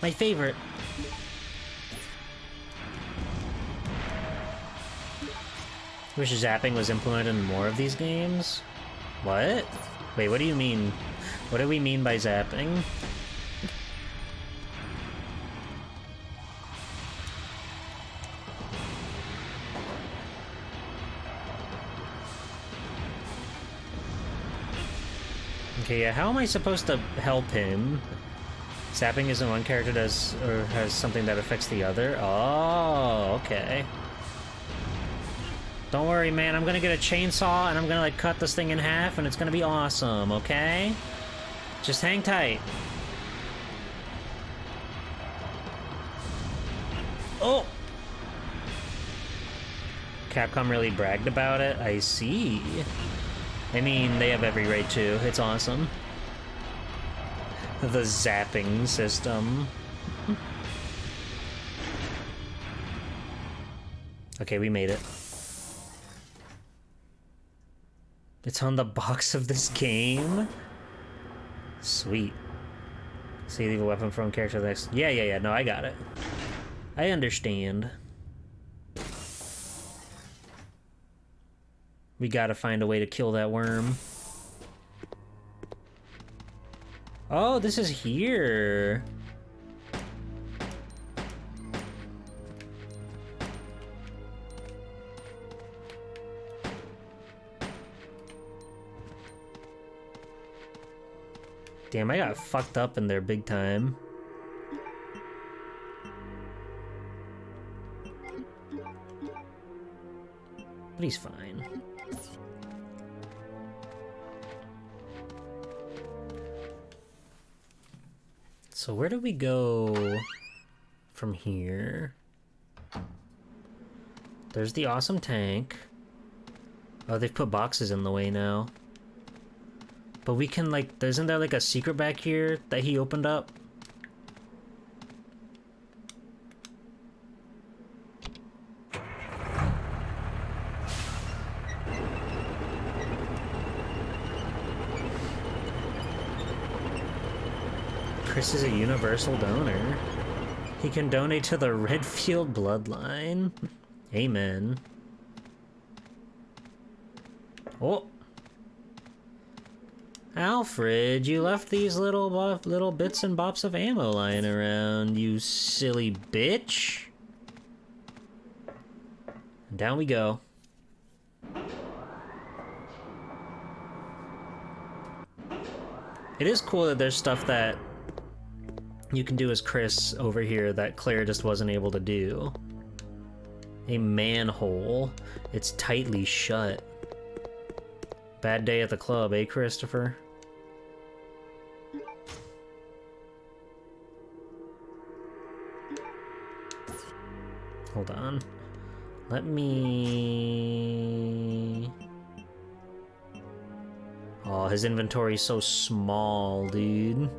Speaker 1: My favorite. Wish zapping was implemented in more of these games? What? Wait, what do you mean? What do we mean by zapping? Okay, yeah, how am I supposed to help him? Zapping isn't one character does or has something that affects the other? Oh, okay. Don't worry, man, I'm gonna get a chainsaw and I'm gonna like cut this thing in half and it's gonna be awesome, okay? Just hang tight. Oh! Capcom really bragged about it? I see. I mean, they have every right to. It's awesome. The zapping system. Okay, we made it. It's on the box of this game? Sweet. So you leave a weapon from character next. Yeah, no, I got it. I understand. We gotta find a way to kill that worm. Oh, this is here. Damn, I got fucked up in there big time. But he's fine. So where do we go from here? There's the awesome tank. Oh, they've put boxes in the way now. But we can, like, isn't there like a secret back here that he opened up? Chris is a universal donor. He can donate to the Redfield bloodline. Amen. Oh. Alfred, you left these little bits and bops of ammo lying around, you silly bitch. And down we go. It is cool that there's stuff that you can do as Chris over here that Claire just wasn't able to do. A manhole. It's tightly shut. Bad day at the club, eh, Christopher? Hold on. Let me... Oh, his inventory's so small, dude.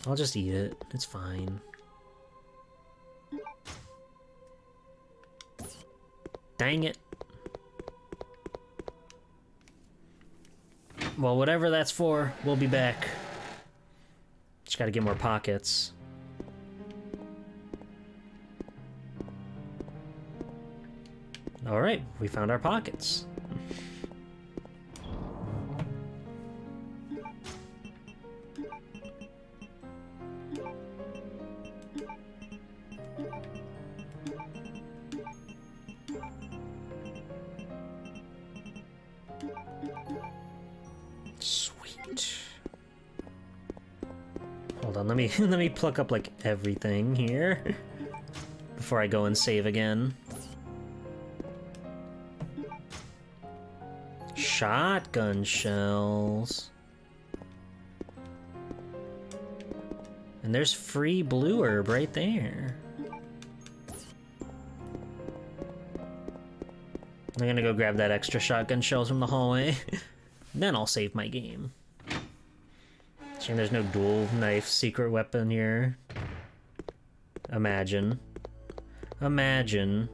Speaker 1: I'll just eat it. It's fine. Dang it. Well, whatever that's for, we'll be back. Just gotta get more pockets. Alright, we found our pockets. Sweet. Hold on, let me pluck up like everything here before I go and save again. Shotgun shells. And there's free blue herb right there. I'm gonna go grab that extra shotgun shells from the hallway. Then I'll save my game. Shame there's no dual knife secret weapon here. Imagine. Imagine.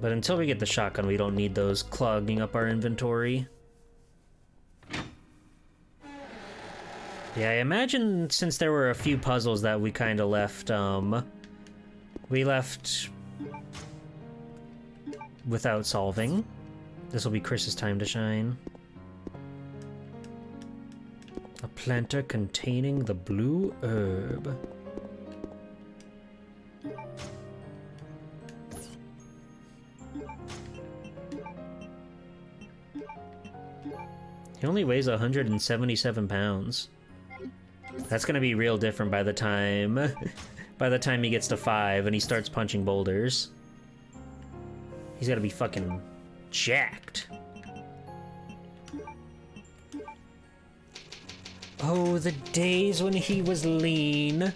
Speaker 1: But until we get the shotgun, we don't need those clogging up our inventory. Yeah, I imagine since there were a few puzzles that we kind of left, we left without solving. This will be Chris's time to shine. A planter containing the blue herb. He only weighs 177 pounds. That's gonna be real different by the time he gets to 5 and he starts punching boulders. He's gotta be fucking jacked. Oh, the days when he was lean.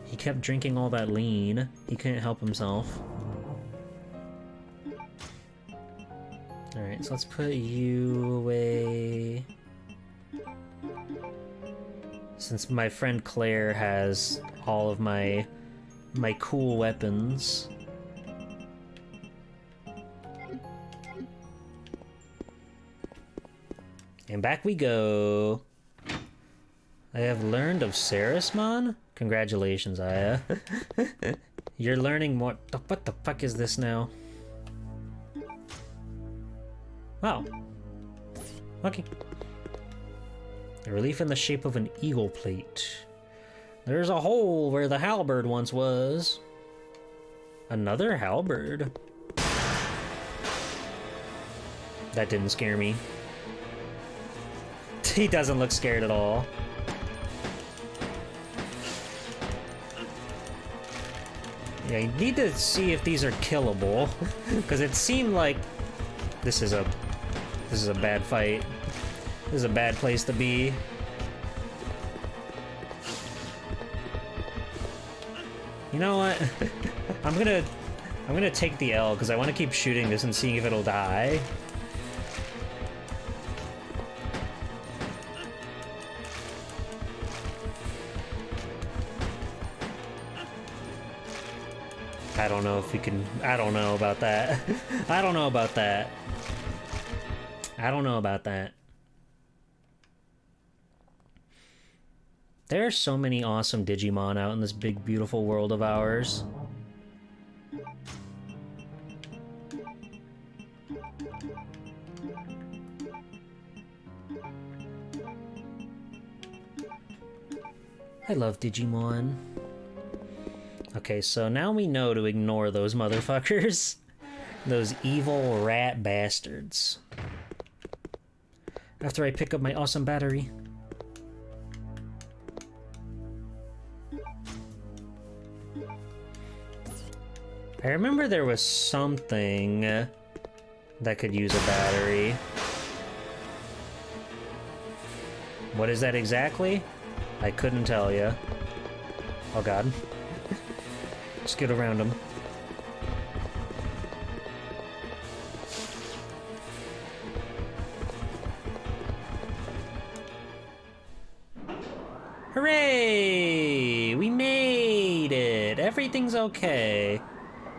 Speaker 1: He kept drinking all that lean. He couldn't help himself. Alright, so let's put you away. Since my friend Claire has all of my cool weapons. And back we go. I have learned of Sarismon? Congratulations, Aya. You're learning more. What the fuck is this now? Wow. Okay. A relief in the shape of an eagle plate. There's a hole where the halberd once was. Another halberd. That didn't scare me. He doesn't look scared at all. Yeah, you need to see if these are killable, because it seemed like this is a bad fight. This is a bad place to be. You know what? I'm gonna take the L because I want to keep shooting this and seeing if it'll die. I don't know if we can. I don't know about that. I don't know about that. I don't know about that. There are so many awesome Digimon out in this big, beautiful world of ours. I love Digimon. Okay, so now we know to ignore those motherfuckers. Those evil rat bastards. After I pick up my awesome battery. I remember there was something that could use a battery. What is that exactly? I couldn't tell you. Oh god. Just get around him. Hooray! We made it! Everything's okay.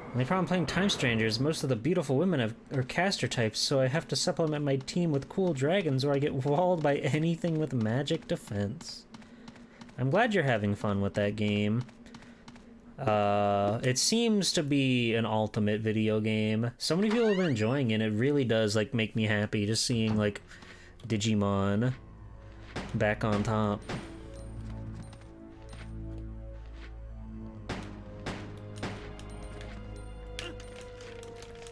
Speaker 1: The only problem playing Time Strangers, most of the beautiful women are caster types, so I have to supplement my team with cool dragons or I get walled by anything with magic defense. I'm glad you're having fun with that game. It seems to be an ultimate video game. So many people have been enjoying it. It really does, like, make me happy just seeing, like, Digimon back on top.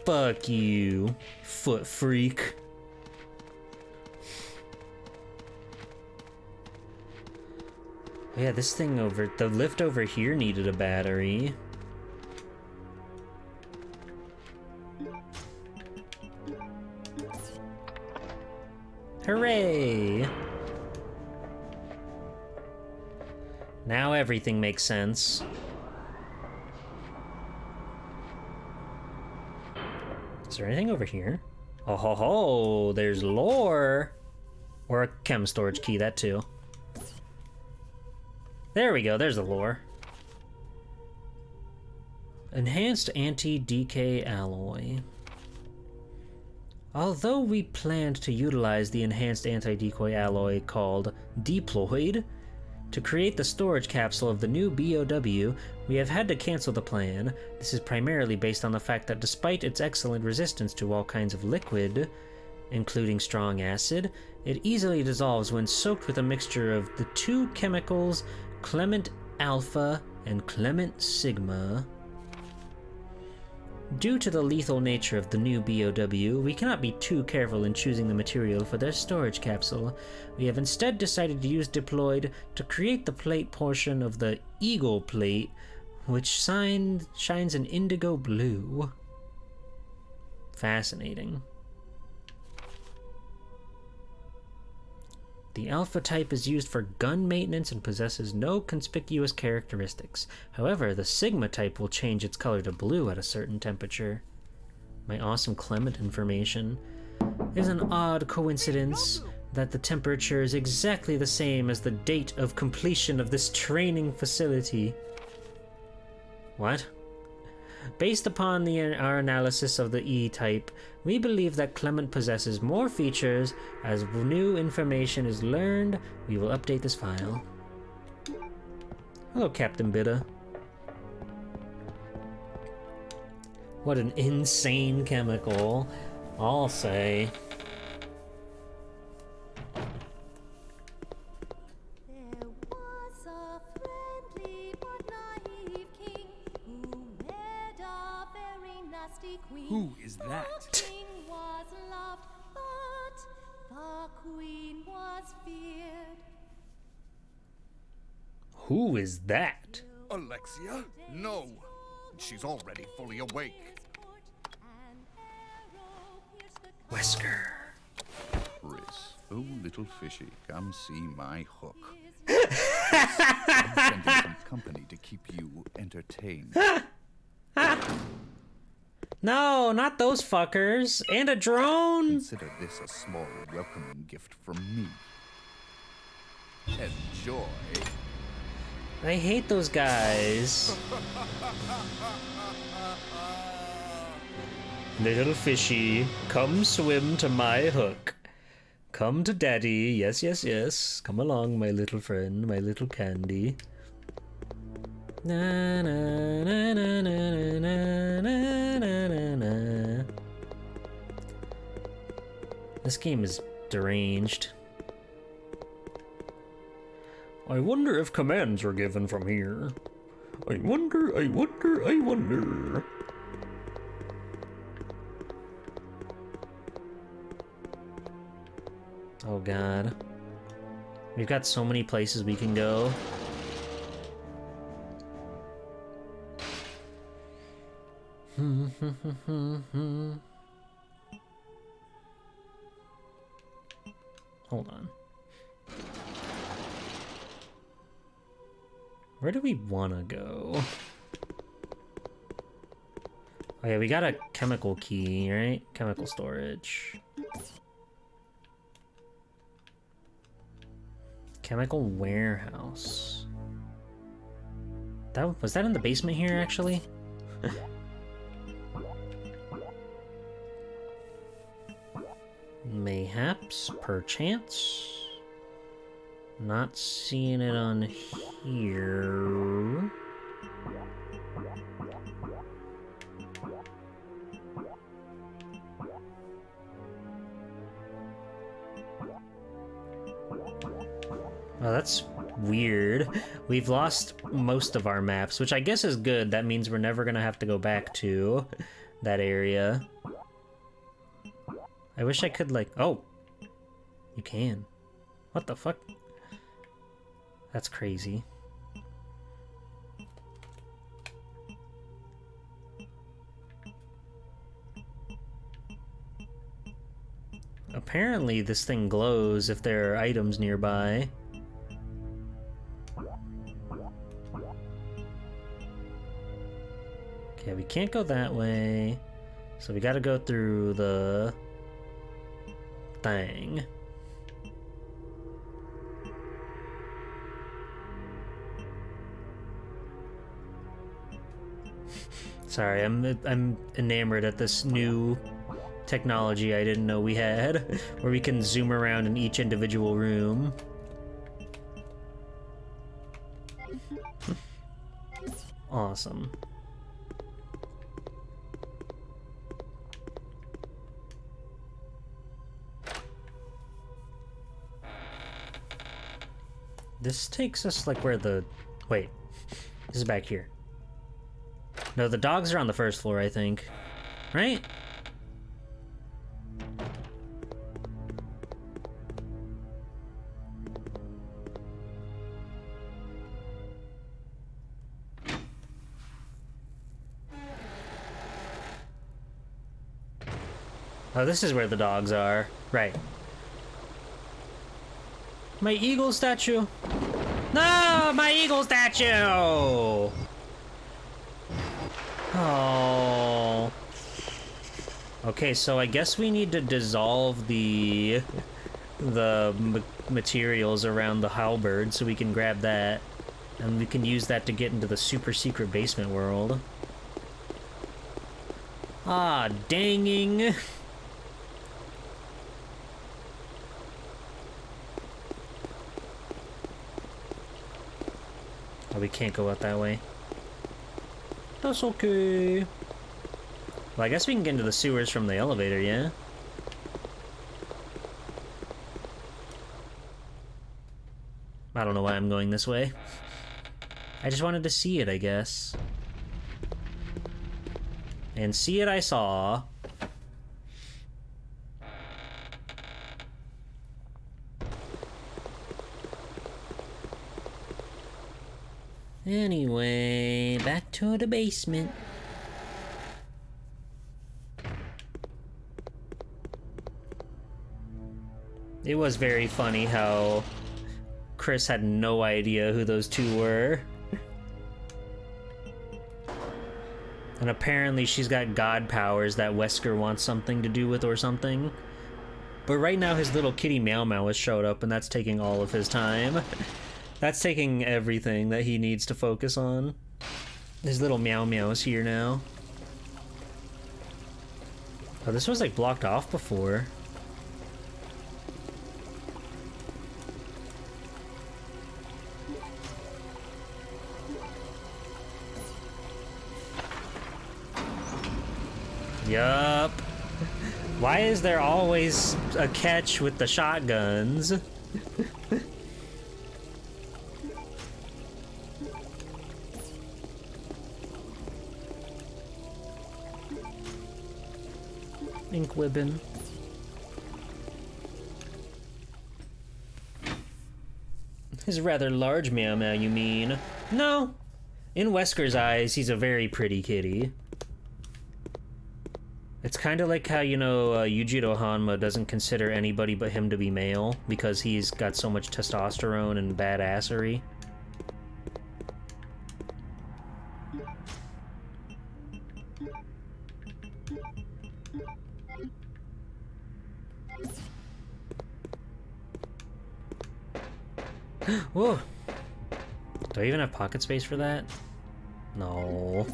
Speaker 1: Fuck you, foot freak. Yeah, this thing over... The lift over here needed a battery. Hooray! Now everything makes sense. Is there anything over here? Oh ho ho! There's lore! Or a chem storage key, that too. There we go, there's the lore. Enhanced anti-decay alloy. Although we planned to utilize the enhanced anti-decoy alloy called Deployed to create the storage capsule of the new BOW, we have had to cancel the plan. This is primarily based on the fact that despite its excellent resistance to all kinds of liquid, including strong acid, it easily dissolves when soaked with a mixture of the two chemicals Clement Alpha and Clement Sigma. Due to the lethal nature of the new BOW, we cannot be too careful in choosing the material for their storage capsule. We have instead decided to use Deployed to create the plate portion of the Eagle plate, which shines an indigo blue. Fascinating. The Alpha type is used for gun maintenance and possesses no conspicuous characteristics. However, the Sigma type will change its color to blue at a certain temperature. My awesome Clement information. It is an odd coincidence that the temperature is exactly the same as the date of completion of this training facility. What? Based upon our analysis of the E-type, we believe that Clement possesses more features. As new information is learned, we will update this file. Hello, Captain Bitta. What an insane chemical, I'll say.
Speaker 2: There was a friendly but naive king who met a very nasty queen.
Speaker 9: Who is that?
Speaker 2: The king was loved, but the queen was feared.
Speaker 1: Who is that?
Speaker 8: Alexia? No! She's already fully awake.
Speaker 1: Wesker.
Speaker 10: Chris, oh little fishy, come see my hook. I'm sending some company to keep you entertained.
Speaker 1: No, not those fuckers. And a drone.
Speaker 10: Consider this a small welcoming gift from me. Enjoy.
Speaker 1: I hate those guys. Little fishy, come swim to my hook. Come to daddy. Yes, yes, yes. Come along, my little friend, my little candy. Na na na na na na na na na na. This game is deranged.
Speaker 4: I wonder if commands were given from here. I wonder, I wonder, I wonder.
Speaker 1: Oh god. We've got so many places we can go. Hold on. Where do we want to go? Oh yeah, we got a chemical key, right? Chemical storage. Chemical warehouse. Was that in the basement here, actually? Mayhaps, perchance. Not seeing it on here. Oh, that's weird. We've lost most of our maps, which I guess is good. That means we're never gonna have to go back to that area. I wish I could, like... Oh! You can. What the fuck? That's crazy. Apparently this thing glows if there are items nearby. Okay, we can't go that way. So we gotta go through the thing. Sorry, I'm enamored at this new technology I didn't know we had, where we can zoom around in each individual room. Awesome. This takes us like where the... Wait, this is back here. No, the dogs are on the first floor, I think. Right? Oh, this is where the dogs are. Right. My eagle statue! No! My eagle statue! Oh. Okay, so I guess we need to dissolve the materials around the halberd so we can grab that. And we can use that to get into the super secret basement world. Ah, danging. Oh, we can't go out that way. That's okay. Well, I guess we can get into the sewers from the elevator, yeah? I don't know why I'm going this way. I just wanted to see it, I guess. And see it I saw. Anyway, back to the basement. It was very funny how Chris had no idea who those two were. And apparently she's got god powers that Wesker wants something to do with or something. But right now his little kitty Meow Meow has showed up and that's taking all of his time. That's taking everything that he needs to focus on. His little Meow Meow is here now. Oh, this was like blocked off before. Yup. Why is there always a catch with the shotguns? Ink Wibbin. His rather large Meow Meow, you mean? No. In Wesker's eyes, he's a very pretty kitty. It's kind of like how, you know, Yujiro Hanma doesn't consider anybody but him to be male because he's got so much testosterone and badassery. Whoa! Do I even have pocket space for that? No.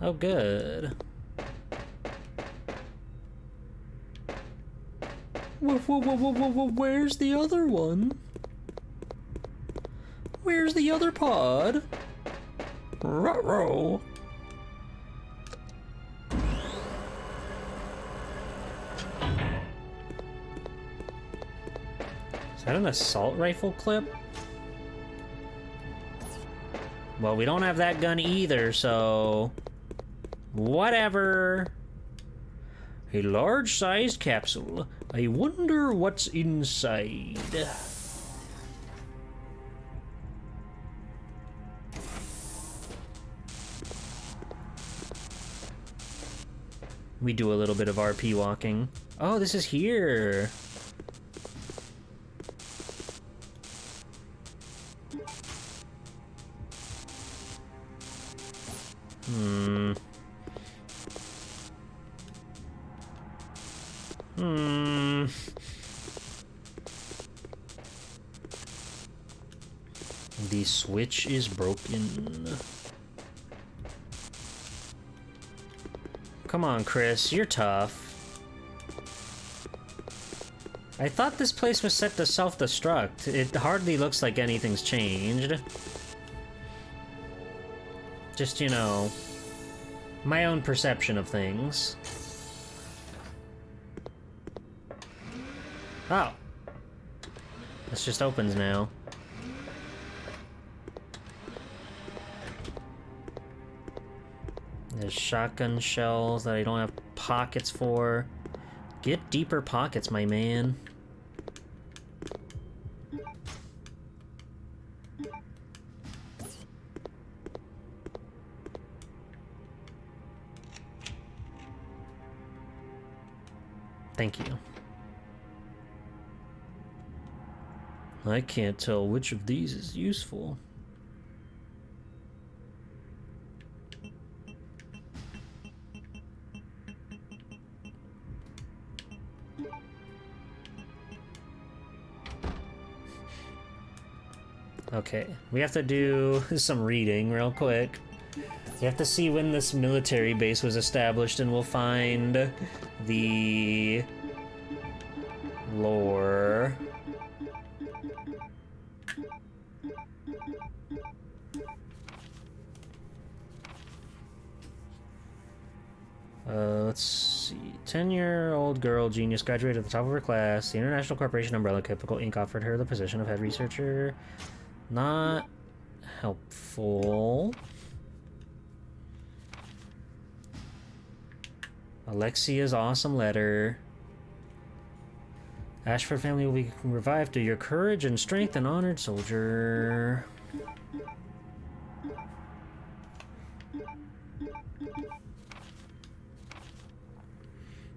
Speaker 1: Oh, good. Where's the other one? Where's the other pod? Ruh-roh. Is that an assault rifle clip? Well, we don't have that gun either, so... whatever. A large-sized capsule. I wonder what's inside. We do a little bit of RP walking. Oh, this is here. The switch is broken. Come on, Chris, you're tough. I thought this place was set to self-destruct. It hardly looks like anything's changed. Just, you know, my own perception of things. Oh. This just opens now. There's shotgun shells that I don't have pockets for. Get deeper pockets, my man. Thank you. I can't tell which of these is useful. Okay, we have to do some reading real quick. We have to see when this military base was established, and we'll find the lore. Let's see. 10-year-old girl genius graduated at the top of her class. The International Corporation Umbrella Chemical Inc. offered her the position of head researcher. Not helpful. Alexia's awesome letter. Ashford family will be revived through your courage and strength, and honored soldier.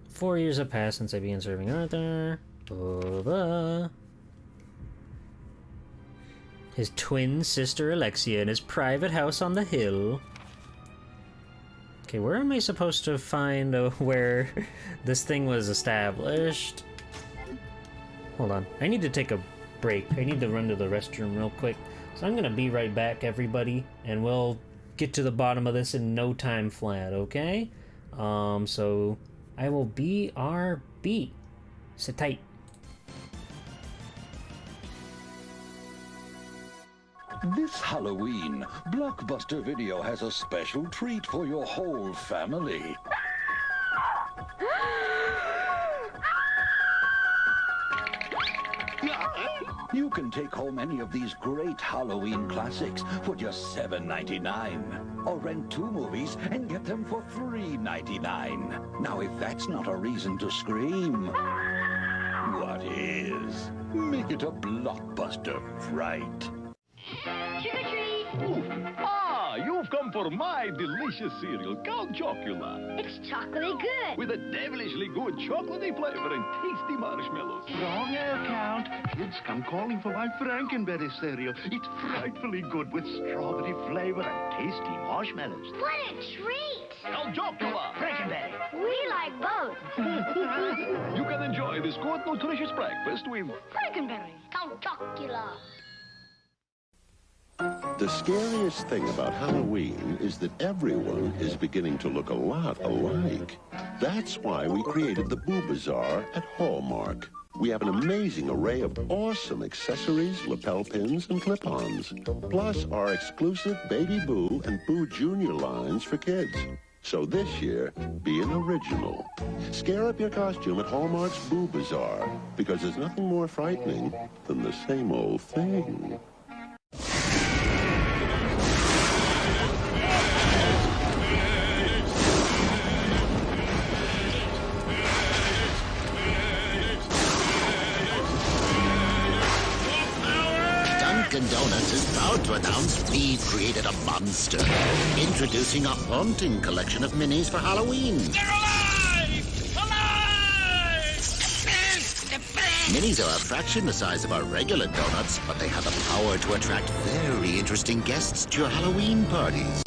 Speaker 1: "4 years have passed since I began serving Arthur." Blah, blah. His twin sister Alexia in his private house on the hill. Okay, where am I supposed to find where this thing was established? Hold on. I need to take a break. I need to run to the restroom real quick. So I'm gonna be right back, everybody, and we'll get to the bottom of this in no time flat, okay? So I will BRB. Sit tight.
Speaker 11: This Halloween, Blockbuster Video has a special treat for your whole family. You can take home any of these great Halloween classics for just $7.99. Or rent 2 movies and get them for $3.99. Now, if that's not a reason to scream, what is? Make it a Blockbuster fright.
Speaker 12: Trick or treat!
Speaker 11: Ah, you've come for my delicious cereal, Count Chocula.
Speaker 12: It's chocolatey good.
Speaker 11: With a devilishly good chocolatey flavor and tasty marshmallows.
Speaker 13: Wrong air count. Kids come calling for my Frankenberry cereal. It's frightfully good with strawberry flavor and tasty marshmallows.
Speaker 12: What a treat!
Speaker 11: Count Chocula.
Speaker 13: Frankenberry.
Speaker 12: We like both.
Speaker 11: You can enjoy this good, nutritious breakfast with
Speaker 12: Frankenberry. Count Chocula.
Speaker 14: The scariest thing about Halloween is that everyone is beginning to look a lot alike. That's why we created the Boo Bazaar at Hallmark. We have an amazing array of awesome accessories, lapel pins, and clip-ons. Plus our exclusive Baby Boo and Boo Junior lines for kids. So this year, be an original. Scare up your costume at Hallmark's Boo Bazaar, because there's nothing more frightening than the same old thing.
Speaker 15: Dunkin' Donuts is proud to announce we've created a monster. Introducing a haunting collection of minis for Halloween.
Speaker 16: They're alive! Alive!
Speaker 15: Minis are a fraction the size of our regular donuts, but they have the power to attract very interesting guests to your Halloween parties.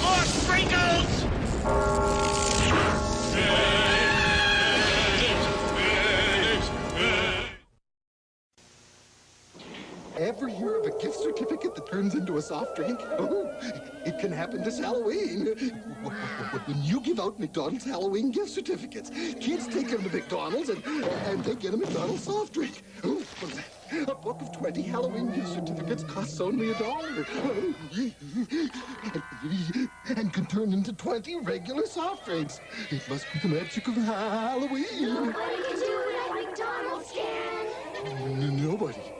Speaker 16: More sprinkles!
Speaker 17: Ever hear of a gift certificate that turns into a soft drink? Oh, it can happen this Halloween. When you give out McDonald's Halloween gift certificates, kids take them to McDonald's and they get a McDonald's soft drink. Oh, a book of 20 Halloween gift certificates costs only $1. And can turn into 20 regular soft drinks. It must be the magic of Halloween.
Speaker 12: Nobody can do it like McDonald's can.
Speaker 17: Nobody.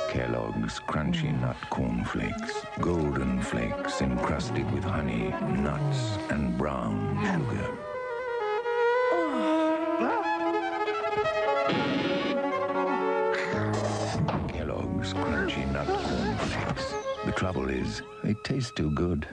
Speaker 10: Kellogg's Crunchy Nut Cornflakes. Golden flakes encrusted with honey, nuts, and brown sugar. Kellogg's Crunchy Nut Cornflakes. The trouble is, they taste too good.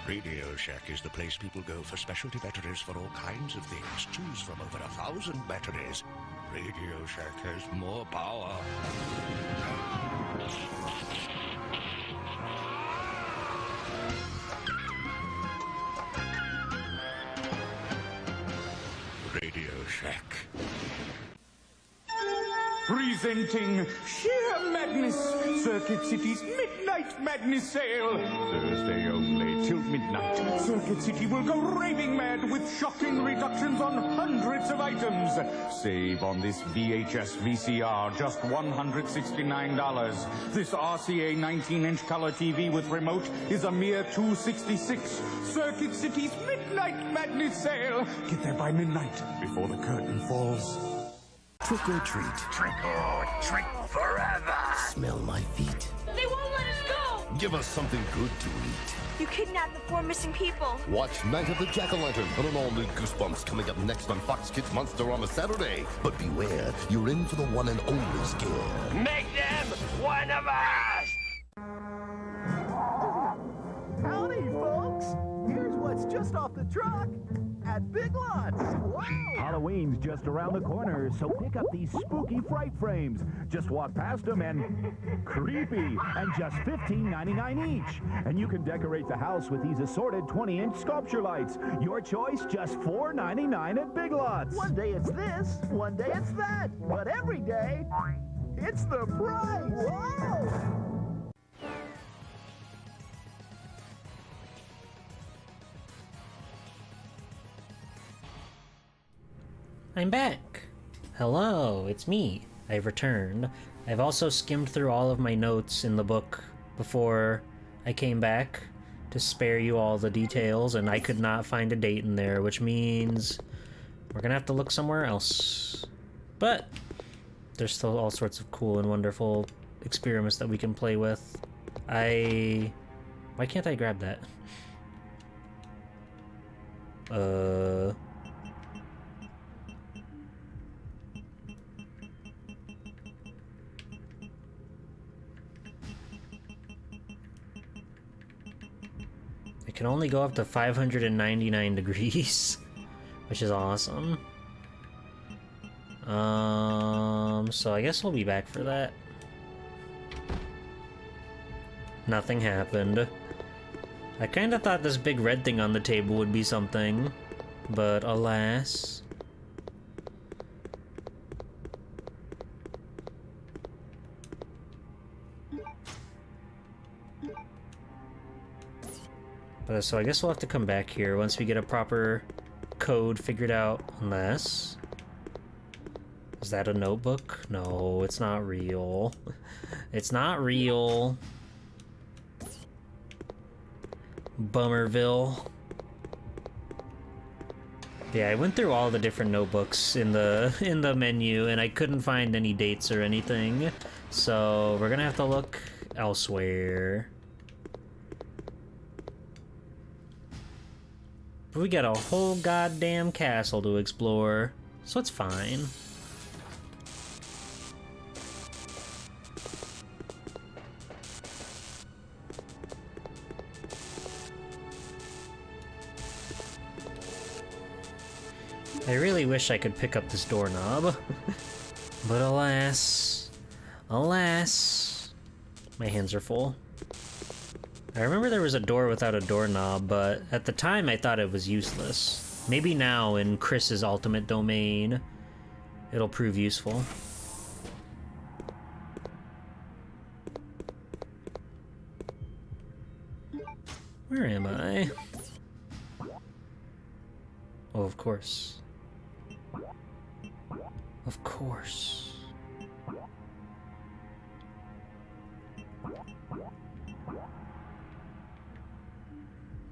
Speaker 18: Radio Shack is the place people go for specialty batteries for all kinds of things. Choose from over 1,000 batteries. Radio Shack has more power. Radio Shack.
Speaker 19: Presenting Sheer Madness, Circuit City's Midnight Madness Sale. Thursday only till midnight. Circuit City will go raving mad with shocking reductions on hundreds of items. Save on this VHS VCR, just $169. This RCA 19-inch color TV with remote is a mere $266. Circuit City's Midnight Madness Sale. Get there by midnight before the curtain falls.
Speaker 15: Trick or treat.
Speaker 16: Trick or treat forever!
Speaker 15: Smell my feet.
Speaker 12: They won't let us go!
Speaker 20: Give us something good to eat.
Speaker 12: You kidnapped the 4 missing people.
Speaker 20: Watch Night of the Jack-O-Lantern on an all-new Goosebumps coming up next on Fox Kids Monsterama Saturday. But beware, you're in for the one and only scare.
Speaker 16: Make them one of us!
Speaker 21: Howdy, folks! Here's what's just off the truck at Big Lots. Wow!
Speaker 19: Halloween's just around the corner, so pick up these spooky fright frames. Just walk past them and creepy, and just $15.99 each. And you can decorate the house with these assorted 20-inch sculpture lights. Your choice, just $4.99 at Big Lots.
Speaker 21: One day it's this, one day it's that, but every day, it's the price. Wow!
Speaker 1: I'm back! Hello, it's me. I've returned. I've also skimmed through all of my notes in the book before I came back to spare you all the details, and I could not find a date in there, which means we're gonna have to look somewhere else. But there's still all sorts of cool and wonderful experiments that we can play with. Why can't I grab that? It can only go up to 599 degrees, which is awesome. So I guess we'll be back for that. Nothing happened. I kinda thought this big red thing on the table would be something, but alas. But so I guess we'll have to come back here once we get a proper code figured out, unless... Is that a notebook? No, it's not real. It's not real. Bummerville. Yeah, I went through all the different notebooks in the menu, and I couldn't find any dates or anything. So we're gonna have to look elsewhere. But we got a whole goddamn castle to explore, so it's fine. I really wish I could pick up this doorknob, but alas, my hands are full. I remember there was a door without a doorknob, but at the time I thought it was useless. Maybe now in Chris's ultimate domain, it'll prove useful. Where am I? Oh, of course. Of course.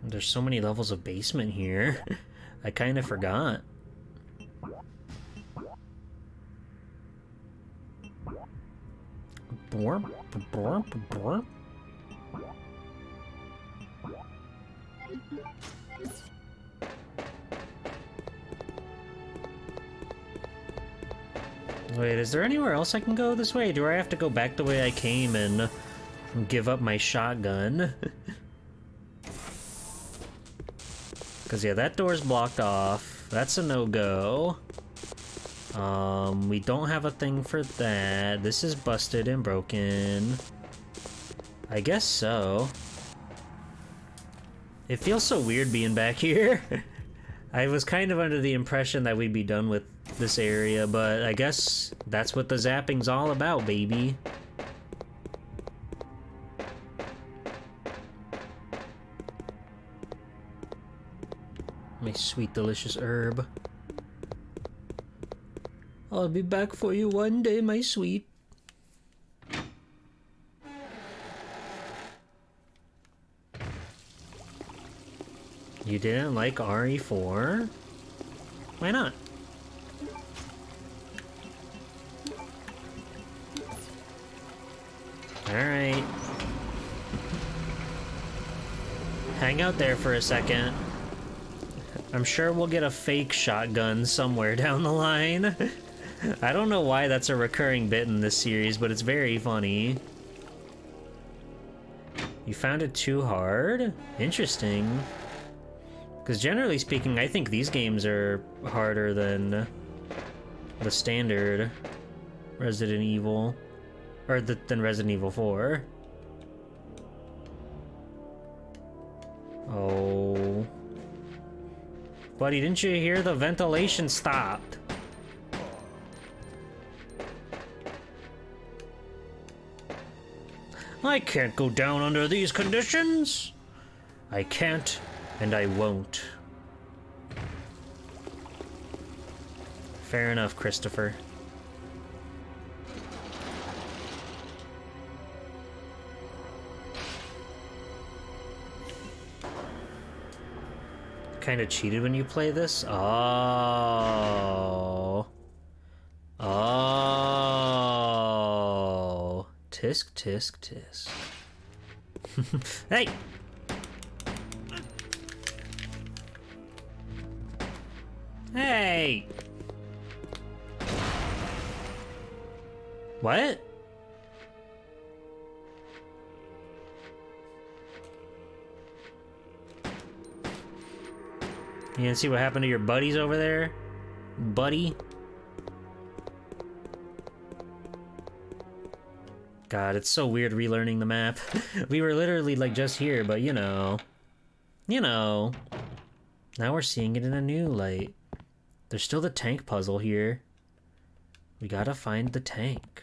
Speaker 1: There's so many levels of basement here. I kind of forgot. Borp, borp, borp. Wait, is there anywhere else I can go this way? Do I have to go back the way I came and give up my shotgun? Because, yeah, that door's blocked off. That's a no-go. We don't have a thing for that. This is busted and broken. I guess so. It feels so weird being back here. I was kind of under the impression that we'd be done with this area, but I guess that's what the zapping's all about, baby. My sweet, delicious herb. I'll be back for you one day, my sweet. You didn't like RE4? Why not? Alright. Hang out there for a second. I'm sure we'll get a fake shotgun somewhere down the line. I don't know why that's a recurring bit in this series, but it's very funny. You found it too hard? Interesting. Because generally speaking, I think these games are harder than the standard Resident Evil, or than Resident Evil 4. Oh. Buddy, didn't you hear the ventilation stopped? I can't go down under these conditions. I can't, and I won't. Fair enough, Christopher. Kind of cheated when you play this? Oh. Oh. Tisk, tisk, tisk. Hey! Hey! What? You didn't see what happened to your buddies over there? Buddy? God, it's so weird relearning the map. We were literally like just here, but you know. You know. Now we're seeing it in a new light. There's still the tank puzzle here. We gotta find the tank.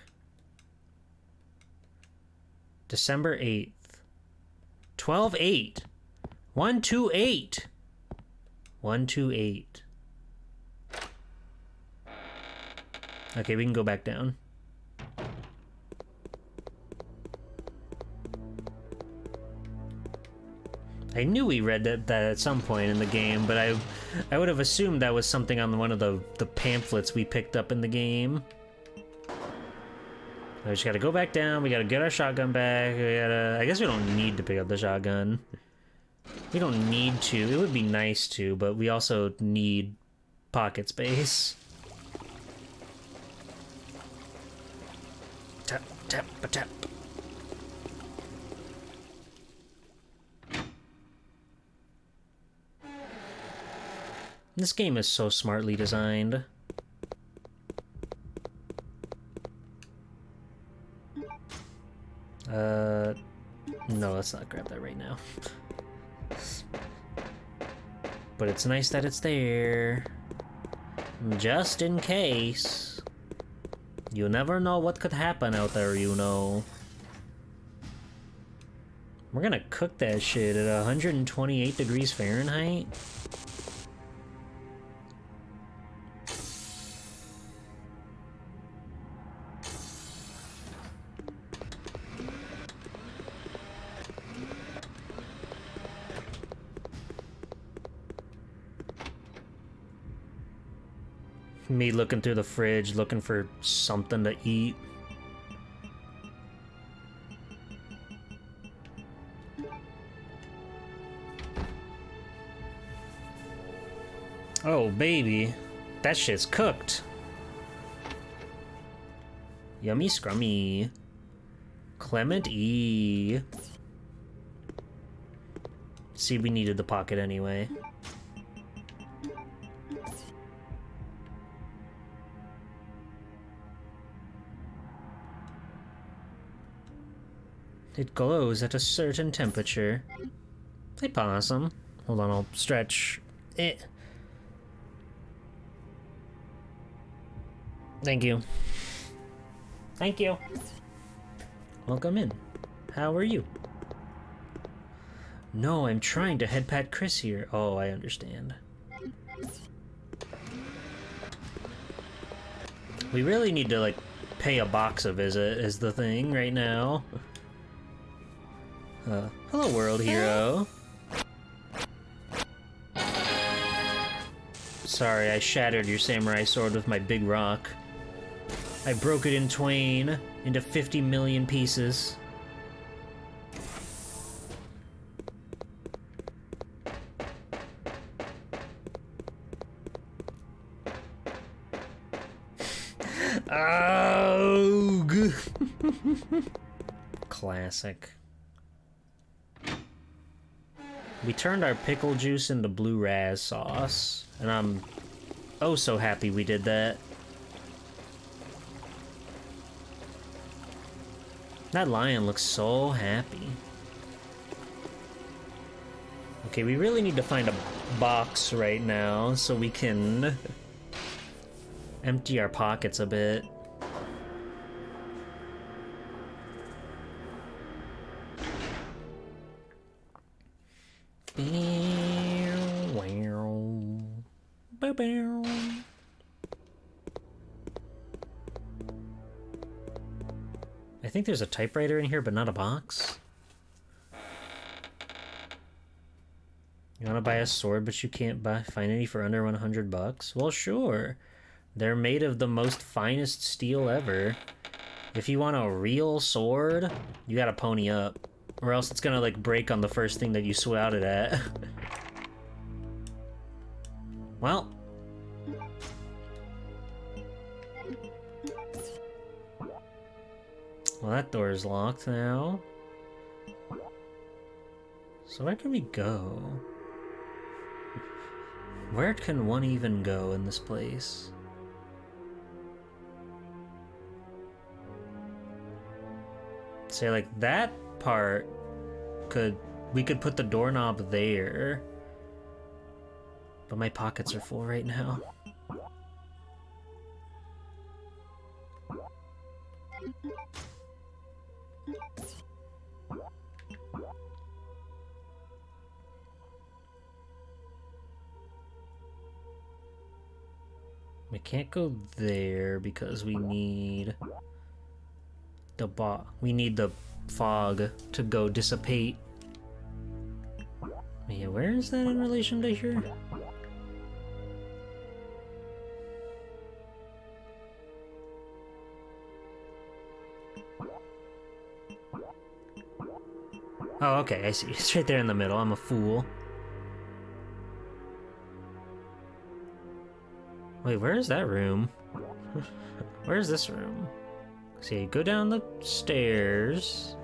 Speaker 1: December 8th. 12/8. 128. 128. Okay, we can go back down. I knew we read that at some point in the game, but I would have assumed that was something on one of the pamphlets we picked up in the game. I just gotta go back down, we gotta get our shotgun back, I guess we don't need to pick up the shotgun. We don't need to, it would be nice to, but we also need pocket space. Tap, tap, tap. This game is so smartly designed. No, let's not grab that right now. But it's nice that it's there. Just in case. You never know what could happen out there, you know. We're gonna cook that shit at 128 degrees Fahrenheit. Me looking through the fridge, looking for something to eat. Oh, baby. That shit's cooked. Yummy scrummy. Clement E. See, we needed the pocket anyway. It glows at a certain temperature. Hey, possum. Hold on, I'll stretch it. Thank you. Thank you. Welcome in. How are you? No, I'm trying to head pat Chris here. Oh, I understand. We really need to, like, pay a box a visit is the thing right now. Hello, world hero. Sorry, I shattered your samurai sword with my big rock. I broke it in twain, into 50 million pieces. Oh, classic. We turned our pickle juice into blue raz sauce, and I'm oh so happy we did that. That lion looks so happy. Okay, we really need to find a box right now so we can empty our pockets a bit. I think there's a typewriter in here, but not a box. You want to buy a sword, but you can't find any for under 100 bucks? Well, sure. They're made of the most finest steel ever. If you want a real sword, you gotta pony up. Or else it's gonna, like, break on the first thing that you swat it at. Well. Well, that door is locked now. So where can we go? Where can one even go in this place? Say, like, that part we could put the doorknob there. But my pockets are full right now. We can't go there because we need the fog to go dissipate. Yeah, where is that in relation to here? Oh, okay, I see. It's right there in the middle. I'm a fool. Wait, where is that room? Where is this room? See, go down the stairs.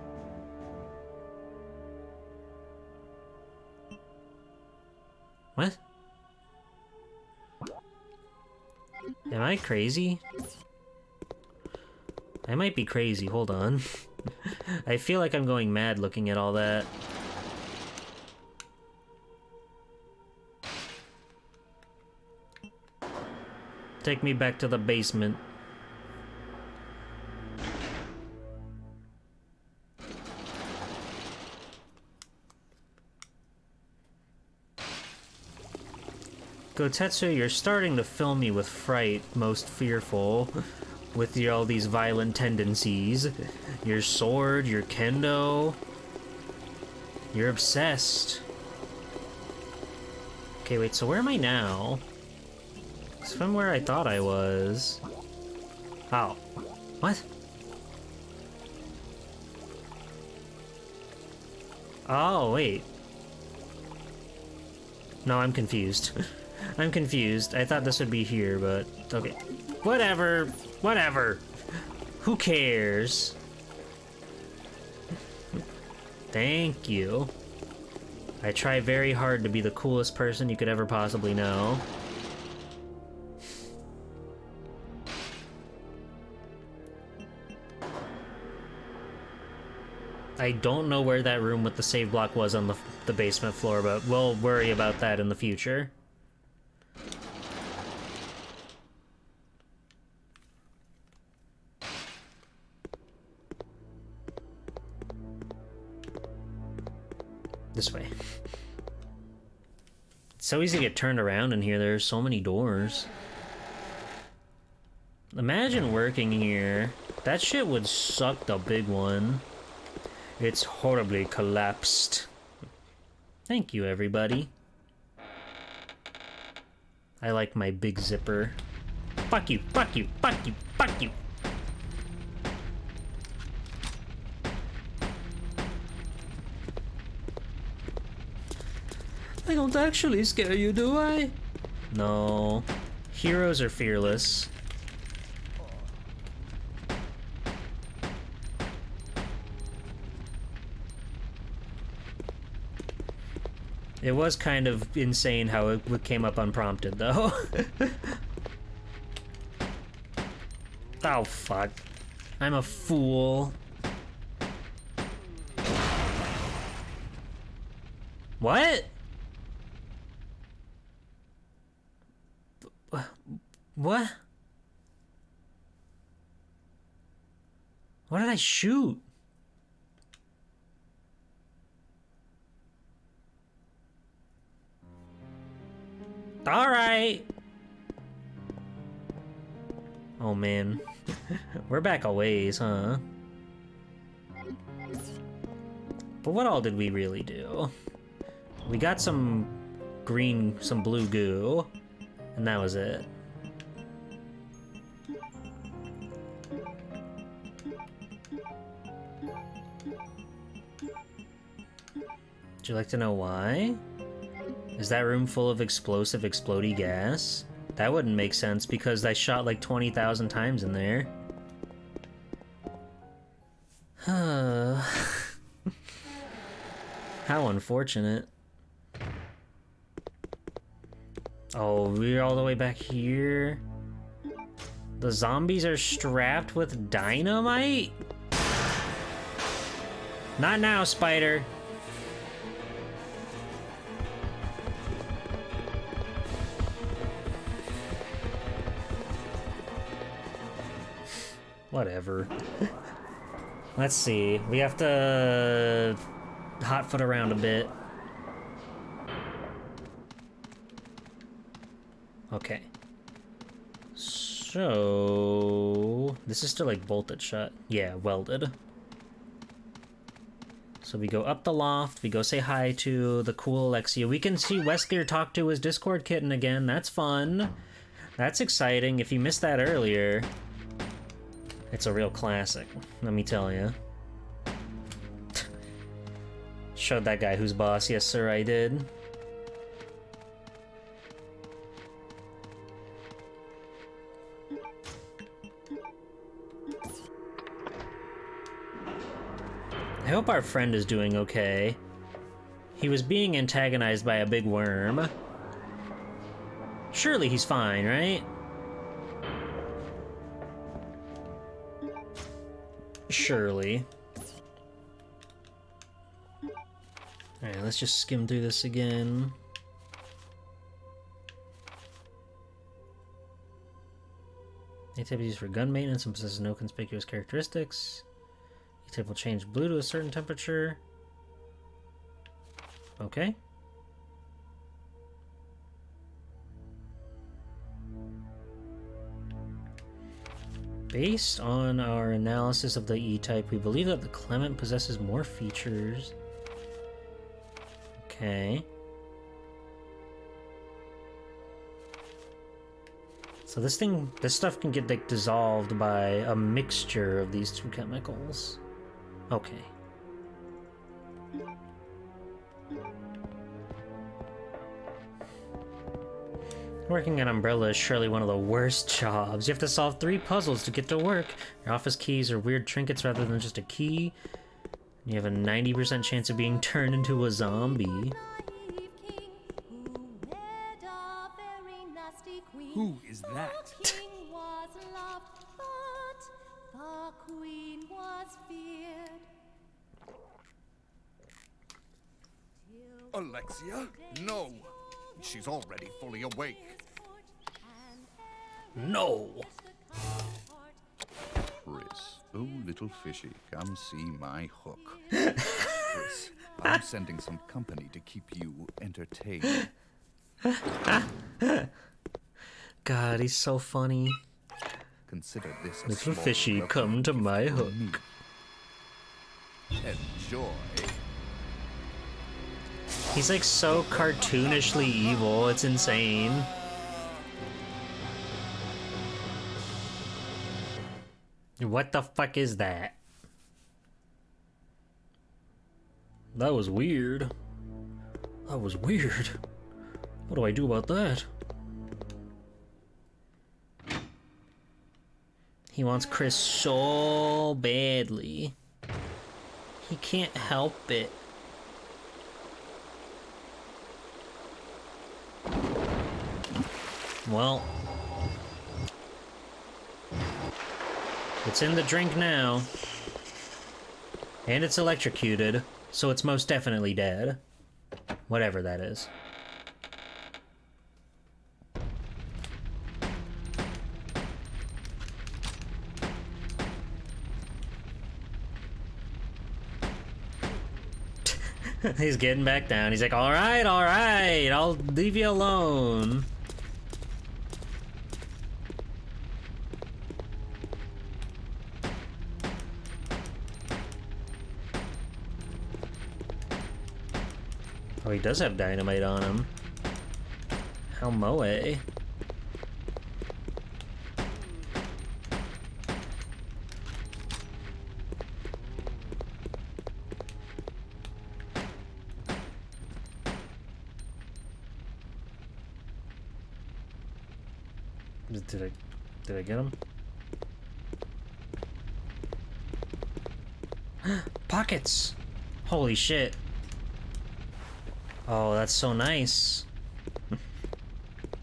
Speaker 1: What? Am I crazy? I might be crazy, hold on. I feel like I'm going mad looking at all that. Take me back to the basement. Gotetsu, you're starting to fill me with fright, most fearful, with all these violent tendencies. Your sword, your kendo. You're obsessed. Okay, wait, so where am I now? It's from where I thought I was. Oh. What? Oh, wait. No, I'm confused. I'm confused. I thought this would be here, but okay. Whatever. Whatever. Who cares? Thank you. I try very hard to be the coolest person you could ever possibly know. I don't know where that room with the save block was on the basement floor, but we'll worry about that in the future. This way. It's so easy to get turned around in here. There's so many doors. Imagine working here. That shit would suck the big one. It's horribly collapsed. Thank you, everybody. I like my big zipper. Fuck you, fuck you, fuck you, fuck you! I don't actually scare you, do I? No. Heroes are fearless. It was kind of insane how it came up unprompted, though. Oh, fuck. I'm a fool. What? What? What did I shoot? All right. Oh, man. We're back a ways, huh? But what all did we really do? We got some blue goo, and that was it. Would you like to know why? Is that room full of explosive explodey gas? That wouldn't make sense because I shot like 20,000 times in there. How unfortunate. Oh, we're all the way back here? The zombies are strapped with dynamite? Not now, Spider. Whatever. Let's see. We have to hotfoot around a bit. Okay. So this is still like bolted shut. Yeah, welded. So we go up the loft, we go say hi to the cool Alexia. We can see Wesker talk to his Discord kitten again. That's fun. That's exciting. If you missed that earlier, it's a real classic, let me tell you. Showed that guy who's boss. Yes, sir, I did. I hope our friend is doing okay. He was being antagonized by a big worm. Surely he's fine, right? Surely. Alright, let's just skim through this again. A-type is used for gun maintenance and possesses no conspicuous characteristics. E-type will change blue to a certain temperature. Okay. Based on our analysis of the E-type, we believe that the Clement possesses more features. Okay. So this stuff can get like dissolved by a mixture of these two chemicals. Okay. Working at Umbrella is surely one of the worst jobs. You have to solve 3 puzzles to get to work. Your office keys are weird trinkets rather than just a key. You have a 90% chance of being turned into a zombie.
Speaker 9: Who is that?
Speaker 10: Alexia? No! She's already fully awake.
Speaker 1: No!
Speaker 10: Chris, oh little fishy, come see my hook. Chris, I'm sending some company to keep you entertained.
Speaker 1: God, he's so funny.
Speaker 10: Consider this a
Speaker 1: Little
Speaker 10: small
Speaker 1: fishy, come to my hook.
Speaker 10: Enjoy.
Speaker 1: He's like so cartoonishly evil, it's insane. What the fuck is that? That was weird. That was weird. What do I do about that? He wants Chris so badly. He can't help it. Well, it's in the drink now. And it's electrocuted, so it's most definitely dead. Whatever that is. He's getting back down. He's like, all right, I'll leave you alone. Oh, he does have dynamite on him. How moe? Did I get him? Pockets! Holy shit. Oh, that's so nice.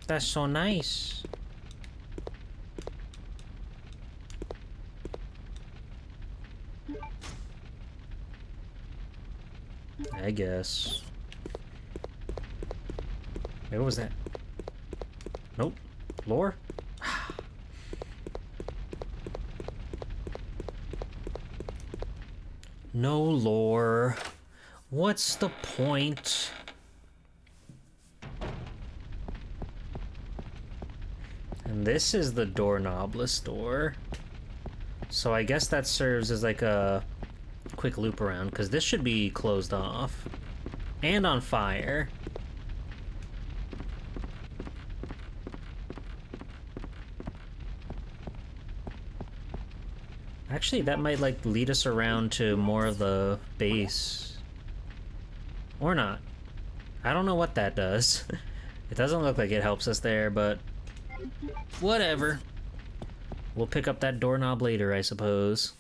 Speaker 1: That's so nice. I guess. Wait, what was that? Nope. Lore? No lore. What's the point? And this is the doorknobless door. So I guess that serves as like a quick loop around, because this should be closed off. And on fire. Actually, that might, like, lead us around to more of the base. Or not. I don't know what that does. It doesn't look like it helps us there, but whatever. We'll pick up that doorknob later, I suppose.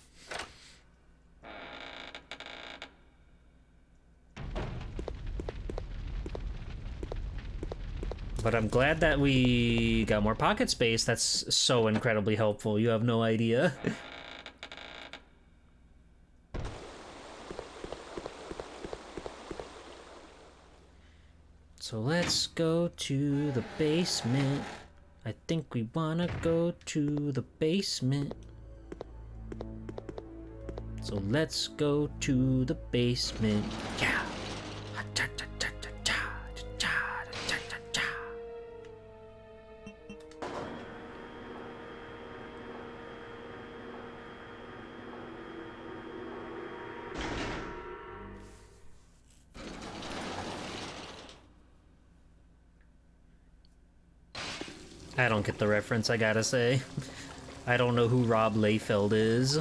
Speaker 1: But I'm glad that we got more pocket space. That's so incredibly helpful. You have no idea. So let's go to the basement. I think we wanna go to the basement. So let's go to the basement. Yeah. I don't get the reference, I gotta say. I don't know who Rob Liefeld is.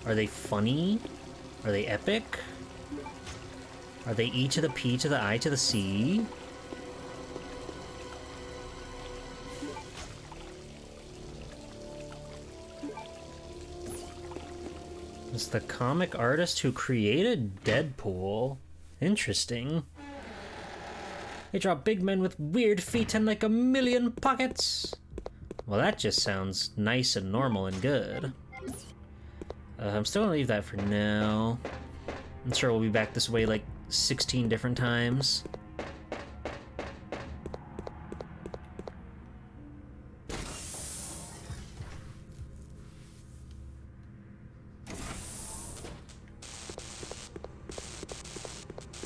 Speaker 1: Are they funny? Are they epic? Are they E to the P to the I to the C? It's the comic artist who created Deadpool. Interesting. They draw big men with weird feet and like a million pockets. Well, that just sounds nice and normal and good. I'm still gonna leave that for now. I'm sure we'll be back this way like 16 different times.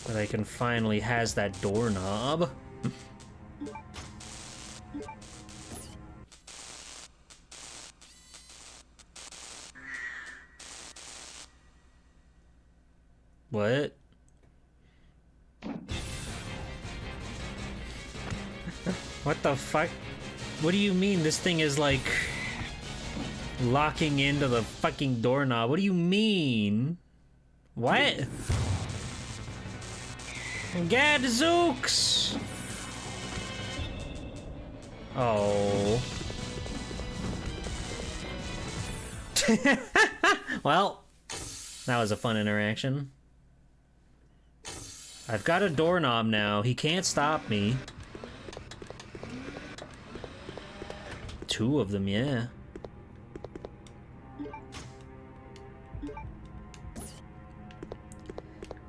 Speaker 1: But I can finally has that doorknob. What? What the fuck? What do you mean this thing is like locking into the fucking doorknob? What do you mean? What? Gadzooks! Oh. Well, that was a fun interaction. I've got a doorknob now. He can't stop me. 2 of them, yeah.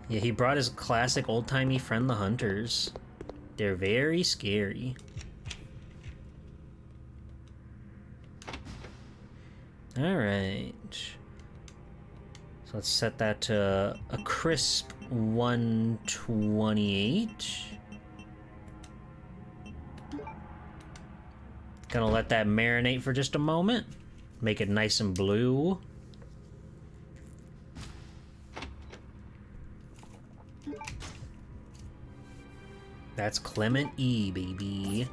Speaker 1: Yeah, he brought his classic old-timey friend, the Hunters. They're very scary. Alright. So let's set that to a crisp 128. Gonna let that marinate for just a moment. Make it nice and blue. That's Clement E, baby.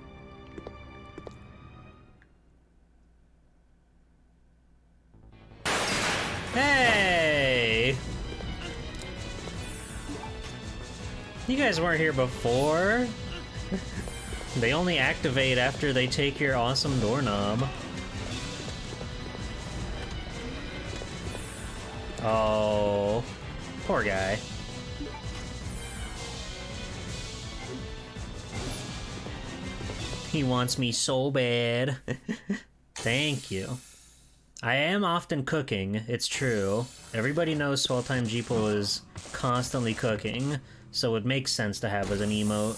Speaker 1: Hey! You guys weren't here before? They only activate after they take your awesome doorknob. Oh, poor guy. He wants me so bad. Thank you. I am often cooking, it's true. Everybody knows Swell Time Jeeple is constantly cooking, so it makes sense to have as an emote.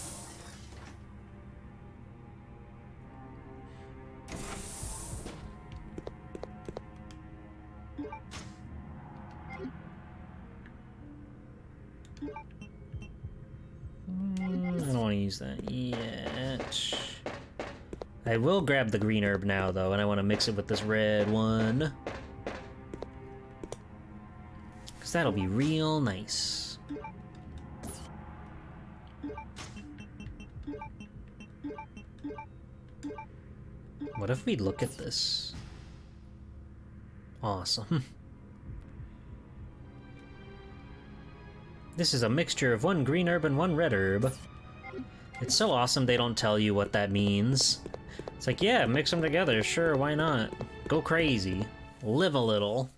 Speaker 1: I don't want to use that yet. I will grab the green herb now, though, and I want to mix it with this red one. Because that'll be real nice. What if we look at this? Awesome. This is a mixture of 1 green herb and 1 red herb. It's so awesome they don't tell you what that means. It's like, yeah, mix them together, sure, why not? Go crazy. Live a little.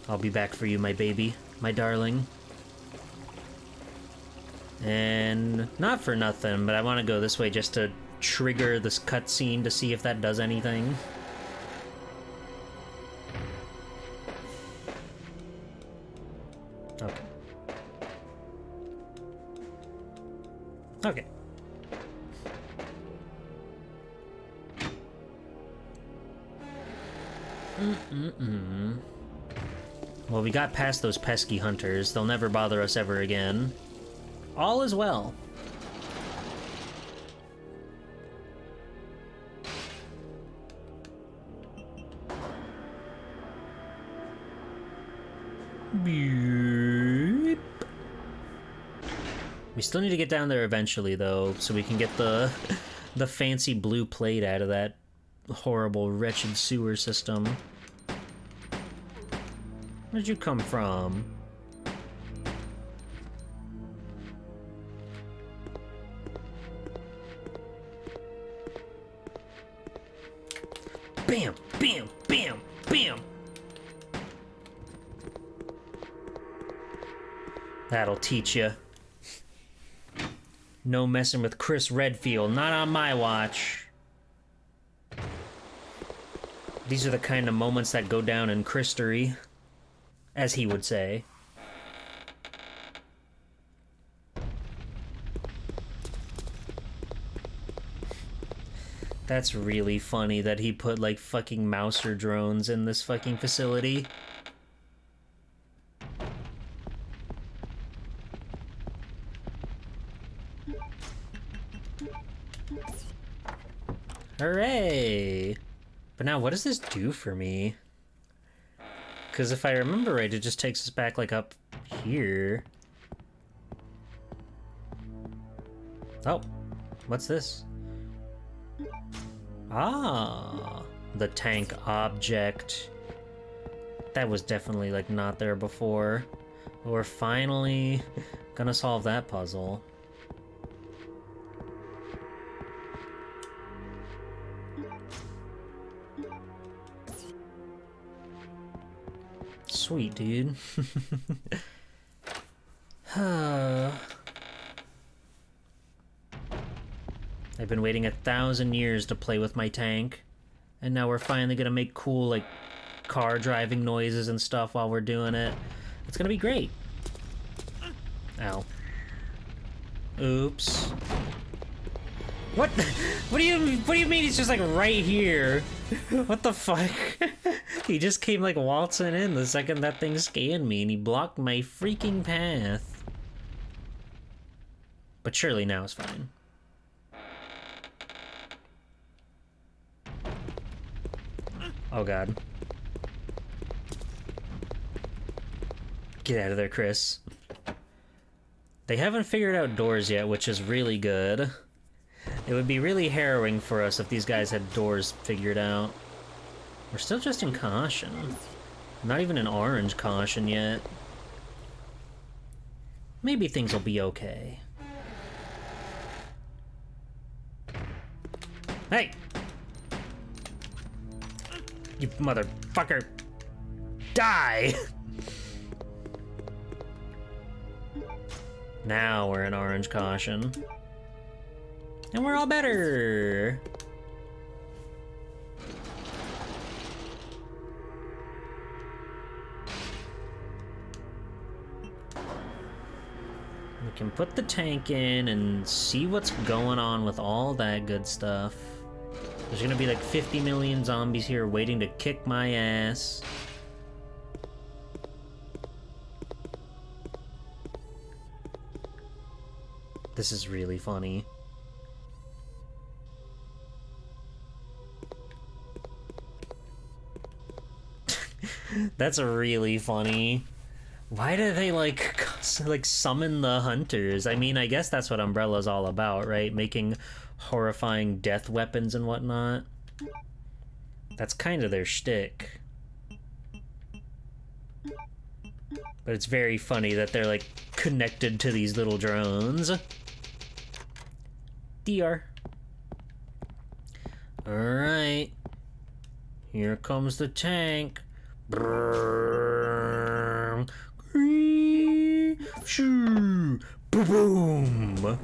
Speaker 1: I'll be back for you, my baby, my darling. And not for nothing, but I want to go this way just to trigger this cutscene to see if that does anything. Okay. Okay. Well, we got past those pesky hunters. They'll never bother us ever again. All is well. Beep. We still need to get down there eventually, though, so we can get the fancy blue plate out of that horrible, wretched sewer system. Where'd you come from? Bam! Bam! Bam! Bam! That'll teach you. No messing with Chris Redfield, not on my watch. These are the kind of moments that go down in Christery, as he would say. That's really funny that he put, like, fucking Mouser drones in this fucking facility. Hooray! But now, what does this do for me? Because if I remember right, it just takes us back, like, up here. Oh, what's this? Ah, the tank object. That was definitely, like, not there before. But we're finally gonna solve that puzzle. Sweet, dude. I've been waiting 1,000 years to play with my tank, and now we're finally gonna make cool, like, car driving noises and stuff while we're doing it. It's gonna be great. Ow. Oops. What? What do you mean he's just like right here? What the fuck? He just came like waltzing in the second that thing scanned me and he blocked my freaking path. But surely now it's fine. Oh god. Get out of there, Chris. They haven't figured out doors yet, which is really good. It would be really harrowing for us if these guys had doors figured out. We're still just in caution. Not even an orange caution yet. Maybe things will be okay. Hey! You motherfucker! Die! Now we're in orange caution. And we're all better! We can put the tank in and see what's going on with all that good stuff. There's gonna be like 50 million zombies here waiting to kick my ass. This is really funny. That's really funny. Why do they like summon the hunters? I mean, I guess that's what Umbrella's all about, right? Making horrifying death weapons and whatnot. That's kind of their shtick. But it's very funny that they're like connected to these little drones. DR. Alright. Here comes the tank. Brrrr. Shoo. Boom.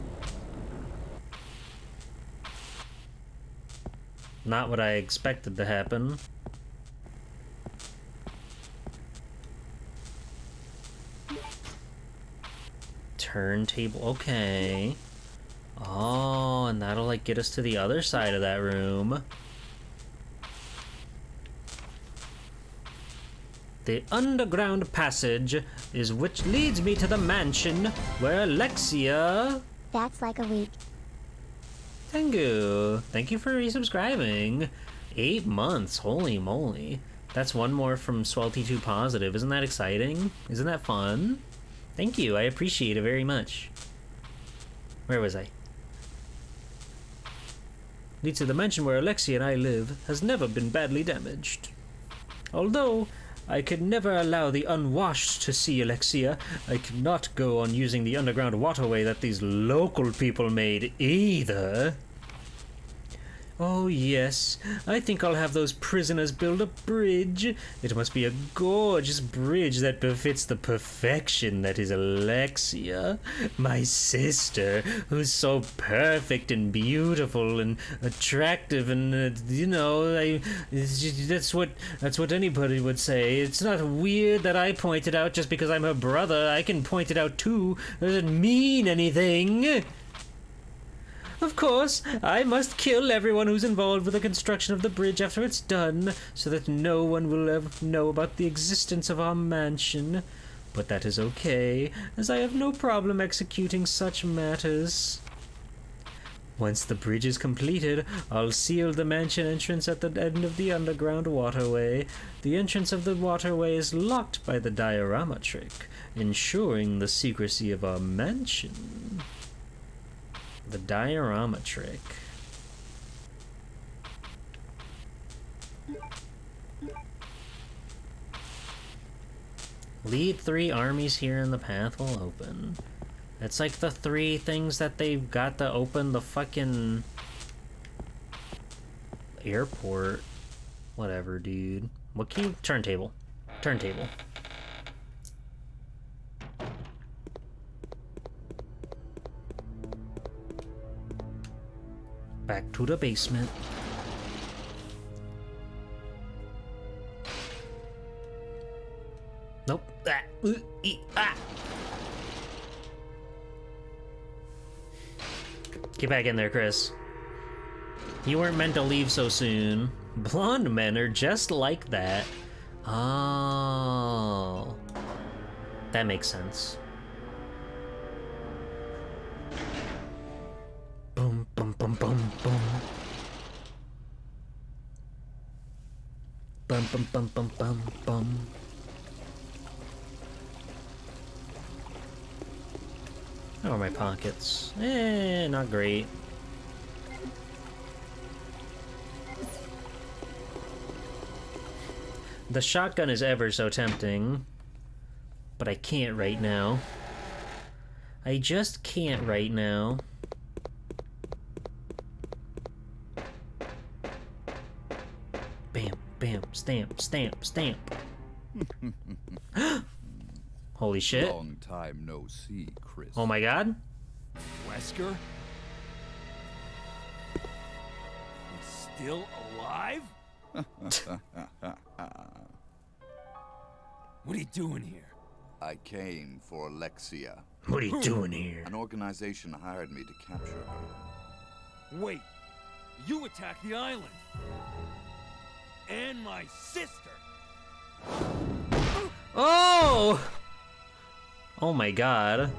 Speaker 1: Not what I expected to happen. Turntable, okay. Oh, and that'll like get us to the other side of that room. The underground passage is which leads me to the mansion where Alexia...
Speaker 12: That's like a week.
Speaker 1: Thank you. Thank you for resubscribing. 8 months, holy moly. That's one more from Swelty2 Positive. Isn't that exciting? Isn't that fun? Thank you, I appreciate it very much. Where was I? Leads to the mansion where Alexia and I live has never been badly damaged. Although I could never allow the unwashed to see Alexia, I cannot go on using the underground waterway that these local people made either. Oh yes, I think I'll have those prisoners build a bridge. It must be a gorgeous bridge that befits the perfection that is Alexia, my sister, who's so perfect and beautiful and attractive and, you know, that's what anybody would say. It's not weird that I point it out just because I'm her brother. I can point it out too. It doesn't mean anything. Of course, I must kill everyone who's involved with the construction of the bridge after it's done, so that no one will ever know about the existence of our mansion. But that is okay, as I have no problem executing such matters. Once the bridge is completed, I'll seal the mansion entrance at the end of the underground waterway. The entrance of the waterway is locked by the diorama trick, ensuring the secrecy of our mansion. The diorama trick. Lead 3 armies here and the path will open. It's like the 3 things that they've got to open the fucking airport. Whatever, dude. What key? Turntable. Turntable. Back to the basement. Nope. Get back in there, Chris. You weren't meant to leave so soon. Blonde men are just like that. Oh. That makes sense. Boom, boom, boom, boom, boom. Bum, bum, bum, bum, bum, bum. How are my pockets? Not great. The shotgun is ever so tempting, but I can't right now. I just can't right now. Bam, bam, stamp, stamp, stamp. Holy shit.
Speaker 10: Long time no see, Chris.
Speaker 1: Oh my god.
Speaker 9: Wesker? He's still alive? What are you doing here?
Speaker 10: I came for Alexia.
Speaker 1: What are you doing here?
Speaker 10: An organization hired me to capture her.
Speaker 9: Wait, you attacked the island. And my sister.
Speaker 1: Oh! Oh my god.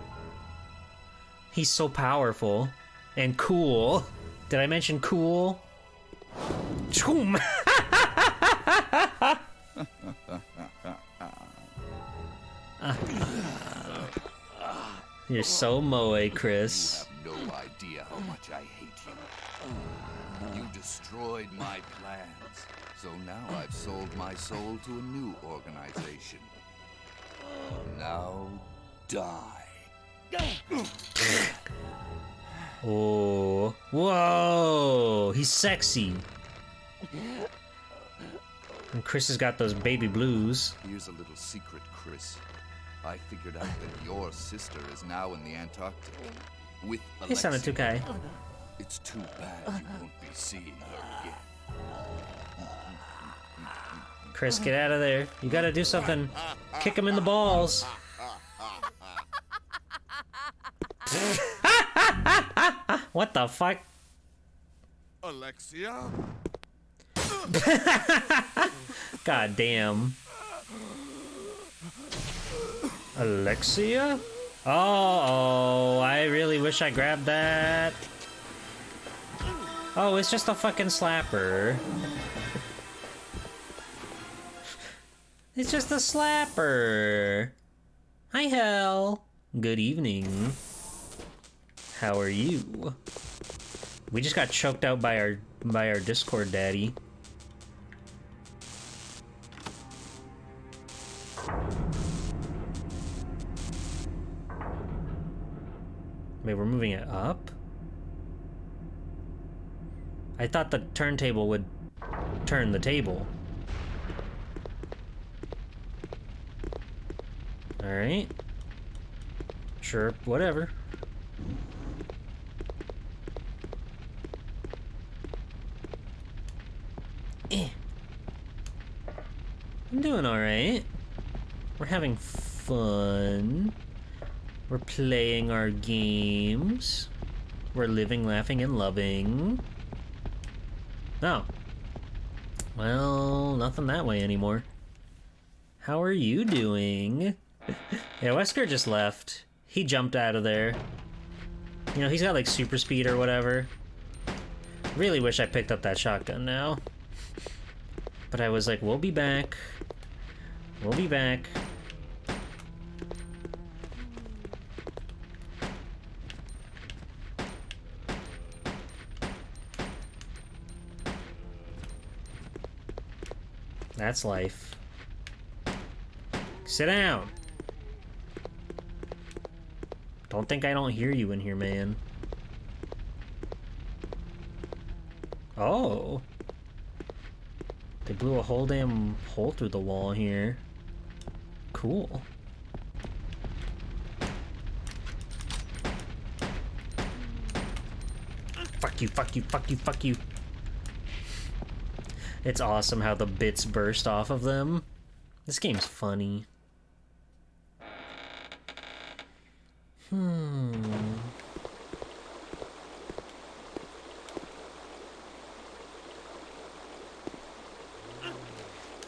Speaker 1: He's so powerful. And cool. Did I mention cool? Choom! You're so moe, Chris.
Speaker 10: You have no idea how much I hate you. You destroyed my plans. So now I've sold my soul to a new organization. Now die.
Speaker 1: Oh. Whoa! He's sexy. And Chris has got those baby blues.
Speaker 10: Here's a little secret, Chris. I figured out that your sister is now in the Antarctic with Alexia.
Speaker 1: He sounded too gay.
Speaker 10: It's too bad you won't be seeing her again.
Speaker 1: Chris, get out of there. You gotta do something. Kick him in the balls. What the fuck?
Speaker 8: Alexia?
Speaker 1: God damn. Alexia? Oh, I really wish I grabbed that. Oh, it's just a fucking slapper. It's just a slapper. Hi, Hell. Good evening. How are you? We just got choked out by our Discord daddy. Wait, we're moving it up? I thought the turntable would turn the table. Alright. Sure, whatever. I'm doing alright. We're having fun. We're playing our games. We're living, laughing, and loving. Oh. Well, nothing that way anymore. How are you doing? Yeah, Wesker just left. He jumped out of there. You know, he's got like super speed or whatever. Really wish I picked up that shotgun now. But I was like, we'll be back. We'll be back. That's life. Sit down. Don't think I don't hear you in here, man. Oh. They blew a whole damn hole through the wall here. Cool. Fuck you, fuck you, fuck you, fuck you. It's awesome how the bits burst off of them. This game's funny.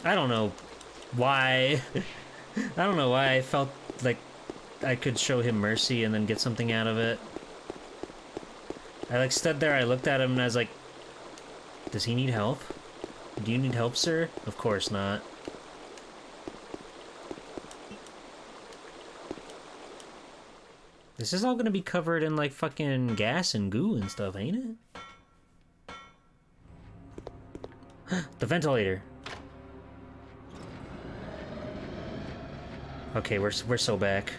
Speaker 1: I don't know why. I don't know why I felt like I could show him mercy and then get something out of it. I like stood there, I looked at him and I was like, does he need help? Do you need help, sir? Of course not. This is all gonna be covered in like fucking gas and goo and stuff, ain't it? The ventilator. Okay, we're so back.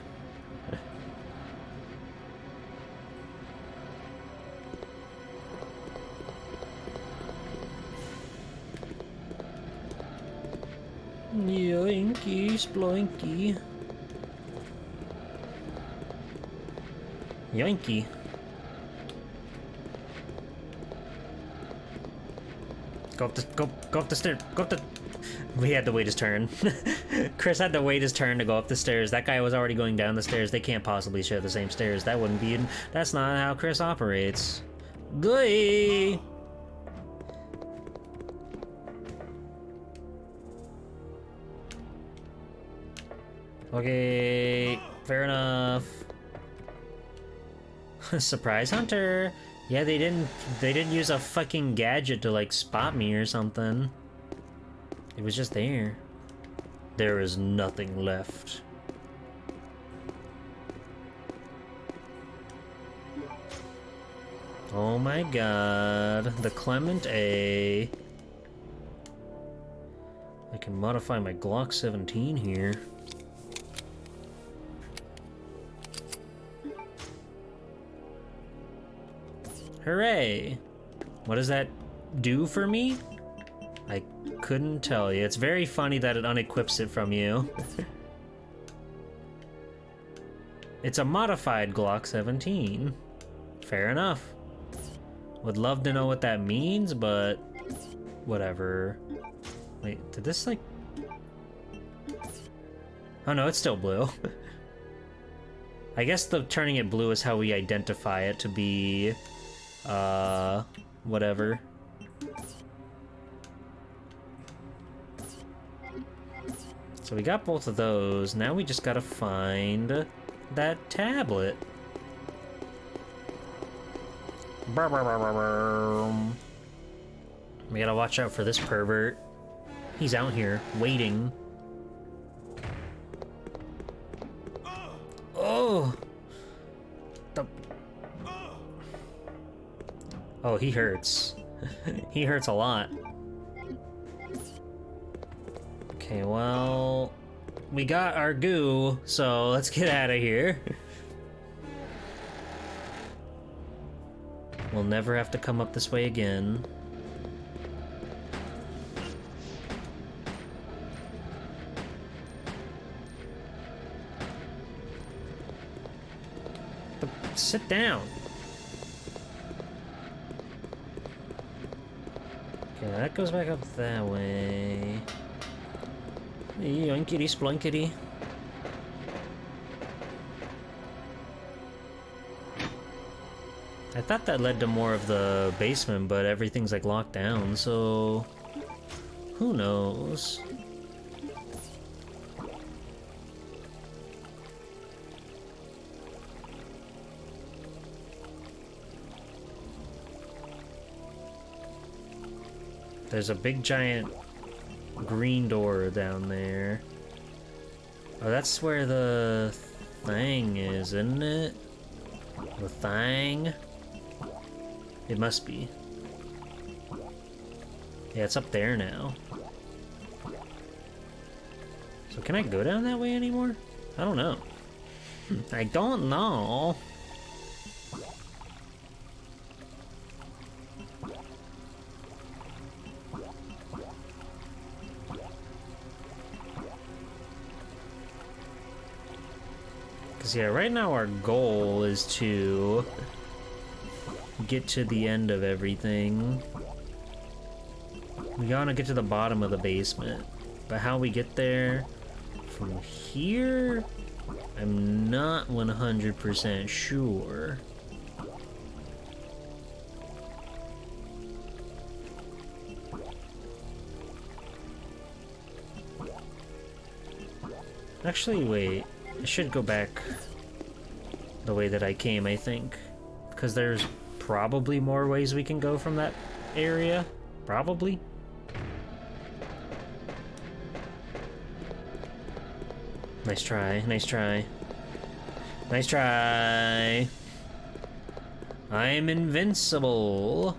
Speaker 1: Yoinky sploinky. Yoinky. Go up the stairs. Go up the. We had to wait his turn. Chris had to wait his turn to go up the stairs. That guy was already going down the stairs. They can't possibly share the same stairs. That wouldn't be. That's not how Chris operates. Glee. Okay, fair enough. Surprise hunter. Yeah, they didn't use a fucking gadget to like spot me or something. It was just there. There is nothing left. Oh my god, the Clement A. I can modify my Glock 17 here. Hooray! What does that do for me? I couldn't tell you. It's very funny that it unequips it from you. It's a modified Glock 17. Fair enough. Would love to know what that means, but whatever. Wait, did this like... Oh no, it's still blue. I guess the turning it blue is how we identify it to be... whatever. So we got both of those. Now we just gotta find that tablet. We gotta watch out for this pervert. He's out here waiting. Oh! Oh, he hurts. He hurts a lot. Okay, well... We got our goo, so let's get out of here. We'll never have to come up this way again. But sit down. Okay, that goes back up that way. Yoinkity splunkity. I thought that led to more of the basement, but everything's like locked down, so who knows? There's a big giant green door down there. Oh, that's where the thing is, isn't it? The thing? It must be. Yeah, it's up there now. So can I go down that way anymore? I don't know. I don't know. Because, yeah, right now our goal is to get to the end of everything. We gotta get to the bottom of the basement. But how we get there from here, I'm not 100% sure. Actually, wait. I should go back the way that I came, I think. Because there's probably more ways we can go from that area. Probably. Nice try, nice try. Nice try. I'm invincible.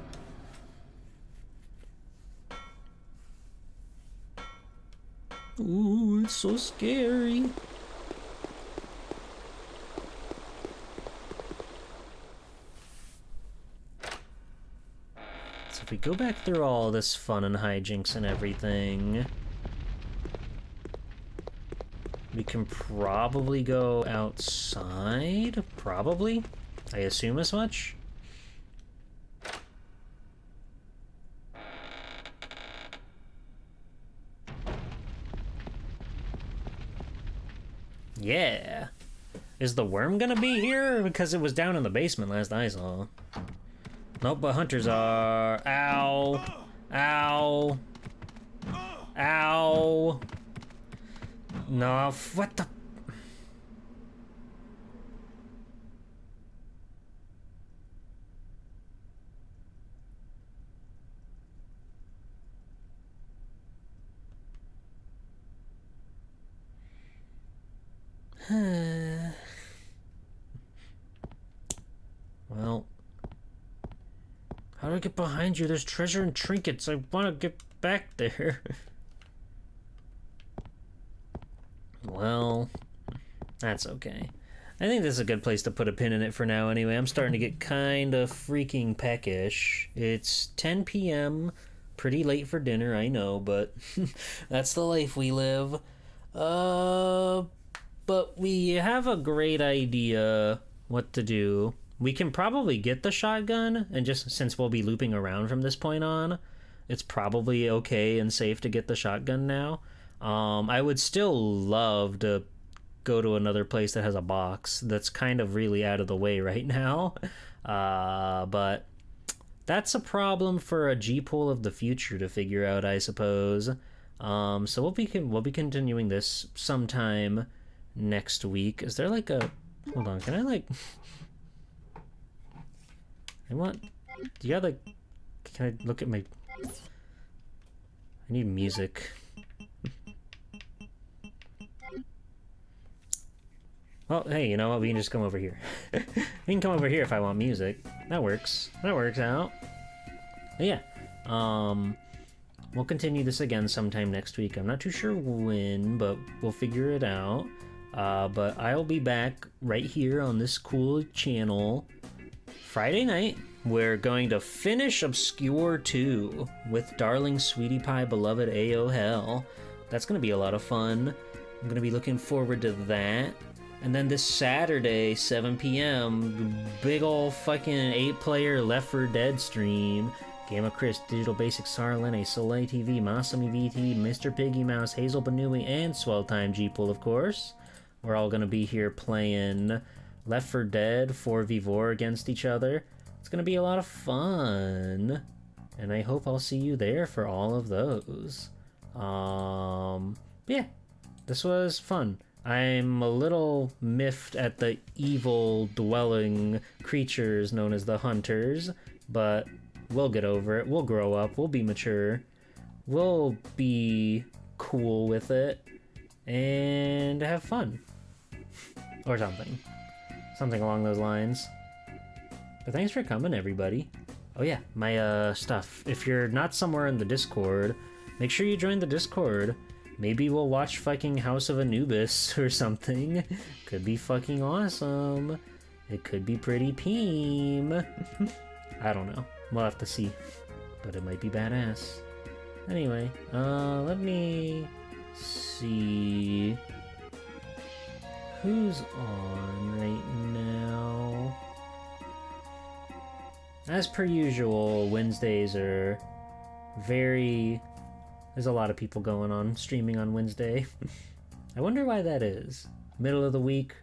Speaker 1: Ooh, it's so scary. So if we go back through all this fun and hijinks and everything, we can probably go outside? Probably? I assume as much? Yeah. Is the worm gonna be here? Because it was down in the basement last I saw. Nope, but hunters are... Ow. Ow. Ow. No, what the... Well, how do I get behind you? There's treasure and trinkets. I want to get back there. Well, that's okay. I think this is a good place to put a pin in it for now anyway. I'm starting to get kind of freaking peckish. It's 10 p.m. Pretty late for dinner, I know, but that's the life we live. But we have a great idea what to do. We can probably get the shotgun, and just since we'll be looping around from this point on, it's probably okay and safe to get the shotgun now. I would still love to go to another place that has a box that's kind of really out of the way right now. But that's a problem for a G-Pool of the future to figure out, I suppose. So we'll be continuing this sometime next week. Is there like a... Hold on, can I like... I want... Do you have like... Can I look at my... I need music. Well, hey, you know what? We can just come over here. We can come over here if I want music. That works. That works out. But yeah. We'll continue this again sometime next week. I'm not too sure when, but we'll figure it out. But I'll be back right here on this cool channel Friday night. We're going to finish Obscure 2 with Darling Sweetie Pie Beloved A.O. Hell. That's going to be a lot of fun. I'm going to be looking forward to that. And then this Saturday, 7 p.m., big ol' fucking 8-player Left 4 Dead stream. Gamma Chris, Digital Basics, Sarlene, Soleil TV, Masami VT, Mr. Piggy Mouse, Hazel Banui, and Swell Time G-Pool, of course. We're all gonna be here playing Left 4 Dead 4v4 against each other. It's gonna be a lot of fun. And I hope I'll see you there for all of those. Yeah, this was fun. I'm a little miffed at the evil dwelling creatures known as the hunters, but we'll get over it. We'll grow up. We'll be mature. We'll be cool with it and have fun. Or something. Something along those lines. But thanks for coming, everybody. Oh yeah, my stuff. If you're not somewhere in the Discord, make sure you join the Discord. Maybe we'll watch fucking House of Anubis or something. Could be fucking awesome. It could be pretty peem. I don't know. We'll have to see. But it might be badass. Anyway, let me see who's on right now. As per usual, Wednesdays are very... There's a lot of people going on, streaming on Wednesday. I wonder why that is. Middle of the week,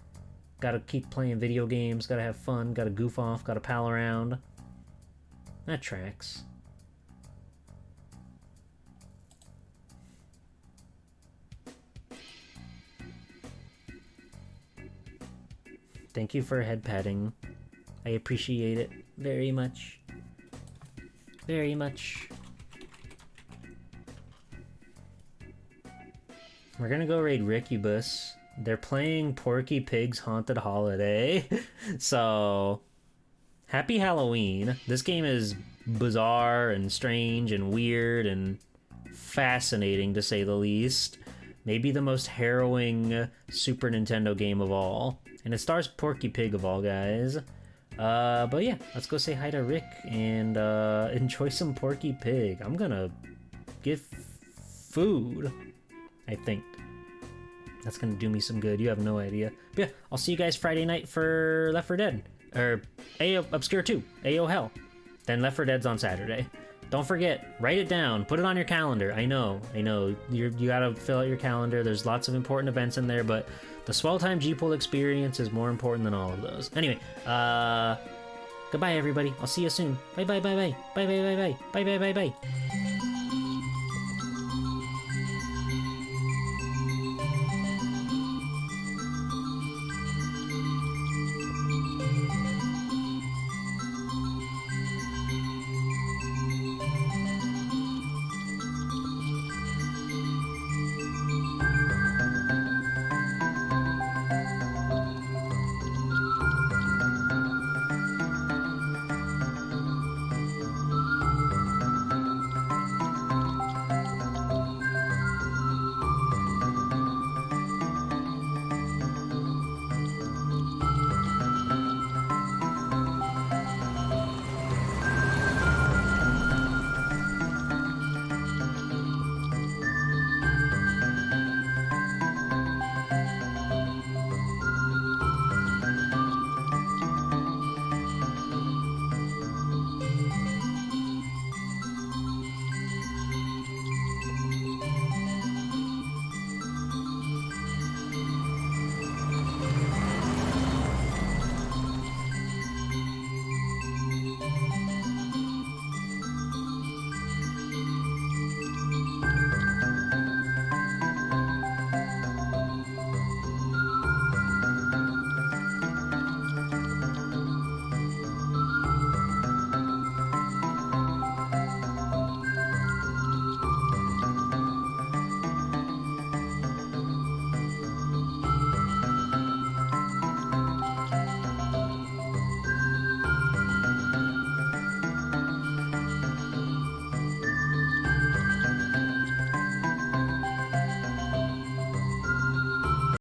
Speaker 1: gotta keep playing video games, gotta have fun, gotta goof off, gotta pal around. That tracks. Thank you for head patting. I appreciate it very much. Very much. We're gonna go raid Ricubus. They're playing Porky Pig's Haunted Holiday. So, happy Halloween. This game is bizarre and strange and weird and fascinating, to say the least. Maybe the most harrowing Super Nintendo game of all. And it stars Porky Pig of all guys. But yeah, let's go say hi to Rick and enjoy some Porky Pig. I'm gonna give food, I think. That's gonna do me some good. You have no idea. But yeah, I'll see you guys Friday night for Left 4 Dead. Or AO Obscure 2. AO Hell. Then Left 4 Dead's on Saturday. Don't forget, write it down. Put it on your calendar. I know. You gotta fill out your calendar. There's lots of important events in there, but the Swell Time G-Pool experience is more important than all of those. Anyway, goodbye everybody. I'll see you soon. Bye bye bye bye. Bye bye bye bye. Bye bye bye bye.